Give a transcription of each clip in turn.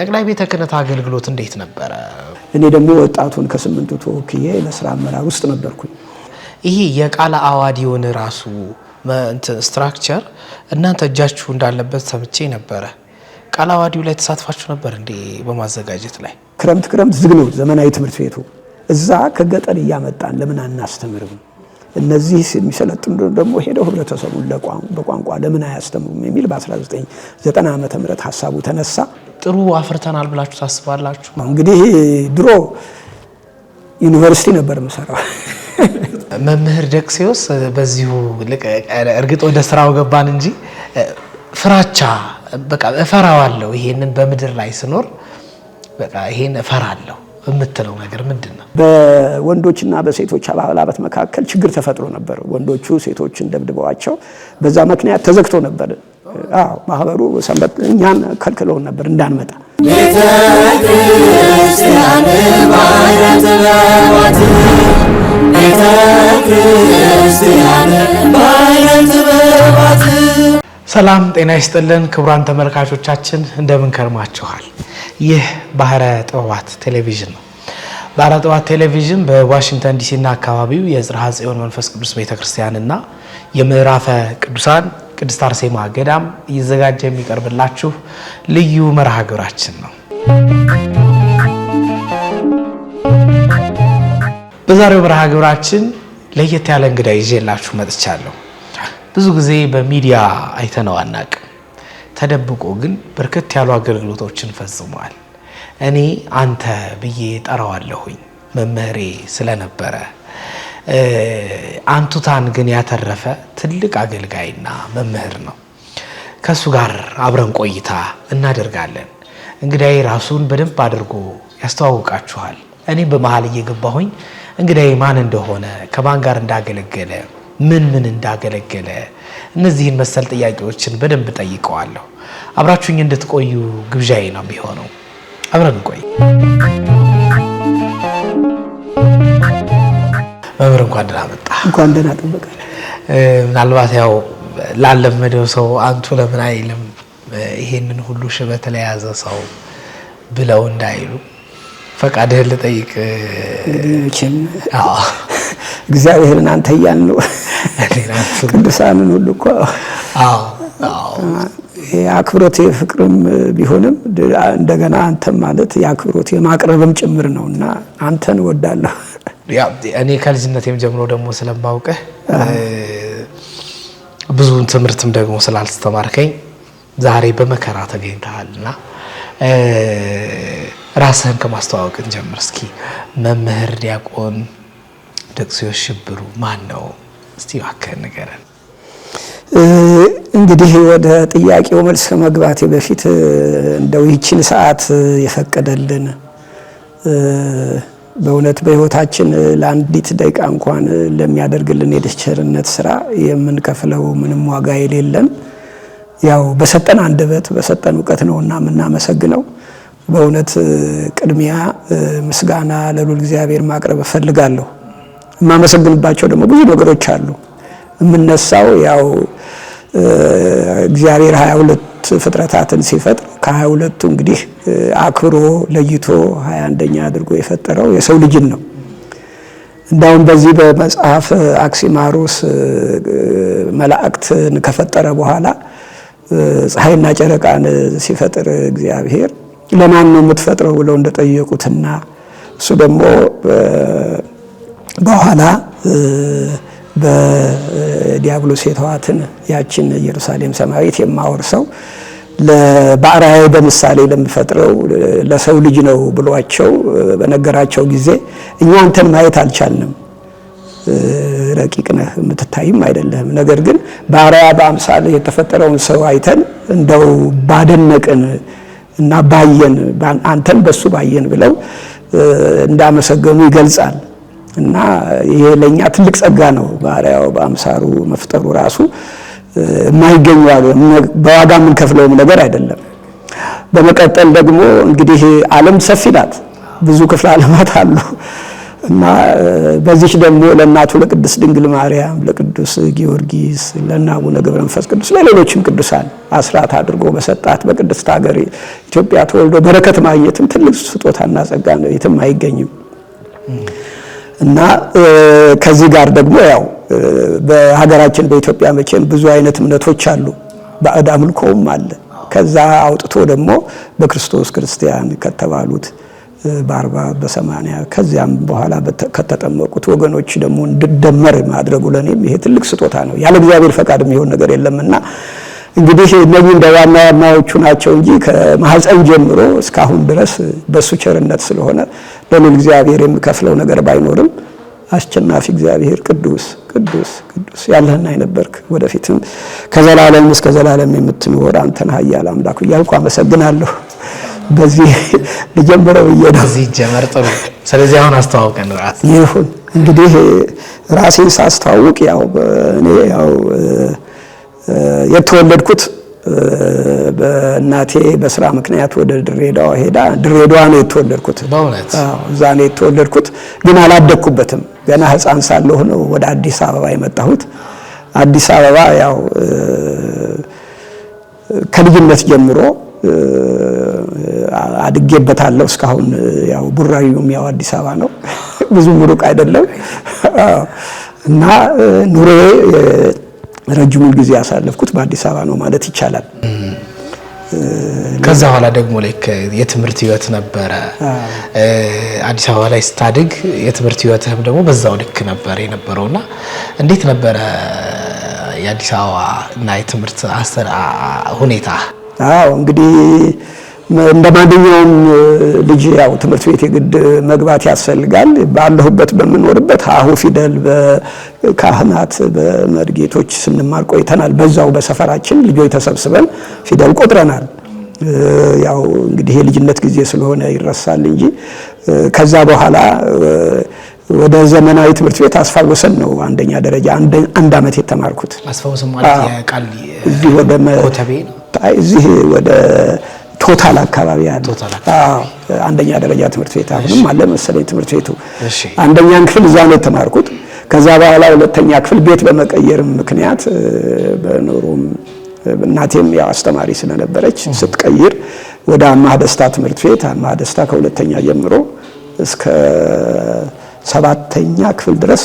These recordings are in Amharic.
የጠቅላይ ቤተ ክህነት አገልግሎት እንዴት ነበር? እኔ ደግሞ ወጣቱን ከስምንቱ ተወክዬ ለስራ አመራር ውስጥ ነበርኩኝ። ይሄ የቃለ ዓዋዲውን ራሱ ስትራክቸር እናንተ እጃችሁ እንዳለበት ሰምቼ ነበረ። ቃለ ዓዋዲው ላይ ተሳትፋችሁ ነበር እንዴ? በማዘጋጀት ላይ ክረምት ዝግ ነው ዘመናዊ ትምህርት ቤቱ። እዛ ከገጠር እያመጣን ለምን አናስተምርም? እነዚህ የሚሰለጥኑ ደግሞ ሄደው ህብረተሰቡን በቋንቋ ለምን አያስተምሩም የሚል በ1990 ዓመተ ምህረት ሐሳቡ ተነሳ። ጥሩ አፍርተናል ብላችሁ ታስባላችሁ? እንግዲህ ድሮ ዩኒቨርሲቲ ነበር መሰራው። መምህር ደቅሲዮስ በዚሁ እርግጥ ወደ ስራው ገባን እንጂ ፍራቻ በቃ እፈራዋለሁ፣ ይሄንን በምድር ላይ ስኖር በቃ ይሄን እፈራለሁ የምትለው ነገር ምንድነው? በወንዶችና በሴቶች አባላት መካከል ችግር ተፈጥሮ ነበር። ወንዶቹ ሴቶችን ደብድበዋቸው በዛ ምክንያት ተዘግቶ ነበር። ማህበሩ ሰንበት እኛን ከልክለውን ነበር እንዳንመጣ። ቤተ ክርስቲያን ባሕረ ጥበባት፣ ቤተ ክርስቲያን ባሕረ ጥበባት። ሰላም ጤና ይስጥልን ክቡራን ተመልካቾቻችን እንደምን ከርማችኋል? ይህ ባሕረ ጥበባት ቴሌቪዥን ነው። ባሕረ ጥበባት ቴሌቪዥን በዋሽንግተን ዲሲና አካባቢው የጽርሐ ጽዮን መንፈስ ቅዱስ ቤተክርስቲያንና የምዕራፈ ቅዱሳን ቅድስት አርሴማ ገዳም እየዘጋጀ የሚቀርብላችሁ ልዩ መርሃ ግብራችን ነው። በዛሬው መርሃ ግብራችን ለየት ያለ እንግዳ ይዤላችሁ መጥቻለሁ። ብዙ ጊዜ በሚዲያ አይተነው አናውቅም። ተደብቆ ግን በርከት ያሉ አገልግሎቶችን ፈጽሟል። እኔ አንተ ብዬ ጠራዋለሁኝ መምህሬ ስለነበረ አንቱታን ግን ያተረፈ ትልቅ አገልጋይና መምህር ነው። ከሱ ጋር አብረን ቆይታ እናደርጋለን። እንግዳዬ ራሱን በደንብ አድርጎ ያስተዋውቃችኋል። እኔ በመሃል እየገባሁኝ እንግዳዬ ማን እንደሆነ፣ ከማን ጋር እንዳገለገለ፣ ምን እንዳገለገለ እነዚህን መሰል ጥያቄዎችን በደንብ ጠይቀዋለሁ። አብራችሁኝ እንድትቆዩ ግብዣዬ ነው የሚሆነው። አብረን ቆይ። መምህር እንኳን ደህና መጣ። እንኳን ደህና ጠበቀ። ምናልባት ያው ላለመደው ሰው አንቱ ለምን አይልም ይሄንን ሁሉ ሽበት ለያዘ ሰው ብለው እንዳይሉ ፈቃድህን ልጠይቅ። እቺም እግዚአብሔርን አንተ እያልን ነው ቅዱሳንን ሁሉ እኮ የአክብሮት የፍቅርም ቢሆንም እንደገና አንተም ማለት የአክብሮት የማቅረብም ጭምር ነውና አንተን እወዳለሁ። እኔ ከልጅነቴም ጀምሮ ደግሞ ስለማውቅህ ብዙ ትምህርትም ደግሞ ስላልተማርከኝ ዛሬ በመከራ ተገኝተሃልና ራስህን ከማስተዋወቅ እንጀምር እስኪ። መምህር ዲያቆን ደቅሲዮስ ሽብሩ ማን ነው? እስቲ እባክህን ንገረን። እንግዲህ ወደ ጥያቄው መልስ ከመግባቴ በፊት እንደው ይህችን ሰዓት የፈቀደልን በእውነት በሕይወታችን ለአንዲት ደቂቃ እንኳን ለሚያደርግልን የቸርነት ስራ የምንከፍለው ምንም ዋጋ የሌለን ያው በሰጠን አንደበት በሰጠን ዕውቀት ነውና የምናመሰግነው። በእውነት ቅድሚያ ምስጋና ለልዑል እግዚአብሔር ማቅረብ እፈልጋለሁ። የማመሰግንባቸው ደግሞ ብዙ ነገሮች አሉ። የምነሳው ያው እግዚአብሔር 22 ፍጥረታትን ሲፈጥር ከ22ቱ እንግዲህ አክብሮ ለይቶ 21ኛ አድርጎ የፈጠረው የሰው ልጅን ነው። እንዳውም በዚህ በመጽሐፍ አክሲማሮስ መላእክትን ከፈጠረ በኋላ ፀሐይና ጨረቃን ሲፈጥር እግዚአብሔር ለማን ነው የምትፈጥረው ብለው እንደጠየቁትና እሱ ደግሞ በኋላ በዲያብሎስ የተዋትን ያችን ኢየሩሳሌም ሰማያዊት የማወርሰው ለባዕራዬ በምሳሌ ለምፈጥረው ለሰው ልጅ ነው ብሏቸው በነገራቸው ጊዜ እኛ አንተን ማየት አልቻልንም፣ ረቂቅ ነህ የምትታይም አይደለም። ነገር ግን ባዕራያ በአምሳል የተፈጠረውን ሰው አይተን እንደው ባደነቅን እና ባየን አንተን በሱ ባየን ብለው እንዳመሰገኑ ይገልጻል። እና ይሄ ለኛ ትልቅ ጸጋ ነው። ባሪያው በአምሳሩ መፍጠሩ ራሱ የማይገኝ በዋጋ የምንከፍለውም ነገር አይደለም። በመቀጠል ደግሞ እንግዲህ ዓለም ሰፊ ናት፣ ብዙ ክፍለ ዓለማት አሉ እና በዚች ደግሞ ለእናቱ ለቅድስት ድንግል ማርያም፣ ለቅዱስ ጊዮርጊስ፣ ለእነ አቡነ ገብረ መንፈስ ቅዱስ፣ ለሌሎችም ቅዱሳን አስራት አድርጎ በሰጣት በቅድስት ሀገር ኢትዮጵያ ተወልዶ በረከት ማግኘትም ትልቅ ስጦታና ጸጋ ነው፣ የትም አይገኝም። እና ከዚህ ጋር ደግሞ ያው በሀገራችን በኢትዮጵያ መቼም ብዙ አይነት እምነቶች አሉ፣ ባዕድ አምልኮም አለ። ከዛ አውጥቶ ደግሞ በክርስቶስ ክርስቲያን ከተባሉት በ40 በ80 ከዚያም በኋላ ከተጠመቁት ወገኖች ደግሞ እንድደመር ማድረጉ ለኔም ይሄ ትልቅ ስጦታ ነው። ያለ እግዚአብሔር ፈቃድ የሚሆን ነገር የለምና እንግዲህ እነዚህ እንደ ዋና ዋናዎቹ ናቸው እንጂ ከማህፀን ጀምሮ እስካሁን ድረስ በሱ ቸርነት ስለሆነ ለልዑል እግዚአብሔር የሚከፍለው ነገር ባይኖርም አስጨናፊ እግዚአብሔር ቅዱስ ቅዱስ ቅዱስ ያለህና የነበርክ ወደፊትም ከዘላለም እስከ ዘላለም የምትኖር አንተ ነህ ኃያል አምላክ እያልኩ አመሰግናለሁ። በዚህ ልጀምረው እየዳ በዚህ ጀመር ጥሩ። ስለዚህ አሁን አስተዋውቀን ራስ ይሁን እንግዲህ ራሴን ሳስተዋውቅ ያው እኔ ያው የተወለድኩት በእናቴ በስራ ምክንያት ወደ ድሬዳዋ ሄዳ ድሬዳዋ ነው የተወለድኩት። በእውነት እዛ ነው የተወለድኩት፣ ግን አላደግኩበትም። ገና ሕፃን ሳለሁ ነው ወደ አዲስ አበባ የመጣሁት። አዲስ አበባ ያው ከልጅነት ጀምሮ አድጌበታለሁ። እስካሁን ያው ቡራዩም ያው አዲስ አበባ ነው፣ ብዙ ሩቅ አይደለም። እና ኑሮዬ ረጅሙን ጊዜ ያሳለፍኩት በአዲስ አበባ ነው ማለት ይቻላል። ከዛ በኋላ ደግሞ ልክ የትምህርት ህይወት ነበረ። አዲስ አበባ ላይ ስታድግ የትምህርት ህይወትህም ደግሞ በዛው ልክ ነበር የነበረውና እንዴት ነበረ የአዲስ አበባ እና የትምህርት ሁኔታ? አዎ እንግዲህ እንደ ማንኛውም ልጅ ያው ትምህርት ቤት የግድ መግባት ያስፈልጋል። ባለሁበት በምኖርበት ሀሁ ፊደል በካህናት በመርጌቶች ስንማር ቆይተናል። በዛው በሰፈራችን ልጆች ተሰብስበን ፊደል ቆጥረናል። ያው እንግዲህ የልጅነት ጊዜ ስለሆነ ይረሳል እንጂ ከዛ በኋላ ወደ ዘመናዊ ትምህርት ቤት አስፋወሰን ነው አንደኛ ደረጃ አንድ አመት የተማርኩት። አስፋወሰን ማለት የቃል እዚህ ወደ ኮተቤ ነው። እዚህ ወደ ቶታል አካባቢ ያለ አንደኛ ደረጃ ትምህርት ቤት አሁንም አለ መሰለኝ ትምህርት ቤቱ። አንደኛን ክፍል እዛ ነው የተማርኩት። ከዛ በኋላ ሁለተኛ ክፍል ቤት በመቀየር ምክንያት በኖሮም እናቴም ያው አስተማሪ ስለነበረች ስትቀይር ወደ አማህ ደስታ ትምህርት ቤት አማህ ደስታ ከሁለተኛ ጀምሮ እስከ 7ኛ ክፍል ድረስ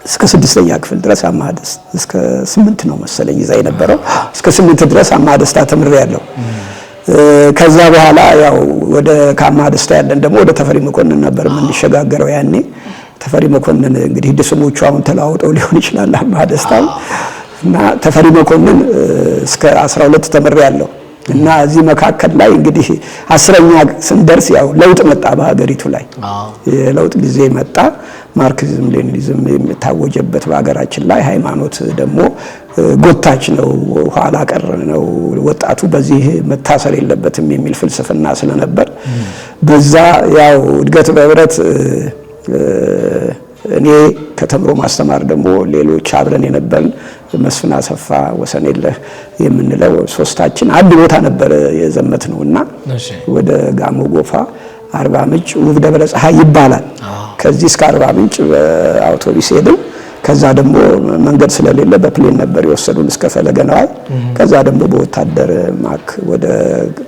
እስከ 6ኛ ክፍል ድረስ አማህ ደስታ እስከ 8 ነው መሰለኝ ይዛ የነበረው እስከ 8 ድረስ አማህ ደስታ ተምሬያለሁ። ከዛ በኋላ ያው ወደ ከአማህ ደስታ ያለን ደግሞ ወደ ተፈሪ መኮንን ነበር የምንሸጋገረው። ያኔ ተፈሪ መኮንን እንግዲህ ስሞቹ አሁን ተለዋውጠው ሊሆን ይችላል አማህ ደስታ እና ተፈሪ መኮንን እስከ 12 ተምሬያለሁ። እና እዚህ መካከል ላይ እንግዲህ 10ኛ ስንደርስ ያው ለውጥ መጣ በሀገሪቱ ላይ የለውጥ ጊዜ መጣ። ማርክሲዝም ሌኒኒዝም የታወጀበት በሀገራችን ላይ ሃይማኖት ደግሞ ጎታች ነው፣ ኋላ ቀር ነው፣ ወጣቱ በዚህ መታሰር የለበትም የሚል ፍልስፍና ስለነበር በዛ ያው እድገት በህብረት እኔ ከተምሮ ማስተማር ደግሞ ሌሎች አብረን የነበርን መስፍን አሰፋ ወሰንየለህ የምንለው ሶስታችን አንድ ቦታ ነበር የዘመት ነውና ወደ ጋሞ ጎፋ አርባ ምንጭ ውብ ደብረ ፀሐይ ይባላል። ከዚህ እስከ አርባ ምንጭ በአውቶቡስ ሄድን። ከዛ ደግሞ መንገድ ስለሌለ በፕሌን ነበር የወሰዱን እስከ ፈለገ ነዋይ። ከዛ ደግሞ በወታደር ማክ ወደ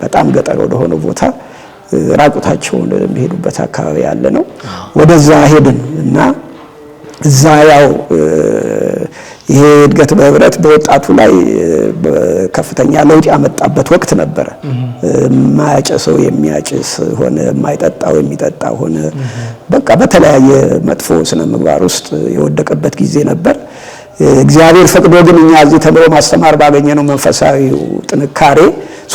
በጣም ገጠር ወደ ሆነ ቦታ ራቁታቸውን የሚሄዱበት አካባቢ ያለ ነው። ወደዛ ሄድን እና እዛ ያው ይሄ እድገት በህብረት በወጣቱ ላይ ከፍተኛ ለውጥ ያመጣበት ወቅት ነበረ። ማያጨሰው የሚያጭስ ሆነ፣ የማይጠጣው የሚጠጣ ሆነ። በቃ በተለያየ መጥፎ ስነ ምግባር ውስጥ የወደቀበት ጊዜ ነበር። እግዚአብሔር ፈቅዶ ግን እኛ እዚህ ተምሮ ማስተማር ባገኘነው መንፈሳዊ ጥንካሬ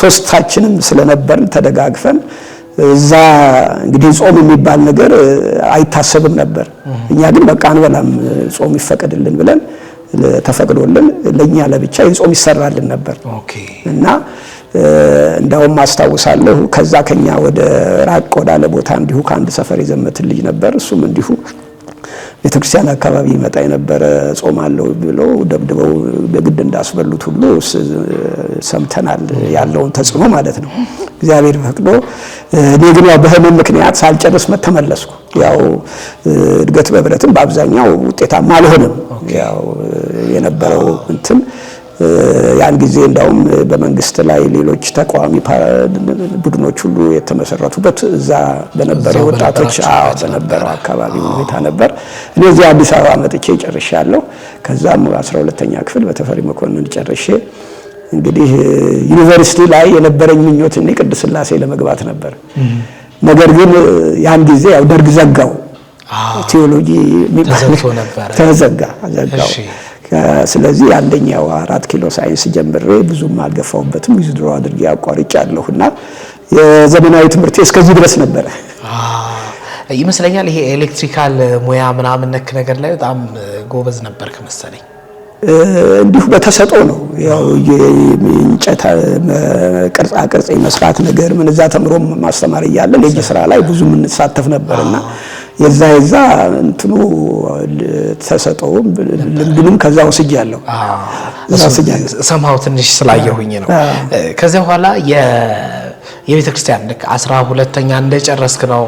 ሶስታችንም ስለነበርን ተደጋግፈን እዛ እንግዲህ ጾም የሚባል ነገር አይታሰብም ነበር። እኛ ግን በቃ አንበላም ጾም ይፈቀድልን ብለን ተፈቅዶልን ለኛ ለብቻ ጾም ይሰራልን ነበር። እና እንዳውም አስታውሳለሁ ከዛ ከኛ ወደ ራቅ ወዳለ ቦታ እንዲሁ ከአንድ ሰፈር የዘመትን ልጅ ነበር። እሱም እንዲሁ ቤተክርስቲያን አካባቢ ይመጣ የነበረ ጾም አለው ብሎ ደብድበው በግድ እንዳስበሉት ሁሉ ሰምተናል። ያለውን ተጽዕኖ ማለት ነው። እግዚአብሔር ፈቅዶ እኔ ግን ያው በህመም ምክንያት ሳልጨርስ ተመለስኩ። ያው እድገት በብረትም በአብዛኛው ውጤታማ አልሆነም። ያው የነበረው እንትን ያን ጊዜ እንዳውም በመንግስት ላይ ሌሎች ተቃዋሚ ቡድኖች ሁሉ የተመሰረቱበት እዛ በነበረው ወጣቶች በነበረው አካባቢ ሁኔታ ነበር። እኔ እዚህ አዲስ አበባ መጥቼ ጨርሻለሁ። ከዛም 12ኛ ክፍል በተፈሪ መኮንን ጨርሼ እንግዲህ ዩኒቨርሲቲ ላይ የነበረኝ ምኞት እኔ ቅድስት ሥላሴ ለመግባት ነበር። ነገር ግን ያን ጊዜ ያው ደርግ ዘጋው። ቴዎሎጂ ተዘጋው። ስለዚህ አንደኛው 4 ኪሎ ሳይንስ ጀምሬ ብዙም አልገፋውበትም። ዊዝድሮ አድርጌ አቋርጫለሁና የዘመናዊ ትምህርት እስከዚህ ድረስ ነበር ይመስለኛል። ይሄ ኤሌክትሪካል ሙያ ምናምን ነክ ነገር ላይ በጣም ጎበዝ ነበር ከመሰለኝ። እንዲሁ በተሰጦ ነው። ያው የእንጨት ቅርጻ ቅርጽ መስራት ነገር ምን እዛ ተምሮ ማስተማር እያለን የእጅ ስራ ላይ ብዙ እንሳተፍ ነበርና የዛ እንትኑ ተሰጠው ልምድንም ከዛ ወስጃለሁ። ሰማው ትንሽ ስላየሁኝ ነው። ከዚያ በኋላ የቤተክርስቲያን ልክ 12ኛ እንደጨረስክ ነው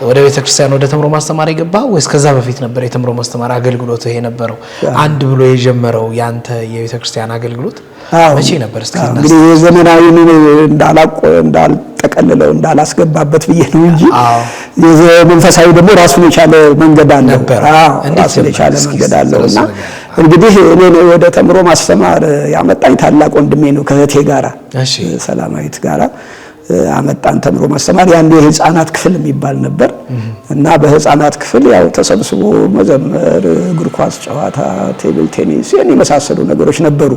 ወደ ቤተክርስቲያን ወደ ተምሮ ማስተማር የገባው ወይስ ከዛ በፊት ነበር የተምሮ ማስተማር አገልግሎት ይሄ ነበረው? አንድ ብሎ የጀመረው ያንተ የቤተክርስቲያን አገልግሎት መቼ ነበር? እስኪ እንግዲህ የዘመናዊን እንዳልጠቀልለው እንዳላስገባበት ብዬ ነው እንጂ የመንፈሳዊ ደግሞ ራሱን የቻለ መንገድ አለው። ራሱን የቻለ መንገድ አለውና እንግዲህ እኔ ወደ ተምሮ ማስተማር ያመጣኝ ታላቅ ወንድሜ ነው ከእህቴ ጋራ ሰላማዊት ጋራ አመጣን ተምሮ ማስተማር። ያን የህፃናት ክፍል የሚባል ነበር እና በህፃናት ክፍል ያው ተሰብስቦ መዘመር፣ እግር ኳስ ጨዋታ፣ ቴብል ቴኒስ የመሳሰሉ ነገሮች ነበሩ።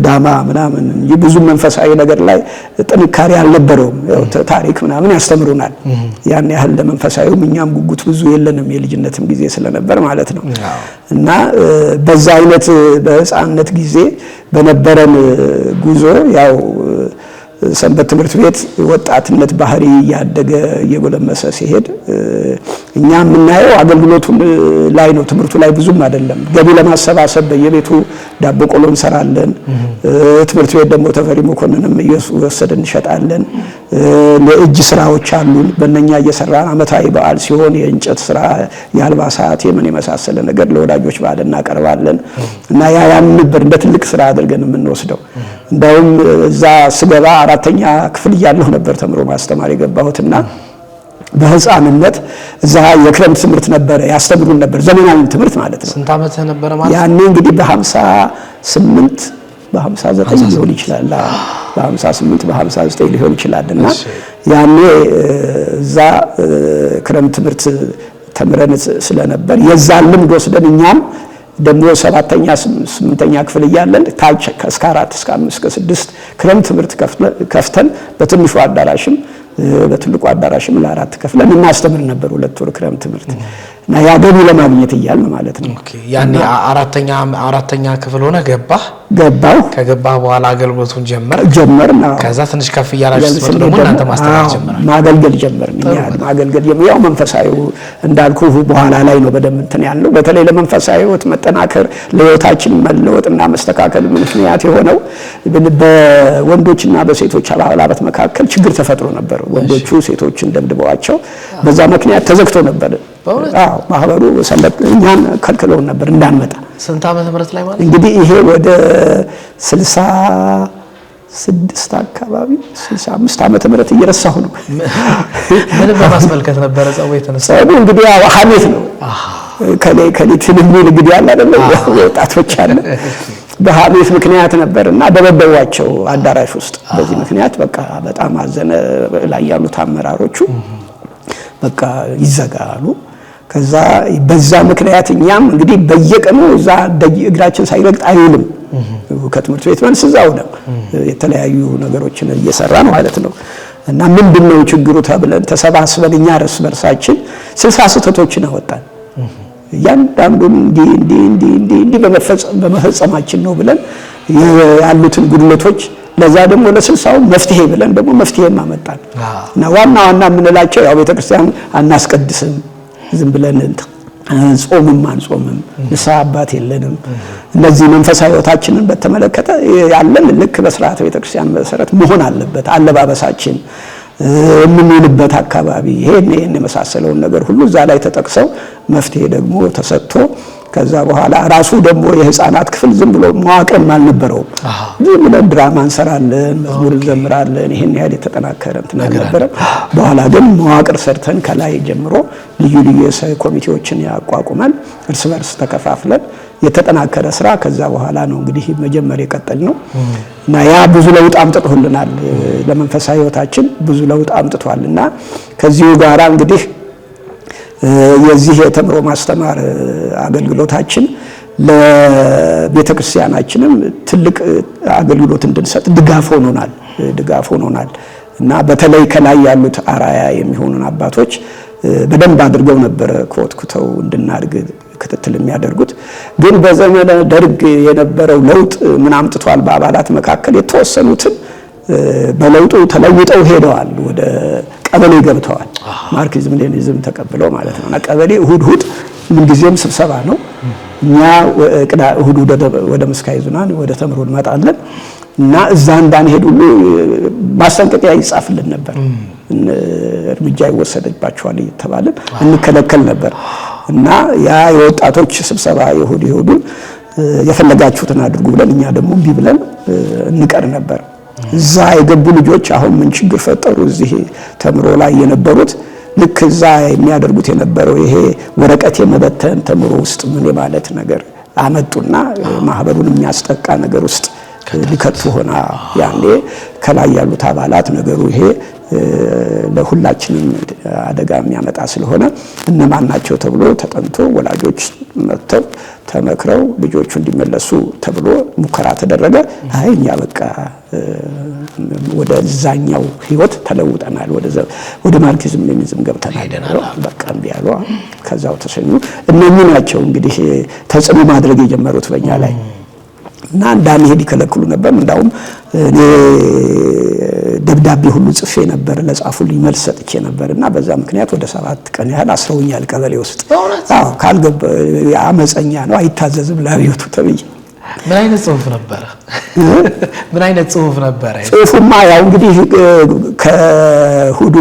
ዳማ ምናምን እንጂ ብዙ መንፈሳዊ ነገር ላይ ጥንካሬ አልነበረውም። ያው ታሪክ ምናምን ያስተምሩናል። ያን ያህል ለመንፈሳዊው እኛም ጉጉት ብዙ የለንም፣ የልጅነትም ጊዜ ስለነበር ማለት ነው። እና በዛ አይነት በህፃንነት ጊዜ በነበረን ጉዞ ያው ሰንበት ትምህርት ቤት ወጣትነት ባህሪ ያደገ እየጎለመሰ ሲሄድ እኛ የምናየው አገልግሎቱን ላይ ነው። ትምህርቱ ላይ ብዙም አይደለም። ገቢ ለማሰባሰብ በየቤቱ ዳቦ ቆሎ እንሰራለን። ትምህርት ቤት ደግሞ ተፈሪ መኮንንም እየወሰድን እንሸጣለን። ለእጅ ስራዎች አሉን። በእነኛ እየሰራን አመታዊ በዓል ሲሆን የእንጨት ስራ፣ የአልባሳት የምን የመሳሰለ ነገር ለወዳጆች በዓል እናቀርባለን እና ያን ነበር እንደ ትልቅ ስራ አድርገን የምንወስደው። እንደውም እዛ ስገባ 4ኛ ክፍል እያለሁ ነበር ተምሮ ማስተማር የገባሁትና በህፃንነት እዛ የክረምት ትምህርት ነበር ያስተምሩን ነበር፣ ዘመናዊ ትምህርት ማለት ነው። ስንት ዓመት ነበር ማለት? ያኔ እንግዲህ በ58 በ59 ሊሆን ይችላል። በ58 በ59 ሊሆን ይችላልና ያኔ እዛ ክረምት ትምህርት ተምረን ስለነበር የዛን ልምድ ወስደን እኛም ደግሞ 7ኛ 8ኛ ክፍል እያለን ታች እስከ 4 እስከ 5 እስከ 6 ክረምት ትምህርት ከፍተን በትንሹ አዳራሽም በትልቁ አዳራሽም ለ4 ከፍለን እናስተምር ነበር 2 ወር ክረምት ትምህርት እና ያገቢ ለማግኘት እያልን ማለት ነው። ኦኬ ያኔ አራተኛ ክፍል ሆነ ገባው። ከገባህ በኋላ አገልግሎቱን ጀመርና ከዛ ትንሽ ከፍ እያላችሁ ደግሞ እናንተ ማስተማር ጀመራችሁ። ማገልገል ጀመርን። ማገልገል ያው መንፈሳዊ እንዳልኩ በኋላ ላይ ነው በደንብ እንትን ያለው። በተለይ ለመንፈሳዊ ህይወት መጠናከር ለህይወታችን መለወጥና መስተካከል ምክንያት የሆነው በወንዶችና በሴቶች አባላት መካከል ችግር ተፈጥሮ ነበር። ወንዶቹ ሴቶችን ደብድበዋቸው በዛ ምክንያት ተዘግቶ ነበር። ማህበሩ እኛን ከልክለውን ነበር እንዳንመጣ። ስንት ዓመተ ምህረት ላይ ማለት እንግዲህ ይሄ ወደ 66 አካባቢ 65 ዓመተ ምህረት እየረሳሁ ነው። ምን በማስመልከት ነበር ጸቡ የተነሳው? እንግዲህ ያው ሐሜት ነው። ከሌትን እንግዲህ ያለ አይደለም ወጣቶች አለ በሐሜት ምክንያት ነበርና ደበደቧቸው አዳራሽ ውስጥ። በዚህ ምክንያት በቃ በጣም አዘነ ላይ ያሉት አመራሮቹ። በቃ ይዘጋሉ። ከዛ በዛ ምክንያት እኛም እንግዲህ በየቀኑ እዛ እግራችን ሳይረግጥ አይውልም። ከትምህርት ቤት መልስ እዛው ነው የተለያዩ ነገሮችን እየሰራን ማለት ነው። እና ምንድነው ችግሩ ተብለን ተሰባስበን እኛ እርስ በርሳችን 60 ስህተቶችን አወጣን። ያንዳንዱን እንዲህ በመፈጸማችን ነው ብለን ያሉትን ጉድለቶች ለዛ ደግሞ ለ60ው መፍትሄ ብለን ደግሞ መፍትሄ ማመጣን እና ዋና የምንላቸው ያው ቤተክርስቲያን አናስቀድስም ዝም ብለን ጾምም አንጾምም፣ ንስሐ አባት የለንም። እነዚህ መንፈሳዊ ሕይወታችንን በተመለከተ ያለን ልክ በስርዓተ ቤተክርስቲያን መሰረት መሆን አለበት። አለባበሳችን፣ የምንውልበት አካባቢ ይሄን የመሳሰለውን ነገር ሁሉ እዛ ላይ ተጠቅሰው መፍትሄ ደግሞ ተሰጥቶ ከዛ በኋላ ራሱ ደግሞ የህፃናት ክፍል ዝም ብሎ መዋቅርም አልነበረውም። ዝም ብለን ድራማ እንሰራለን፣ መዝሙር እንዘምራለን። ይሄን ያህል የተጠናከረ እንትን አልነበረም። በኋላ ግን መዋቅር ሰርተን ከላይ ጀምሮ ልዩ ልዩ ኮሚቴዎችን ያቋቁመን እርስ በርስ ተከፋፍለን የተጠናከረ ስራ ከዛ በኋላ ነው እንግዲህ መጀመር የቀጠል ነው እና ያ ብዙ ለውጥ አምጥቶልናል። ለመንፈሳዊ ህይወታችን ብዙ ለውጥ አምጥቷልና ከዚሁ ጋራ እንግዲህ የዚህ የተምሮ ማስተማር አገልግሎታችን ለቤተክርስቲያናችንም ትልቅ አገልግሎት እንድንሰጥ ድጋፍ ሆኖናል እና በተለይ ከላይ ያሉት አራያ የሚሆኑን አባቶች በደንብ አድርገው ነበር ኮትኩተው እንድናድግ ክትትል የሚያደርጉት። ግን በዘመነ ደርግ የነበረው ለውጥ ምን አምጥቷል? በአባላት መካከል የተወሰኑትን በለውጡ ተለውጠው ሄደዋል፣ ወደ ቀበሌ ገብተዋል። ማርክሲዝም ሌኒዝም ተቀብለው ማለት ነው። እና ቀበሌ እሁድ ምን ጊዜም ስብሰባ ነው። እኛ እሁድ ወደ ምስካየ ኅዙናን ወደ ተምሮ እንመጣለን እና እዛ እንዳንሄድ ሁሉ ማስጠንቀቂያ ይጻፍልን ነበር። እርምጃ ይወሰድባቸዋል እየተባልን እንከለከል ነበር እና ያ የወጣቶች ስብሰባ ይሁዱን የፈለጋችሁትን አድርጉ ብለን እኛ ደግሞ እምቢ ብለን እንቀር ነበር። እዛ የገቡ ልጆች አሁን ምን ችግር ፈጠሩ? እዚህ ተምሮ ላይ የነበሩት ልክ እዛ የሚያደርጉት የነበረው ይሄ ወረቀት የመበተን ተምሮ ውስጥ ምን ማለት ነገር አመጡና ማህበሩን የሚያስጠቃ ነገር ውስጥ ሊከቱ ሆና ያኔ ከላይ ያሉት አባላት ነገሩ ይሄ ለሁላችንም አደጋ የሚያመጣ ስለሆነ እነማን ናቸው ተብሎ ተጠንቶ ወላጆች መጥተው ተመክረው ልጆቹ እንዲመለሱ ተብሎ ሙከራ ተደረገ። አይ እኛ በቃ ወደ ዛኛው ህይወት ተለውጠናል፣ ወደ ማርክሲዝም ሌኒዝም ገብተናል፣ በቃ እምቢ አሉ። ከዛው ተሰኙ። እነኚህ ናቸው እንግዲህ ተጽዕኖ ማድረግ የጀመሩት በእኛ ላይ እና እንዳንሄድ ይከለክሉ ነበር። እንዳውም እኔ ደብዳቤ ሁሉ ጽፌ ነበር፣ ለጻፉልኝ መልስ ሰጥቼ ነበር እና በዛ ምክንያት ወደ 7 ቀን ያህል አስረውኛል ቀበሌ ውስጥ። አዎ ካልገባ አመፀኛ ነው አይታዘዝም ለአብዮቱ ተብዬ። ምን አይነት ጽሁፍ ነበረ? ምን አይነት ጽሁፍ ነበረ? ጽሁፉማ ያው እንግዲህ ከእሑድ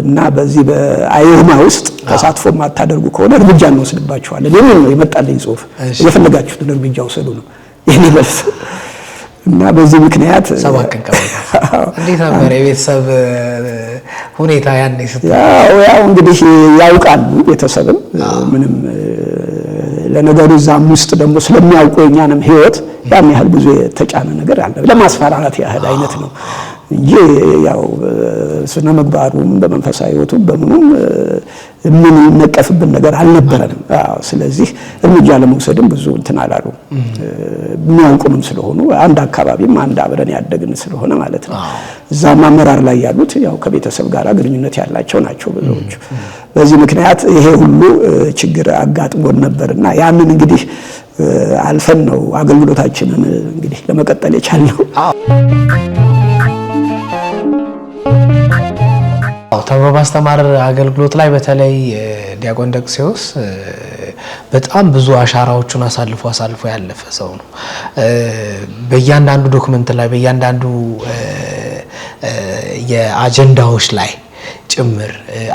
እና በዚህ በአይሁማ ውስጥ ተሳትፎ ማታደርጉ ከሆነ እርምጃ እንወስድባችኋለን የሚል ነው የመጣልኝ ጽሁፍ። የፈለጋችሁትን እርምጃ ወሰዱ ነው የኔ መልስ። እና በዚህ ምክንያት 7 ቀን ቀበሌ። እንዴት ነበር የቤተሰብ ሁኔታ ያኔ? ያው እንግዲህ ያውቃሉ ቤተሰብም ምንም ለነገሩ እዛም ውስጥ ደግሞ ስለሚያውቁ የኛንም ህይወት ያን ያህል ብዙ የተጫነ ነገር አለ። ለማስፈራራት ያህል አይነት ነው እንጂ ያው ስነ ምግባሩም በመንፈሳዊ ህይወቱም በምኑም ምን ነቀፍብን ነገር አልነበረንም። ስለዚህ እርምጃ ለመውሰድም ብዙ እንትን አላሉ። የሚያውቁንም ስለሆኑ አንድ አካባቢም አንድ አብረን ያደግን ስለሆነ ማለት ነው። እዛም አመራር ላይ ያሉት ያው ከቤተሰብ ጋር ግንኙነት ያላቸው ናቸው ብዙዎቹ። በዚህ ምክንያት ይሄ ሁሉ ችግር አጋጥሞን ነበርና ያንን እንግዲህ አልፈን ነው አገልግሎታችንን እንግዲህ ለመቀጠል የቻልነው። ተምሮ ማስተማር አገልግሎት ላይ በተለይ ዲያቆን ደቅሲዎስ በጣም ብዙ አሻራዎቹን አሳልፎ ያለፈ ሰው ነው። በእያንዳንዱ ዶክመንት ላይ በእያንዳንዱ የአጀንዳዎች ላይ ጭምር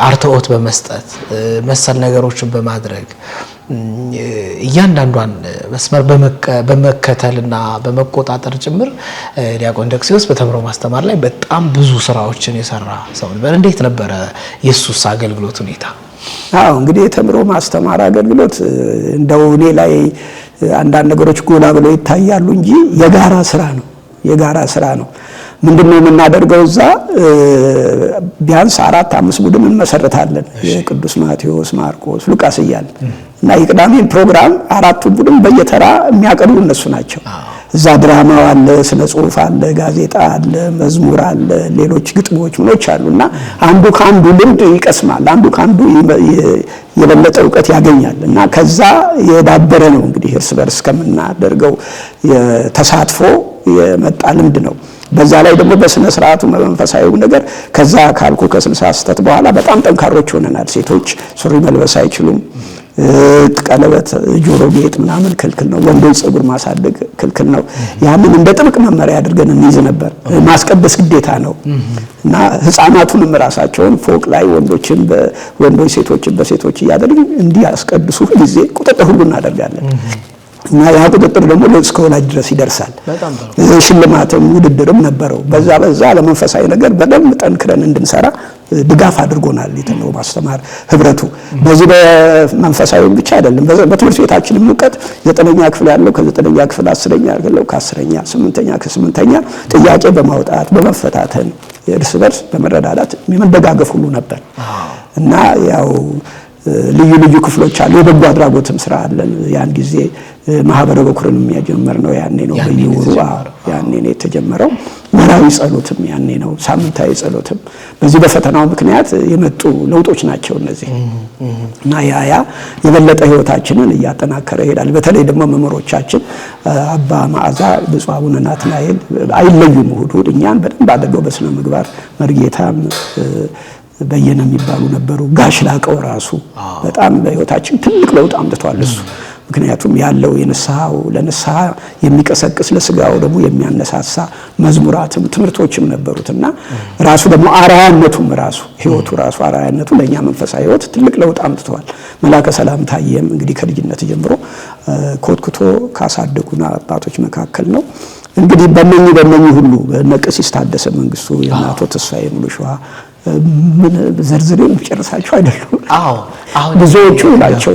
አርትዖት በመስጠት መሰል ነገሮችን በማድረግ እያንዳንዷን መስመር በመከተልና በመቆጣጠር ጭምር ዲያቆን ደቅሲዎስ በተምሮ ማስተማር ላይ በጣም ብዙ ስራዎችን የሰራ ሰው ነበር። እንዴት ነበረ የሱስ አገልግሎት ሁኔታ? እንግዲህ የተምሮ ማስተማር አገልግሎት እንደው እኔ ላይ አንዳንድ ነገሮች ጎላ ብለው ይታያሉ እንጂ የጋራ ስራ ነው። ምንድነው የምናደርገው? እዛ ቢያንስ 4-5 ቡድን እንመሰርታለን። የቅዱስ ማቴዎስ፣ ማርቆስ፣ ሉቃስ እያልን እና የቅዳሜን ፕሮግራም 4ቱ ቡድን በየተራ የሚያቀርቡ እነሱ ናቸው። እዛ ድራማው አለ፣ ስነ ጽሁፍ አለ፣ ጋዜጣ አለ፣ መዝሙር አለ፣ ሌሎች ግጥሞች ምኖች አሉና አንዱ ካንዱ ልምድ ይቀስማል፣ አንዱ ካንዱ የበለጠ እውቀት ያገኛል እና ከዛ የዳበረ ነው እንግዲህ እርስ በርስ ከምናደርገው ተሳትፎ የመጣ ልምድ ነው። በዛ ላይ ደግሞ በስነ ስርዓቱ መንፈሳዊው ነገር ከዛ ካልኩ ከ60 ስህተት በኋላ በጣም ጠንካሮች ሆነናል። ሴቶች ሱሪ መልበስ አይችሉም። ቀለበት፣ ጆሮ ጌጥ ምናምን ክልክል ነው። ወንዶች ፀጉር ማሳደግ ክልክል ነው። ያንን እንደ ጥብቅ መመሪያ አድርገን እንይዝ ነበር። ማስቀደስ ግዴታ ነው እና ህፃናቱንም ራሳቸውን ፎቅ ላይ ወንዶች ሴቶችን በሴቶች እያደረግን እንዲያስቀድሱ ጊዜ ቁጥጥር ሁሉ እናደርጋለን። እና ያ ቁጥጥር ደግሞ እስከ ወላጅ ድረስ ይደርሳል። ሽልማትም ውድድርም ነበረው። በዛ ለመንፈሳዊ ነገር በደንብ ጠንክረን እንድንሰራ ድጋፍ አድርጎናል የተምሮ ማስተማር ህብረቱ። በዚህ በመንፈሳዊም ብቻ አይደለም፣ በትምህርት ቤታችንም እውቀት 9ኛ ክፍል ያለው ከ9ኛ ክፍል 10ኛ ያለው ከ10ኛ 8ኛ ከ8ኛ ጥያቄ በማውጣት በመፈታተን እርስ በርስ በመረዳዳት የመደጋገፍ ሁሉ ነበር እና ያው ልዩ ክፍሎች አሉ። የበጎ አድራጎትም ስራ አለን። ያን ጊዜ ማህበረ በኩርን የሚያጀምረው ያኔ ነው። በየወሩ ያኔ ነው የተጀመረው። መራዊ ጸሎትም ያኔ ነው። ሳምንታዊ ጸሎትም በዚህ በፈተናው ምክንያት የመጡ ለውጦች ናቸው እነዚህ እና ያ የበለጠ ህይወታችንን እያጠናከረ ይሄዳል። በተለይ ደግሞ መምህሮቻችን አባ መዓዛ፣ ብፁዕ አቡነ ናትናኤል አይለዩም። እሑድ እኛን በደንብ አድርገው በስነ ምግባር መርጌታም በየነ የሚባሉ ነበሩ። ጋሽ ላቀው ራሱ በጣም በህይወታችን ትልቅ ለውጥ አምጥቷል እሱ። ምክንያቱም ያለው ለንስሐ የሚቀሰቅስ ለስጋው ደግሞ የሚያነሳሳ መዝሙራትም ትምህርቶችም ነበሩትና ራሱ ደግሞ አርአያነቱም ራሱ ህይወቱ ራሱ አርአያነቱ ለኛ መንፈሳዊ ህይወት ትልቅ ለውጥ አምጥቷል። መላከ ሰላም ታየም እንግዲህ ከልጅነት ጀምሮ ኮትኩቶ ካሳደጉና አባቶች መካከል ነው። እንግዲህ በእነኚህ ሁሉ ነቀሲስ ታደሰ መንግስቱ፣ የእናቶ ተስፋዬ ሙሉሸዋ ምን ዘርዝሬን ጨርሳቸው አይደሉም። አሁን ብዙዎቹ ናቸው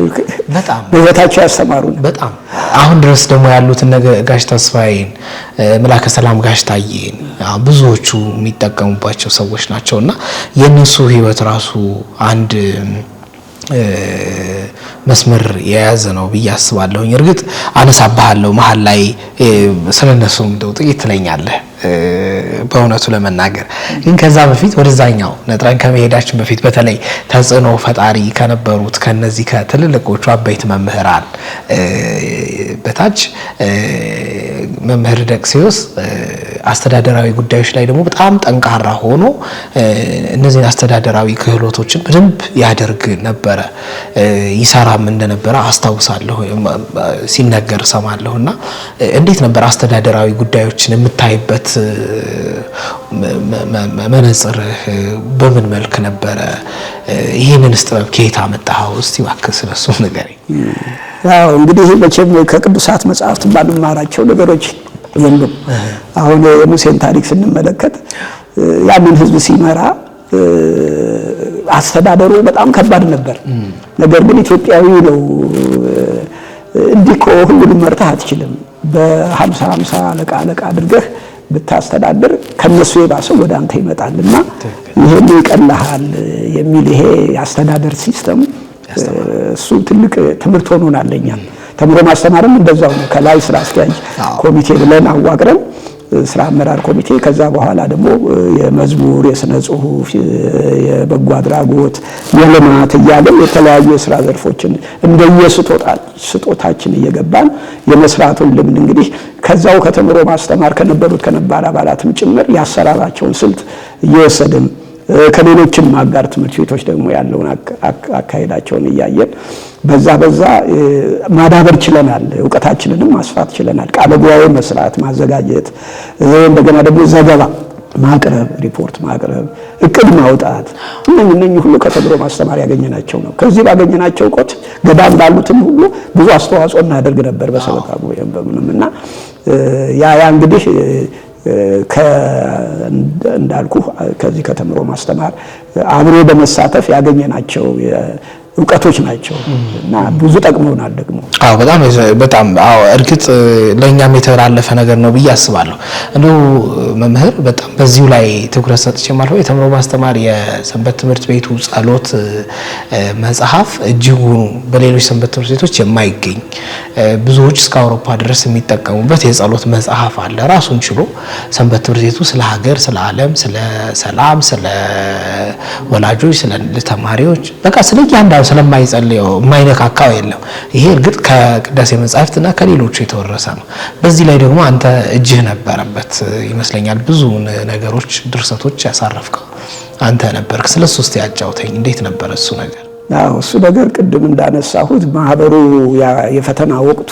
በጣም በህይወታቸው ያስተማሩ። በጣም አሁን ድረስ ደግሞ ያሉት ጋሽ ተስፋዬን፣ መላከ ሰላም ጋሽ ታዬን ብዙዎቹ የሚጠቀሙባቸው ሰዎች ናቸውና የነሱ ህይወት ራሱ አንድ መስመር የያዘ ነው ብዬ አስባለሁኝ። እርግጥ አነሳብሃለሁ መሀል ላይ ስለነሱም እንደው ጥቂት ትለኛለህ በእውነቱ ለመናገር ግን ከዛ በፊት ወደዛኛው ነጥረን ከመሄዳችን በፊት በተለይ ተጽዕኖ ፈጣሪ ከነበሩት ከነዚህ ከትልልቆቹ አበይት መምህራን በታች መምህር ደቅሲዮስ አስተዳደራዊ ጉዳዮች ላይ ደግሞ በጣም ጠንካራ ሆኖ እነዚህ አስተዳደራዊ ክህሎቶችን በደንብ ያደርግ ነበረ፣ ይሰራም እንደነበረ አስታውሳለሁ፣ ሲነገር ሰማለሁና እንዴት ነበር አስተዳደራዊ ጉዳዮችን የምታይበት መነጽር በምን መልክ ነበረ? ይሄንን ጥበብ ከየት አመጣኸው? እስቲ እባክህ ስለሱ ንገረኝ። ያው እንግዲህ መቼም ከቅዱሳት መጻሕፍት ባንማራቸው ነገሮች የሉም። አሁን የሙሴን ታሪክ ስንመለከት ያንን ህዝብ ሲመራ አስተዳደሩ በጣም ከባድ ነበር። ነገር ግን ኢትዮጵያዊ ነው። እንዲህ እኮ ሁሉንም መርተህ አትችልም። በ50 አለቃ አድርገህ ብታስተዳድር ከነሱ የባሰው ወደ አንተ ይመጣልና ይሄን ይቀላሃል የሚል ይሄ የአስተዳደር ሲስተም እሱ ትልቅ ትምህርት ሆኖናል ለኛ። ተምሮ ማስተማርም እንደዛው ነው። ከላይ ስራ አስኪያጅ ኮሚቴ ብለን አዋቅረን ስራ አመራር ኮሚቴ፣ ከዛ በኋላ ደግሞ የመዝሙር፣ የስነ ጽሁፍ፣ የበጎ አድራጎት፣ የልማት እያለን የተለያዩ የስራ ዘርፎችን እንደየስጦታችን እየገባን የመስራቱን ልምድ እንግዲህ ከዛው ከተምሮ ማስተማር ከነበሩት ከነባር አባላትም ጭምር ያሰራራቸውን ስልት እየወሰድን ከሌሎችም አጋር ትምህርት ቤቶች ደግሞ ያለውን አካሄዳቸውን እያየን በዛ ማዳበር ችለናል። ዕውቀታችንንም ማስፋት ችለናል። ቃለ ጉባኤ መስራት፣ ማዘጋጀት፣ እንደገና ደግሞ ዘገባ ማቅረብ፣ ሪፖርት ማቅረብ፣ እቅድ ማውጣት እነኚህ ሁሉ ከተምሮ ማስተማር ያገኘናቸው ነው። ከዚህ ባገኘናቸው እውቀት ገዳም ባሉትም ሁሉ ብዙ አስተዋጽኦ እናደርግ ነበር በሰበካ ጉባኤም በምንምና ያ እንግዲህ እንዳልኩ ከዚህ ከተምሮ ማስተማር አብሮ በመሳተፍ ያገኘናቸው ዕውቀቶች ናቸው እና ብዙ ጠቅመውናል ደግሞ። በጣም እርግጥ ለኛም የተላለፈ ነገር ነው ብዬ አስባለሁ። እንደው መምህር በጣም በዚሁ ላይ ትኩረት ሰጥቼ ማለት ነው የተምሮ ማስተማር የሰንበት ትምህርት ቤቱ ጸሎት መጽሐፍ እጅጉን በሌሎች ሰንበት ትምህርት ቤቶች የማይገኝ ብዙዎች እስከ አውሮፓ ድረስ የሚጠቀሙበት የጸሎት መጽሐፍ አለ። ራሱን ችሎ ሰንበት ትምህርት ቤቱ ስለ ሀገር፣ ስለ ዓለም፣ ስለ ሰላም፣ ስለ ወላጆች፣ ስለ ተማሪዎች በቃ ስለ እያንዳንዱ ስለማይጸልየው የማይነካካው የለም። ይሄ እርግጥ ከቅዳሴ መጻሕፍትና ከሌሎቹ የተወረሰ ነው። በዚህ ላይ ደግሞ አንተ እጅህ ነበረበት ይመስለኛል። ብዙ ነገሮች ድርሰቶች ያሳረፍከው አንተ ነበርክ። ስለሱ እስቲ ያጫውተኝ። እንዴት ነበር እሱ ነገር? እሱ ነገር ቅድም እንዳነሳሁት ማህበሩ የፈተና ወቅቱ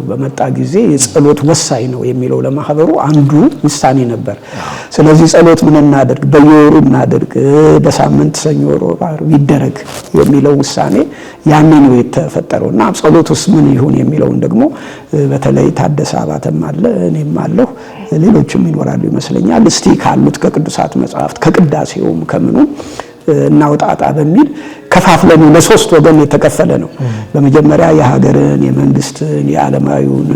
በመጣ ጊዜ የጸሎት ወሳኝ ነው የሚለው ለማህበሩ አንዱ ውሳኔ ነበር። ስለዚህ ጸሎት ምን እናድርግ፣ በየወሩ እናድርግ፣ በሳምንት ሰኞ፣ ሮብ፣ ዓርብ ይደረግ የሚለው ውሳኔ ያኔ ነው የተፈጠረውና ጸሎቱስ ምን ይሁን የሚለውን ደግሞ በተለይ ታደሰ አባተም አለ እኔም አለሁ ሌሎችም ይኖራሉ ይመስለኛል። እስቲ ካሉት ከቅዱሳት መጻሕፍት ከቅዳሴውም ከምኑ እናውጣጣ በሚል ከፋፍለን ለሶስት ወገን የተከፈለ ነው። በመጀመሪያ የሀገርን፣ የመንግስትን፣ የዓለማዊውን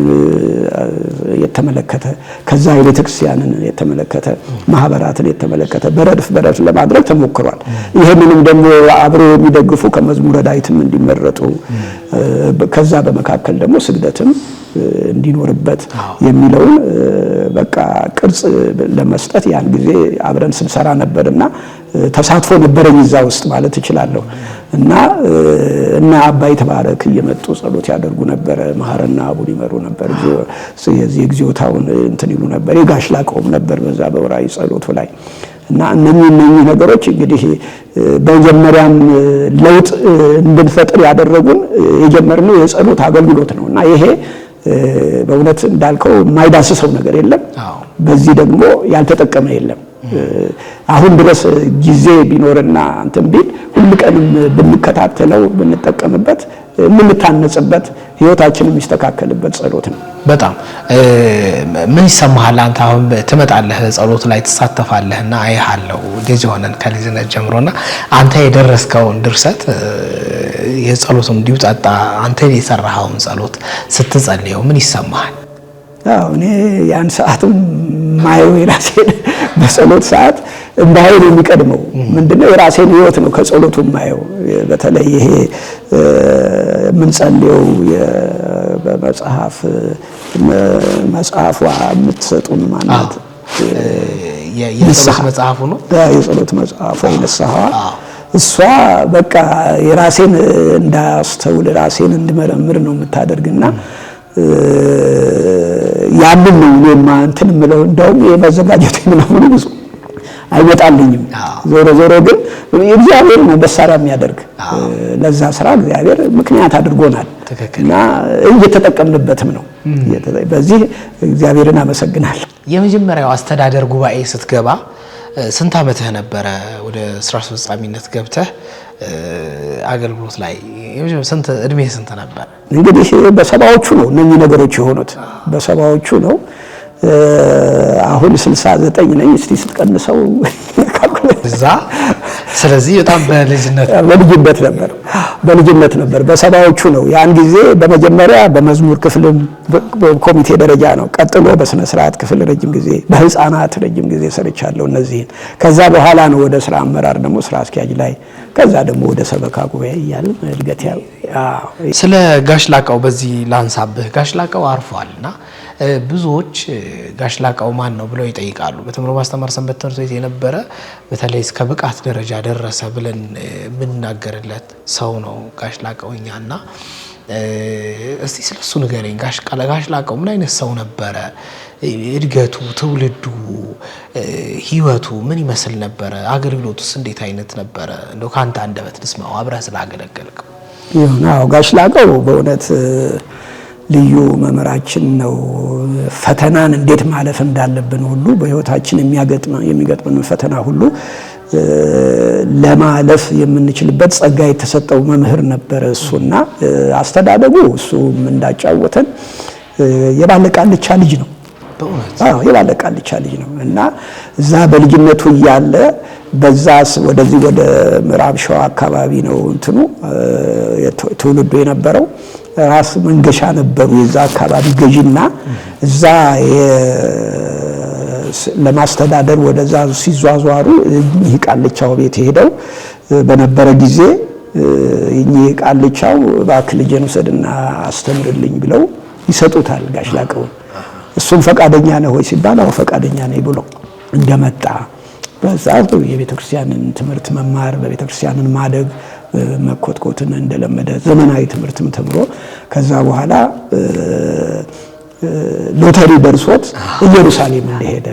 የተመለከተ ከዛ የቤተክርስቲያንን የተመለከተ ማህበራትን የተመለከተ በረድፍ ለማድረግ ተሞክሯል። ይሄንንም ደግሞ አብሮ የሚደግፉ ከመዝሙረ ዳዊትም እንዲመረጡ ከዛ በመካከል ደግሞ ስግደትም እንዲኖርበት የሚለውን በቃ ቅርጽ ለመስጠት ያን ጊዜ አብረን ስንሰራ ነበርና ተሳትፎ ነበረኝ እዛ ውስጥ ማለት እችላለሁ። እና አባይ ተባረክ እየመጡ ጸሎት ያደርጉ ነበር። መሐረና አቡን ይመሩ ነበር። የዚህ እግዚኦታውን እንትን ይሉ ነበር። የጋሽ ላቀውም ነበር በዛ በወራዊ ጸሎቱ ላይ እና እነኚህ ነገሮች እንግዲህ በመጀመሪያም ለውጥ እንድንፈጥር ያደረጉን የጀመርነው የጸሎት አገልግሎት ነውና ይሄ በእውነት እንዳልከው የማይዳስሰው ነገር የለም። በዚህ ደግሞ ያልተጠቀመ የለም። አሁን ድረስ ጊዜ ቢኖርና እንትን ቢል ሁሉ ቀንም ብንከታተለው ብንጠቀምበት የምንታነጽበት ህይወታችን የሚስተካከልበት ጸሎት ነው። በጣም ምን ይሰማሃል አንተ አሁን ትመጣለህ ጸሎት ላይ ተሳተፋለህና አይሃለው ልጅ ሆነን ከልጅነት ጀምሮና አንተ የደረስከውን ድርሰት የጸሎቱን እንዲውጣጣ አንተ የሰራኸውን ጸሎት ስትጸልየው ምን ይሰማሃል? እኔ ያን ሰዓትም ማየው የራሴን በጸሎት ሰዓት እንዳይል የሚቀድመው ምንድነው የራሴን ህይወት ነው ከጸሎቱ ማየው። በተለይ ይሄ የምንጸልየው በመጽሐፏ የምትሰጡን ማለት የጸሎት መጽሐፉ ነው። የጸሎት መጽሐፏ ይነሳዋ እሷ በቃ የራሴን እንዳስተውል ራሴን እንድመረምር ነው የምታደርግና ያንን ነው እኔማ እንትን የምለው። እንደውም የመዘጋጀት ምናምን ብዙ አይወጣልኝም። ዞሮ ግን እግዚአብሔር ነው በሳራ የሚያደርግ ለዛ ስራ እግዚአብሔር ምክንያት አድርጎናል እና እየተጠቀምንበትም ነው። በዚህ እግዚአብሔርን አመሰግናለሁ። የመጀመሪያው አስተዳደር ጉባኤ ስትገባ ስንት ዓመትህ ነበረ? ወደ ስራ አስፈጻሚነት ገብተህ አገልግሎት ላይ ስንት እድሜ ስንት ነበር? እንግዲህ በሰባዎቹ ነው እነኚህ ነገሮች የሆኑት በሰባዎቹ ነው። አሁን 69 ነኝ። እስቲ ስትቀንሰው እዛ ስለዚህ በጣም በልጅነት ነበር በሰባዎቹ ነው። ያን ጊዜ በመጀመሪያ በመዝሙር ክፍልም በኮሚቴ ደረጃ ነው። ቀጥሎ በስነ ስርዓት ክፍል ረጅም ጊዜ፣ በህፃናት ረጅም ጊዜ ሰርቻለሁ እነዚህን። ከዛ በኋላ ነው ወደ ስራ አመራር ደግሞ ስራ አስኪያጅ ላይ ከዛ ደግሞ ወደ ሰበካ ጉባኤ እያልን እድገት ያው ስለ ጋሽ ላቀው በዚህ ላንሳብህ። ጋሽ ላቀው አርፏልና ብዙዎች ጋሽ ላቀው ማን ነው ብለው ይጠይቃሉ። በተምሮ ማስተማር ሰንበት ትምህርት ቤት የነበረ በተለይ እስከ ብቃት ደረጃ ደረሰ ብለን የምንናገርለት ሰው ነው ጋሽ ላቀው እኛና እስቲ ስለሱ ንገረኝ። ጋሽ ላቀው ምን አይነት ሰው ነበረ? እድገቱ፣ ትውልዱ፣ ህይወቱ ምን ይመስል ነበረ? አገልግሎቱስ እንዴት አይነት ነበረ? እንደው ካንተ አንደበት ልስማው አብረህ ስላገለገልከው። አዎ ጋሽ ላቀው በእውነት ልዩ መምህራችን ነው። ፈተናን እንዴት ማለፍ እንዳለብን ሁሉ በህይወታችን የሚገጥመን ፈተና ሁሉ ለማለፍ የምንችልበት ጸጋ የተሰጠው መምህር ነበር እሱና አስተዳደጉ እሱም እንዳጫወተን የባለቃልቻ ልጅ ነው። የባለቃልቻ ልጅ ነው እና እዛ በልጅነቱ እያለ በዛስ ወደዚህ ወደ ምዕራብ ሸዋ አካባቢ ነው እንትኑ ትውልዱ የነበረው። ራስ መንገሻ ነበሩ የዛ አካባቢ ገዢና እዛ ለማስተዳደር ወደዛ ሲዟዟሩ ይህ ቃልቻው ቤት ሄደው በነበረ ጊዜ ይህ ቃልቻው እባክህ ልጄን ውሰድና አስተምርልኝ ብለው ይሰጡታል ጋሽ ላቀው። እሱም ፈቃደኛ ነው ወይ ሲባል አዎ ፈቃደኛ ነኝ ብሎ እንደመጣ በዛ የቤተክርስቲያንን ትምህርት መማር በቤተክርስቲያንን ማደግ መኮትኮትን እንደለመደ ዘመናዊ ትምህርትም ተምሮ ከዛ በኋላ ሎተሪ ደርሶት ኢየሩሳሌም እንደሄደ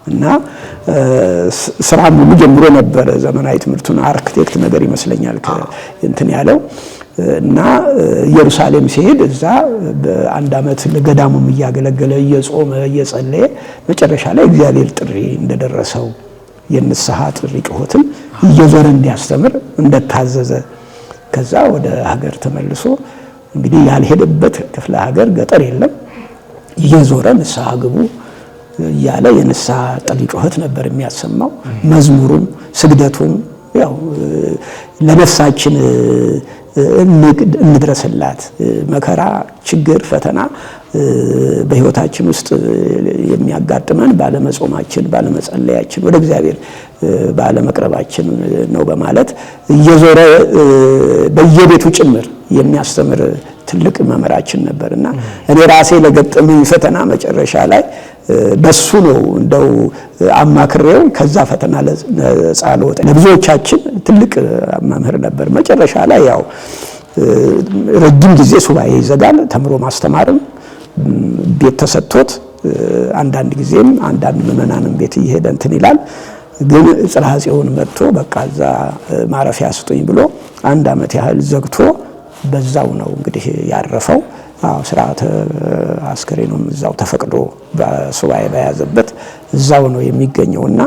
እና ስራ ሙሉ ጀምሮ ነበር። ዘመናዊ ትምህርቱን አርክቴክት ነገር ይመስለኛል እንትን ያለው እና ኢየሩሳሌም ሲሄድ እዛ በአንድ ዓመት ለገዳሙም እያገለገለ እየጾመ እየጸለየ መጨረሻ ላይ እግዚአብሔር ጥሪ እንደደረሰው የንስሐ ጥሪ ጩኸትን እየዞረ እንዲያስተምር እንደታዘዘ ከዛ ወደ ሀገር ተመልሶ እንግዲህ ያልሄደበት ክፍለ ሀገር ገጠር የለም እየዞረ ንስሐ ግቡ እያለ የንስሐ ጥሪ ጩኸት ነበር የሚያሰማው። መዝሙሩም ስግደቱም ያው ለነፍሳችን እንድረስላት መከራ፣ ችግር፣ ፈተና በህይወታችን ውስጥ የሚያጋጥመን ባለመጾማችን፣ ባለመጸለያችን፣ ወደ እግዚአብሔር ባለመቅረባችን ነው በማለት እየዞረ በየቤቱ ጭምር የሚያስተምር ትልቅ መምህራችን ነበርና እኔ ራሴ ለገጠመኝ ፈተና መጨረሻ ላይ በሱ ነው እንደው አማክሬው ከዛ ፈተና ነፃ ልወጣ። ለብዙዎቻችን ትልቅ መምህር ነበር። መጨረሻ ላይ ያው ረጅም ጊዜ ሱባኤ ይዘጋል። ተምሮ ማስተማርም ቤት ተሰጥቶት አንዳንድ ጊዜም አንዳንድ ምዕመናንም ቤት እየሄደ እንትን ይላል። ግን ጽርሐ ጽዮን መጥቶ በቃ እዛ ማረፊያ ስጡኝ ብሎ አንድ ዓመት ያህል ዘግቶ በዛው ነው እንግዲህ ያረፈው። ስርዓተ አስከሬኑም እዛው ተፈቅዶ በሱባኤ በያዘበት እዛው ነው የሚገኘውና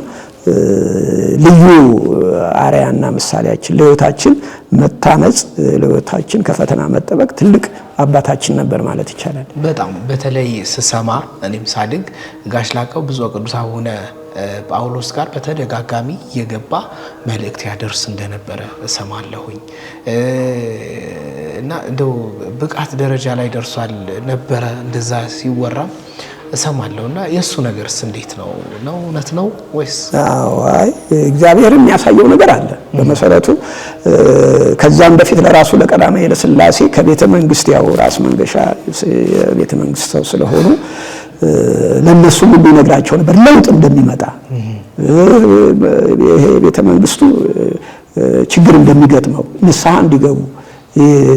ልዩ አርያና ምሳሌያችን ለሕይወታችን መታነጽ ለሕይወታችን ከፈተና መጠበቅ ትልቅ አባታችን ነበር ማለት ይቻላል። በጣም በተለይ ስሰማ እኔም ሳድግ ጋሽ ላቀው ብዙ ቅዱስ አቡነ ጳውሎስ ጋር በተደጋጋሚ የገባ መልእክት ያደርስ እንደነበረ እሰማለሁኝ እና እንደው ብቃት ደረጃ ላይ ደርሷል ነበረ እንደዛ ሲወራም እሰማለሁና የሱ ነገርስ እንዴት ነው? እውነት ነው ወይስ? አይ እግዚአብሔር የሚያሳየው ነገር አለ። በመሰረቱ ከዛም በፊት ለራሱ ለቀዳማዊ ኃይለ ሥላሴ ከቤተ መንግስት ያው ራስ መንገሻ ቤተ መንግስት ሰው ስለሆኑ ለነሱ ምን ይነግራቸው ነበር ለውጥ እንደሚመጣ ይሄ ቤተ መንግስቱ ችግር እንደሚገጥመው ንስሐ እንዲገቡ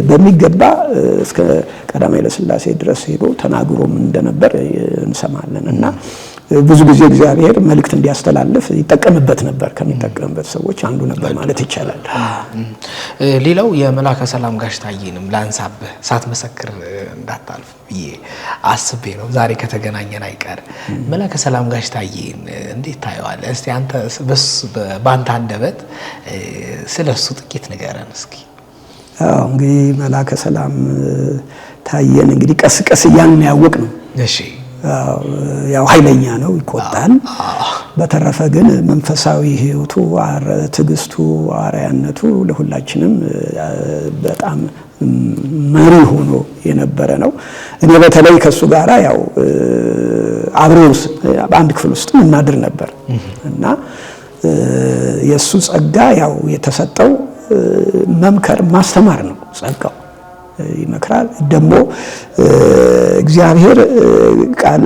በሚገባ እስከ ቀዳማዊ ኃይለ ሥላሴ ድረስ ሄዶ ተናግሮም እንደነበር እንሰማለን እና ብዙ ጊዜ እግዚአብሔር መልእክት እንዲያስተላልፍ ይጠቀምበት ነበር። ከሚጠቀምበት ሰዎች አንዱ ነበር ማለት ይቻላል። ሌላው የመላከ ሰላም ጋሽ ታዬንም ላንሳብህ ሳትመሰክር እንዳታልፍ ብዬ አስቤ ነው ዛሬ ከተገናኘን አይቀር። መላከ ሰላም ጋሽ ታዬን እንዴት ታየዋለህ? እስቲ አንተ በአንተ አንደበት ስለሱ ጥቂት ንገረን እስኪ። እንግዲህ መላከ ሰላም ታዬን እንግዲህ ቀስ ቀስ እያልን ያወቅ ነው። እሺ ያው ኃይለኛ ነው፣ ይቆጣል። በተረፈ ግን መንፈሳዊ ሕይወቱ ትዕግስቱ፣ አርአያነቱ ለሁላችንም በጣም መሪ ሆኖ የነበረ ነው። እኔ በተለይ ከሱ ጋራ ያው አብሮስ በአንድ ክፍል ውስጥ እናድር ነበር እና የሱ ጸጋ ያው የተሰጠው መምከር ማስተማር ነው። ጸጋው ይመክራል። ደግሞ እግዚአብሔር ቃል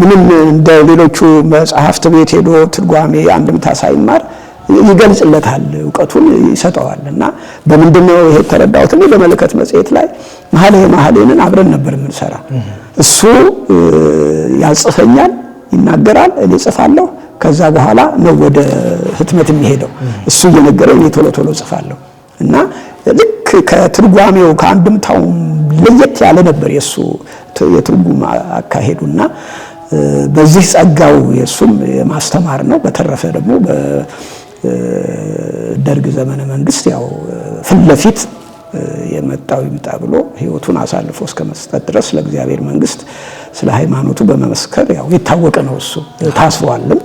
ምንም እንደ ሌሎቹ መጽሐፍት ቤት ሄዶ ትርጓሜ አንድምታ ሳይማር ይገልጽለታል፣ እውቀቱን ይሰጠዋል። እና በምንድነው ይሄ ተረዳሁት? እኔ በመለከት መጽሔት ላይ መኃልየንን አብረን ነበር የምንሰራ። እሱ ያጽፈኛል፣ ይናገራል፣ እኔ ጽፋለሁ። ከዛ በኋላ ነው ወደ ህትመት የሚሄደው። እሱ እየነገረኝ እኔ ቶሎ ቶሎ ጽፋለሁ እና ልክ ከትርጓሜው ከአንድምታው ለየት ያለ ነበር የሱ የትርጉም አካሄዱና በዚህ ጸጋው የሱም የማስተማር ነው። በተረፈ ደግሞ በደርግ ዘመነ መንግስት ያው ፊት ለፊት የመጣው ይምጣ ብሎ ህይወቱን አሳልፎ እስከ መስጠት ድረስ ለእግዚአብሔር መንግስት ስለ ሃይማኖቱ በመመስከር ያው የታወቀ ነው። እሱ ታስሯልም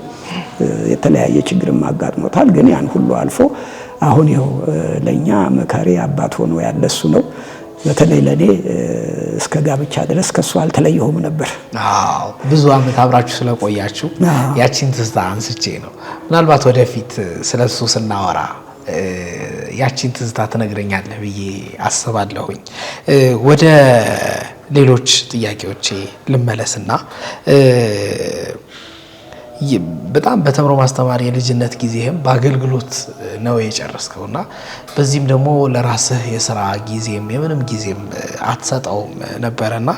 የተለያየ ችግርም አጋጥሞታል። ግን ያን ሁሉ አልፎ አሁን ይኸው ለኛ መካሪ አባት ሆኖ ያለሱ ነው። በተለይ ለኔ እስከ ጋብቻ ድረስ ከሱ አልተለየሁም ነበር። ብዙ አመት አብራችሁ ስለቆያችሁ ያቺን ትዝታ አንስቼ ነው። ምናልባት ወደፊት ስለሱ ስናወራ ያቺን ትዝታ ትነግረኛለህ ብዬ አስባለሁኝ። ወደ ሌሎች ጥያቄዎቼ ልመለስና በጣም በተምሮ ማስተማር የልጅነት ጊዜህም በአገልግሎት ነው የጨረስከውና በዚህም ደግሞ ለራስህ የሥራ ጊዜም የምንም ጊዜም አትሰጠውም ነበርና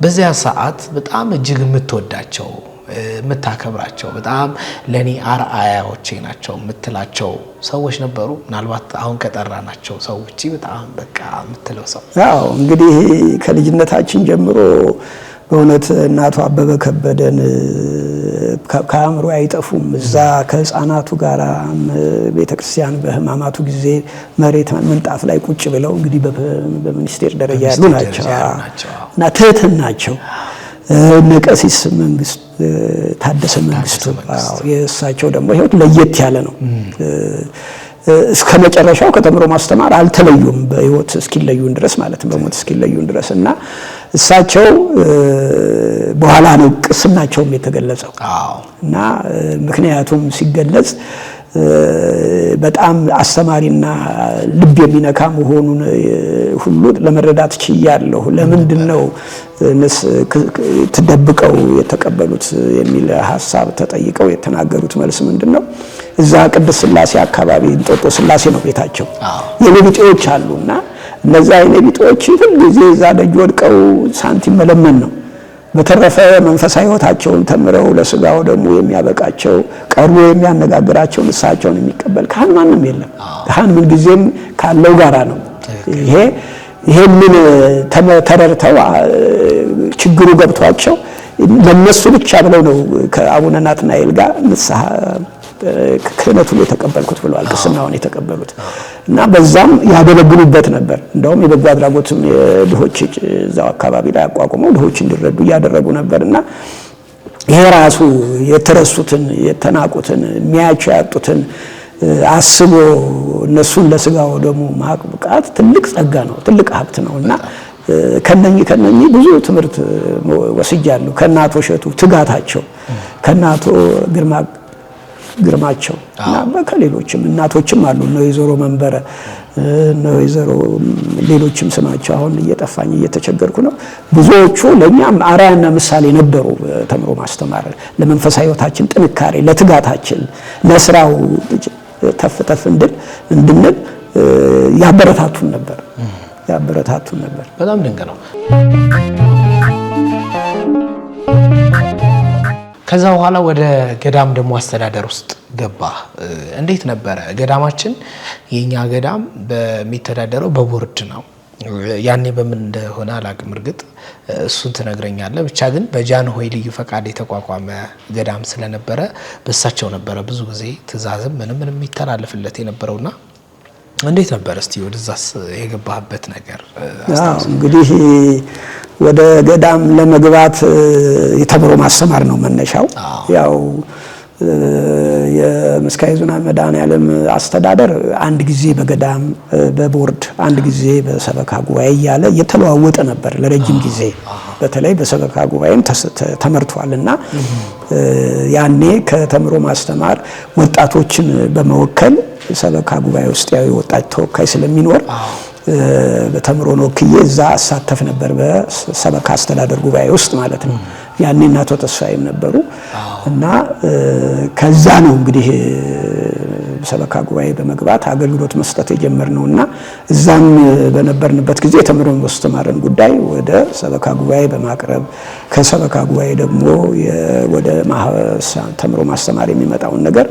በዚያ ሰዓት በጣም እጅግ የምትወዳቸው የምታከብራቸው በጣም ለኔ አርአያዎቼ ናቸው የምትላቸው ሰዎች ነበሩ? ምናልባት አሁን ከጠራናቸው ሰው ውጪ በጣም በቃ የምትለው ሰው? ያው እንግዲህ ከልጅነታችን ጀምሮ በእውነት እናቱ አበበ ከበደን ከአእምሮ አይጠፉም። እዛ ከህፃናቱ ጋር ቤተክርስቲያን በህማማቱ ጊዜ መሬት ምንጣፍ ላይ ቁጭ ብለው እንግዲህ በሚኒስቴር ደረጃ ያሉ ናቸው እና ትህትናቸው ነቀሲስ መንግስት ታደሰ መንግስቱ የእሳቸው ደግሞ ህይወት ለየት ያለ ነው። እስከ መጨረሻው ከተምሮ ማስተማር አልተለዩም፣ በህይወት እስኪለዩን ድረስ ማለት ነው፣ በሞት እስኪለዩን ድረስ እና እሳቸው በኋላ ነው ቅስናቸውም የተገለጸው እና ምክንያቱም ሲገለጽ በጣም አስተማሪና ልብ የሚነካ መሆኑን ሁሉ ለመረዳት ችያለሁ። ለምንድን ነው ተደብቀው የተቀበሉት የሚል ሀሳብ ተጠይቀው የተናገሩት መልስ ምንድን ነው? እዛ ቅድስት ሥላሴ አካባቢ እንጦጦ ሥላሴ ነው ቤታቸው። የኔቢጤዎች አሉና እነዛ የኔቢጤዎች ሁልጊዜ እዛ ደጅ ወድቀው ሳንቲም መለመን ነው። በተረፈ መንፈሳዊ ህይወታቸውን ተምረው ለስጋው ደግሞ የሚያበቃቸው ቀርቦ የሚያነጋግራቸው እሳቸውን የሚቀበል ካህን ማንም የለም። ካህን ምን ጊዜም ካለው ጋራ ነው። ይሄንን ተረድተው ችግሩ ገብቷቸው ለነሱ ብቻ ብለው ነው ከአቡነ ናትናኤል ጋር ንስሐ ክህነቱን የተቀበልኩት ብለዋል። ቅስናውን የተቀበሉት እና በዛም ያገለግሉበት ነበር። እንደውም የበጎ አድራጎትም ድሆች እዛው አካባቢ ላይ አቋቁመው ድሆች እንዲረዱ እያደረጉ ነበርና ይሄ ራሱ የተረሱትን የተናቁትን የሚያቸው ያጡትን አስቦ እነሱን ለስጋው ደግሞ ማብቃት ትልቅ ጸጋ ነው፣ ትልቅ ሀብት ነውና ከነኚህ ብዙ ትምህርት ወስጃለሁ። ከእናቶ እሸቱ ትጋታቸው፣ ከእናቶ ግርማቸው እና ከሌሎችም እናቶችም አሉ እነ ወይዘሮ መንበረ እነ ወይዘሮ ሌሎችም ስማቸው አሁን እየጠፋኝ እየተቸገርኩ ነው። ብዙዎቹ ለኛም አርአያና ምሳሌ ነበሩ። ተምሮ ማስተማር ለመንፈሳዊ ህይወታችን ጥንካሬ፣ ለትጋታችን፣ ለስራው ተፍ እንድንል ያበረታቱን ነበር። በጣም ድንቅ ነው። ከዛ በኋላ ወደ ገዳም ደግሞ አስተዳደር ውስጥ ገባ። እንዴት ነበረ ገዳማችን? የኛ ገዳም በሚተዳደረው በቦርድ ነው። ያኔ በምን እንደሆነ አላውቅም፣ እርግጥ እሱን ትነግረኛለህ። ብቻ ግን በጃንሆይ ልዩ ፈቃድ የተቋቋመ ገዳም ስለነበረ በእሳቸው ነበረ ብዙ ጊዜ ትእዛዝም ምንም የሚተላለፍለት የነበረውና እንዴት ነበር? እስቲ ወደዛስ የገባህበት ነገር አስታውስ። እንግዲህ ወደ ገዳም ለመግባት የተምሮ ማስተማር ነው መነሻው። ያው የምስካየ ኅዙናን መድኃኔዓለም አስተዳደር አንድ ጊዜ በገዳም በቦርድ አንድ ጊዜ በሰበካ ጉባኤ እያለ እየተለዋወጠ ነበር ለረጅም ጊዜ። በተለይ በሰበካ ጉባኤም ተመርቷልና ያኔ ከተምሮ ማስተማር ወጣቶችን በመወከል ሰበካ ጉባኤ ውስጥ ያው ወጣት ተወካይ ስለሚኖር በተምሮ ነው ወክዬ እዛ አሳተፍ ነበር፣ በሰበካ አስተዳደር ጉባኤ ውስጥ ማለት ነው። ያኔ እናቶ ተስፋዬም ነበሩ እና ከዛ ነው እንግዲህ ሰበካ ጉባኤ በመግባት አገልግሎት መስጠት የጀመርነውና እዛም በነበርንበት ጊዜ ተምሮ ማስተማርን ጉዳይ ወደ ሰበካ ጉባኤ በማቅረብ ከሰበካ ጉባኤ ደግሞ ወደ ተምሮ ማስተማር የሚመጣውን ነገር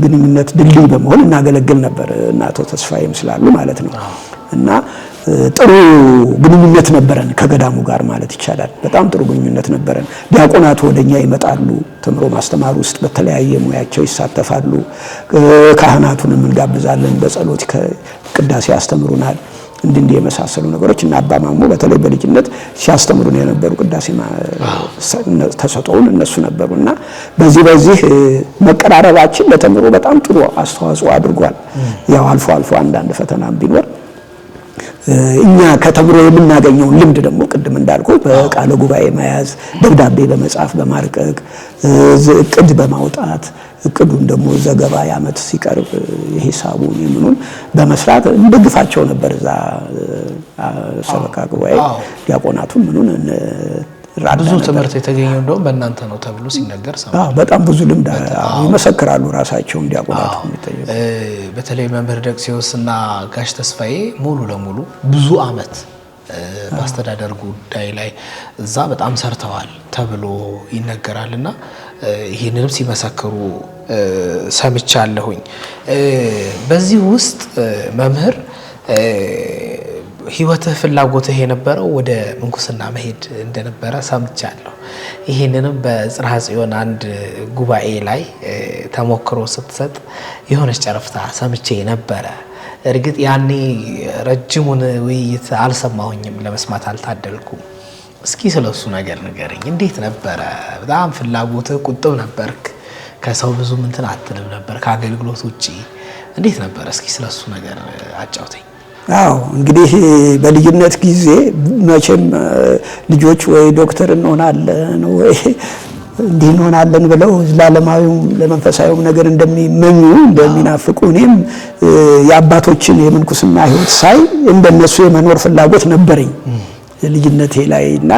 ግንኙነት ድልድይ በመሆን እናገለግል ነበር። እናቶ ተስፋዬም ስላሉ ማለት ነው እና ጥሩ ግንኙነት ነበረን ከገዳሙ ጋር ማለት ይቻላል። በጣም ጥሩ ግንኙነት ነበረን። ዲያቆናቱ ወደኛ ይመጣሉ፣ ተምሮ ማስተማር ውስጥ በተለያየ ሙያቸው ይሳተፋሉ። ካህናቱንም እንጋብዛለን፣ በጸሎት ቅዳሴ ያስተምሩናል። እንዲህ የመሳሰሉ ነገሮች እና አባ ማሞ በተለይ በልጅነት ሲያስተምሩን የነበሩ ቅዳሴ ተሰጠውን እነሱ ነበሩና በዚህ መቀራረባችን ለተምሮ በጣም ጥሩ አስተዋጽኦ አድርጓል። ያው አልፎ አንዳንድ ፈተናም ቢኖር እኛ ከተምሮ የምናገኘውን ልምድ ደግሞ ቅድም እንዳልኩ በቃለ ጉባኤ መያዝ፣ ደብዳቤ በመጻፍ በማርቀቅ እቅድ በማውጣት እቅዱን ደግሞ ዘገባ ያመት ሲቀርብ የሂሳቡን የምኑን በመስራት እንደግፋቸው ነበር። እዛ ሰበካ ጉባኤ ዲያቆናቱን ምኑን ብዙ ትምህርት የተገኘው እንደውም በእናንተ ነው ተብሎ ሲነገር ሰማሁ። በጣም ብዙ ልምድ ይመሰክራሉ ራሳቸው ዲያቆናቱ። በተለይ መምህር ደቅሲዮስና ጋሽ ተስፋዬ ሙሉ ለሙሉ ብዙ አመት በአስተዳደር ጉዳይ ላይ እዛ በጣም ሰርተዋል ተብሎ ይነገራልና ይህንንም ሲመሰክሩ ሰምቻለሁኝ። በዚህ ውስጥ መምህር ህይወትህ ፍላጎትህ የነበረው ወደ ምንኩስና መሄድ እንደነበረ ሰምቻለሁ። ይህንንም በጽርሐ ጽዮን አንድ ጉባኤ ላይ ተሞክሮ ስትሰጥ የሆነች ጨረፍታ ሰምቼ ነበረ። እርግጥ ያኔ ረጅሙን ውይይት አልሰማሁኝም፣ ለመስማት አልታደልኩም። እስኪ ስለሱ ነገር ንገረኝ። እንዴት ነበረ? በጣም ፍላጎትህ ቁጥብ ነበርክ? ከሰው ብዙ እንትን አትልም ነበር ከአገልግሎት ውጪ? እንዴት ነበረ? እስኪ ስለሱ ነገር አጫውተኝ። አዎ እንግዲህ በልጅነት ጊዜ መቼም ልጆች ወይ ዶክተር እንሆናለን ወይ እንዲህ እንሆናለን ብለው ለዓለማዊውም ለመንፈሳዊውም ነገር እንደሚመኙ እንደሚናፍቁ እኔም የአባቶችን የምንኩስና ህይወት ሳይ እንደነሱ የመኖር ፍላጎት ነበረኝ ልጅነቴ ላይና